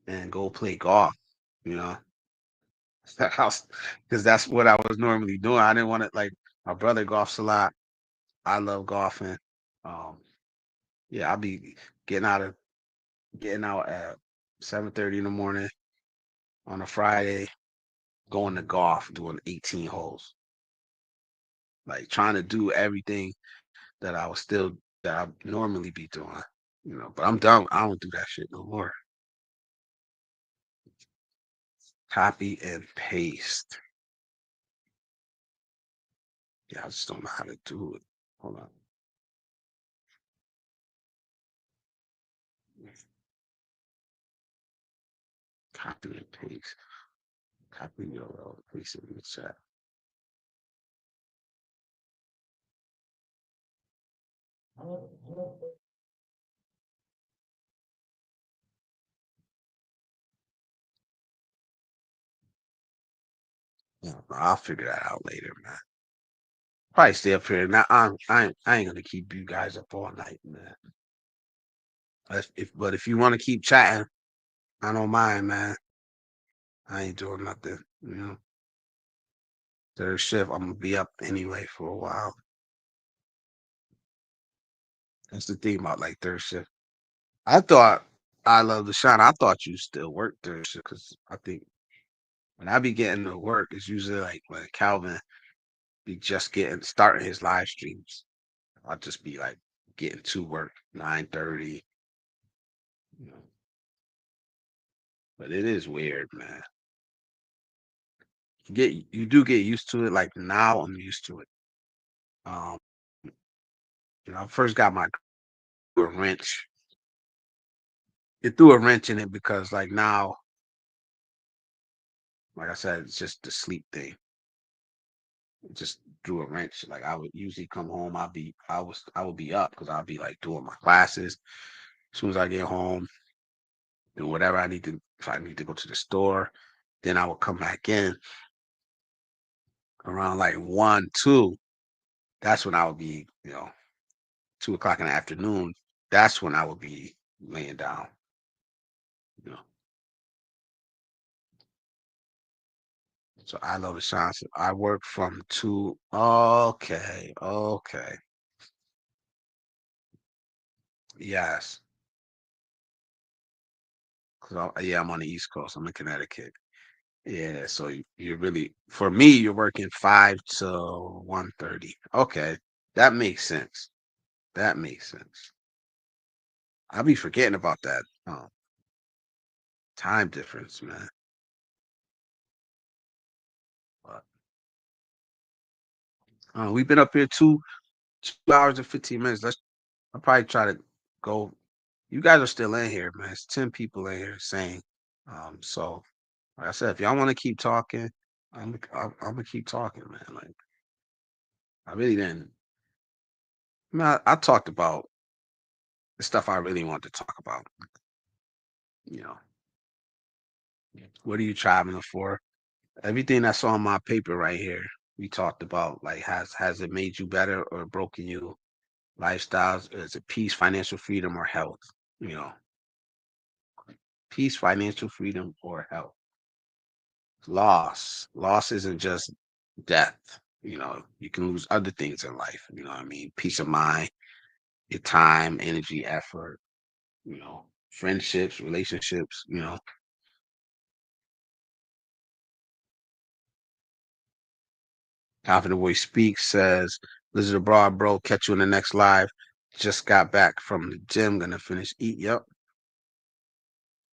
and go play golf, you know, because that's what I was normally doing. I didn't want to like my brother golfs a lot. I love golfing. Um, yeah, I'll be getting out of getting out at 7:30 in the morning on a Friday, going to golf, doing 18 holes, like trying to do everything that I was still that I normally be doing, you know. But I'm done. I don't do that shit no more. Copy and paste. Yeah, I just don't know how to do it. Hold on. Copy and paste. Copy URL, paste it in the chat. Yeah, I'll figure that out later, man. Probably stay up here. Now I ain't gonna keep you guys up all night, man. But if you want to keep chatting, I don't mind, man. I ain't doing nothing. You know, third shift. I'm gonna be up anyway for a while. That's the thing about like third shift. I thought I love the shine. I thought you still work third shift because I think when I be getting to work, it's usually like when Calvin be just getting starting his live streams. I'll just be like getting to work 9:30. You know, but it is weird, man. You do get used to it. Like now, I'm used to it. Um, I first got my wrench. It threw a wrench in it because like now, like I said, it's just the sleep thing. It just threw a wrench. Like I would usually come home, I would be up because I'll be like doing my classes. As soon as I get home, do whatever I need to. If I need to go to the store, then I would come back in around like 1, 2. That's when I would be, 2 o'clock in the afternoon. That's when I would be laying down. You know, so I love the science. I work from two. Okay, okay, yes. Cause yeah, I'm on the East Coast. I'm in Connecticut. Yeah, so you're really for me, you're working 5 to 1:30. Okay, that makes sense. That makes sense. I'll be forgetting about that time difference, man. But we've been up here 2 hours and 15 minutes. I'll probably try to go. You guys are still in here, man. It's 10 people in here saying. So like I said, if y'all want to keep talking, I'm gonna keep talking, man. Like I really didn't. I talked about the stuff I really want to talk about. You know, what are you traveling for? Everything that's on my paper right here, we talked about. Like, has it made you better or broken you? Lifestyles, is it peace, financial freedom, or health? You know, peace, financial freedom, or health. Loss isn't just death. You can lose other things in life. You know what I mean? Peace of mind, your time, energy, effort, friendships, relationships, Confident Voice Speaks says, Lizard abroad, bro. Catch you in the next live. Just got back from the gym. Gonna finish eat. Yep.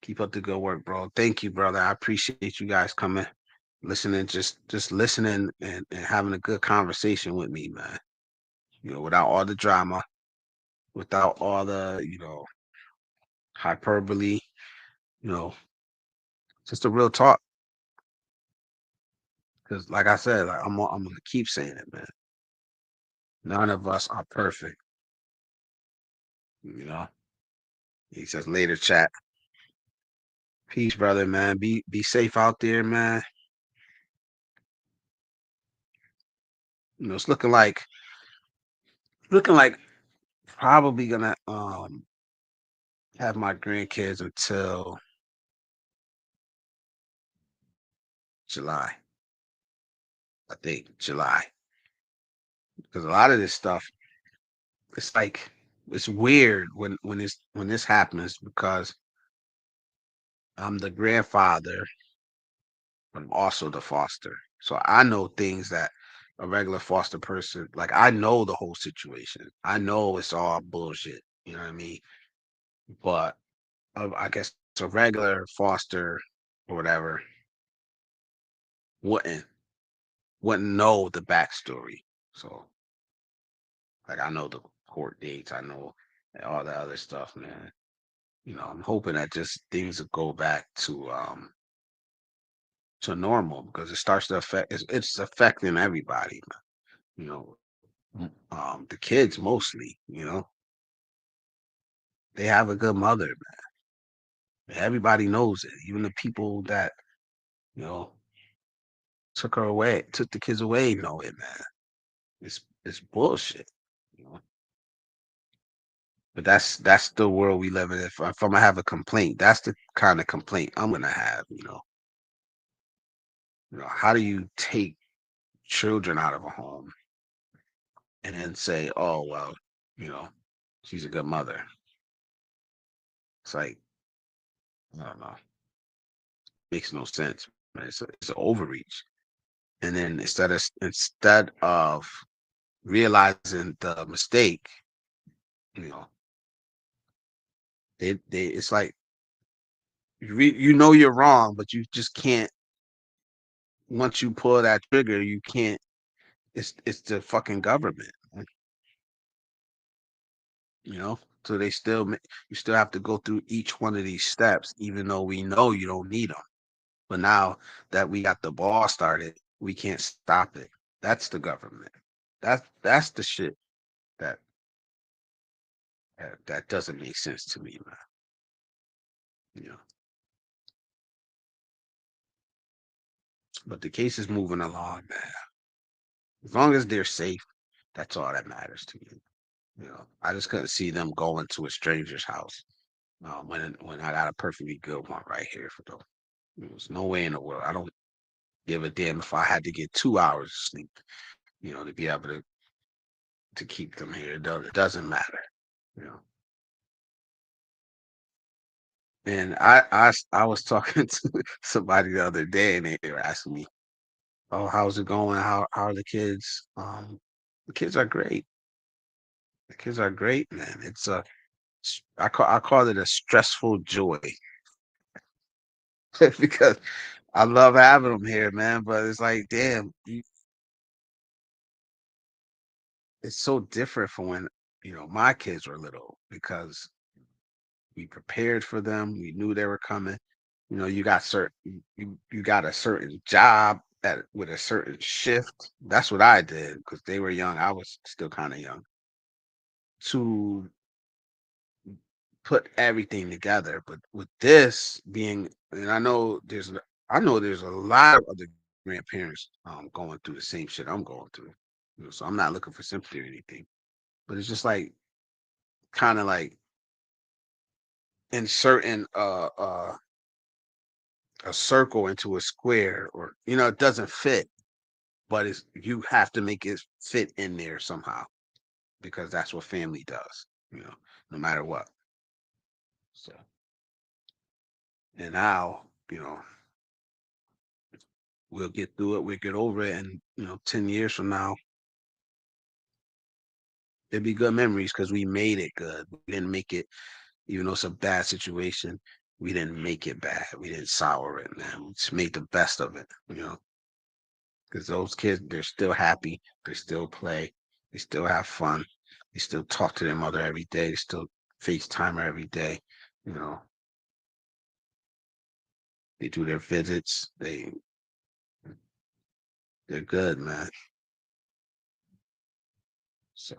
Keep up the good work, bro. Thank you, brother. I appreciate you guys coming, listening, just listening and having a good conversation with me, man. Without all the drama, without all the, hyperbole, you know, just a real talk. Because like I said, like I'm gonna keep saying it, man. None of us are perfect, you know. He says later chat. Peace, brother, man. Be safe out there, man. It's looking like probably gonna have my grandkids until July. I think July. Because a lot of this stuff, it's like it's weird when this happens because I'm the grandfather, but I'm also the foster. So I know things that a regular foster person, like I know the whole situation. I know it's all bullshit. You know what I mean? But I guess a regular foster or whatever wouldn't wouldn't know the backstory. So like I know the court dates, I know all the other stuff, man. I'm hoping that just things will go back to normal because it starts to affect it's affecting everybody, you know. The kids mostly, they have a good mother, man. Everybody knows it. Even the people that, you know, took the kids away know it, man. It's bullshit, you know. But that's the world we live in. If I'm gonna have a complaint, that's the kind of complaint I'm gonna have, how do you take children out of a home and then say, "Oh well, you know, she's a good mother." It's like I don't know, makes no sense. Man. It's an overreach. And then instead of realizing the mistake, you know, they it's like you know you're wrong, but you just can't. Once you pull that trigger, you can't. It's the fucking government, you know. So you still have to go through each one of these steps, even though we know you don't need them. But now that we got the ball started, we can't stop it. That's the government. That's the shit that that doesn't make sense to me, man. You know. But the case is moving along, man. As long as they're safe, that's all that matters to me. I just couldn't see them going to a stranger's house when I got a perfectly good one right here for them. There's no way in the world. I don't give a damn if I had to get 2 hours of sleep, to be able to keep them here. It doesn't matter, you know. And I was talking to somebody the other day, and they were asking me, "Oh, how's it going? How are the kids?" The kids are great. The kids are great, man. I call it a stressful joy because I love having them here, man. But it's like, damn, it's so different from when my kids were little because we prepared for them. We knew they were coming. You got a certain job with a certain shift. That's what I did because they were young. I was still kind of young to put everything together. But with this being, and I know there's a lot of other grandparents going through the same shit I'm going through. So I'm not looking for sympathy or anything. But it's just like kind of like inserting a circle into a square, or it doesn't fit, but you have to make it fit in there somehow because that's what family does. No matter what. So and now we'll get through it. We'll get over it, and 10 years from now, it'll be good memories because we made it good. We didn't make it, even though it's a bad situation. We didn't make it bad. We didn't sour it, man. We just made the best of it. Because those kids, they're still happy. They still play. They still have fun. They still talk to their mother every day. They still FaceTime her every day. You know, they do their visits. They're good, man. So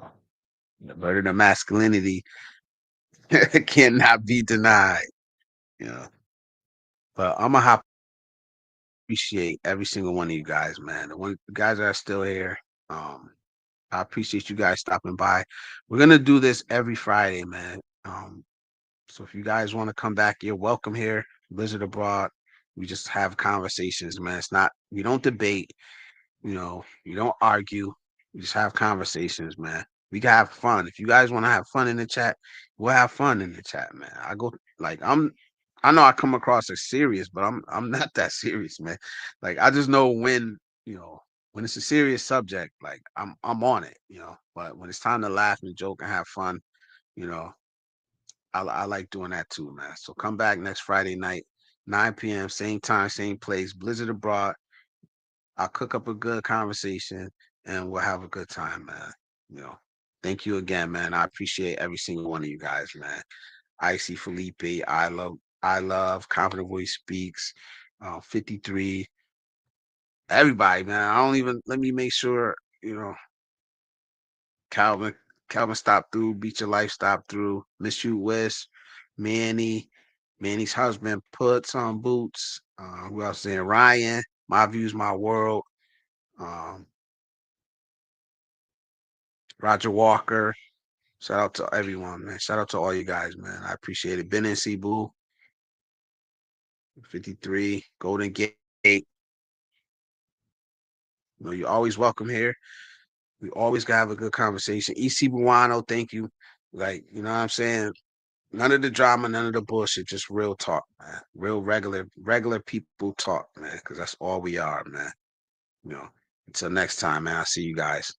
the burden of masculinity cannot be denied. You know, but I'm gonna appreciate every single one of you guys, man. The guys that are still here. Um, I appreciate you guys stopping by. We're gonna do this every Friday, man. So if you guys want to come back, you're welcome here. Blizzard Abroad. We just have conversations, man. It's not we don't debate, you don't argue. We just have conversations, man. We can have fun. If you guys want to have fun in the chat, we'll have fun in the chat, man. Like I know I come across as serious, but I'm not that serious, man. Like I just know when it's a serious subject, like I'm on it. But when it's time to laugh and joke and have fun, you know, I like doing that too, man. So come back next Friday night, 9 p.m., same time, same place, Blizzard Abroad. I'll cook up a good conversation and we'll have a good time, man. You know, thank you again, man. I appreciate every single one of you guys, man. Icy Felipe, I love Confident Voice Speaks, 53, everybody, man. I don't even let me make sure, you know, Calvin, Calvin stopped through, Beat Your Life stopped through, Miss You West, Manny, Manny's husband puts on boots. Who else is there? Ryan, My Views, My World. Um, Roger Walker. Shout out to everyone, man. Shout out to all you guys, man. I appreciate it. Ben and Cebu, 53, Golden Gate. You're always welcome here. We always gotta have a good conversation. EC Buano, thank you. Like, you know what I'm saying? None of the drama, none of the bullshit, just real talk, man. Real regular people talk, man, because that's all we are, man. Until next time, man. I'll see you guys.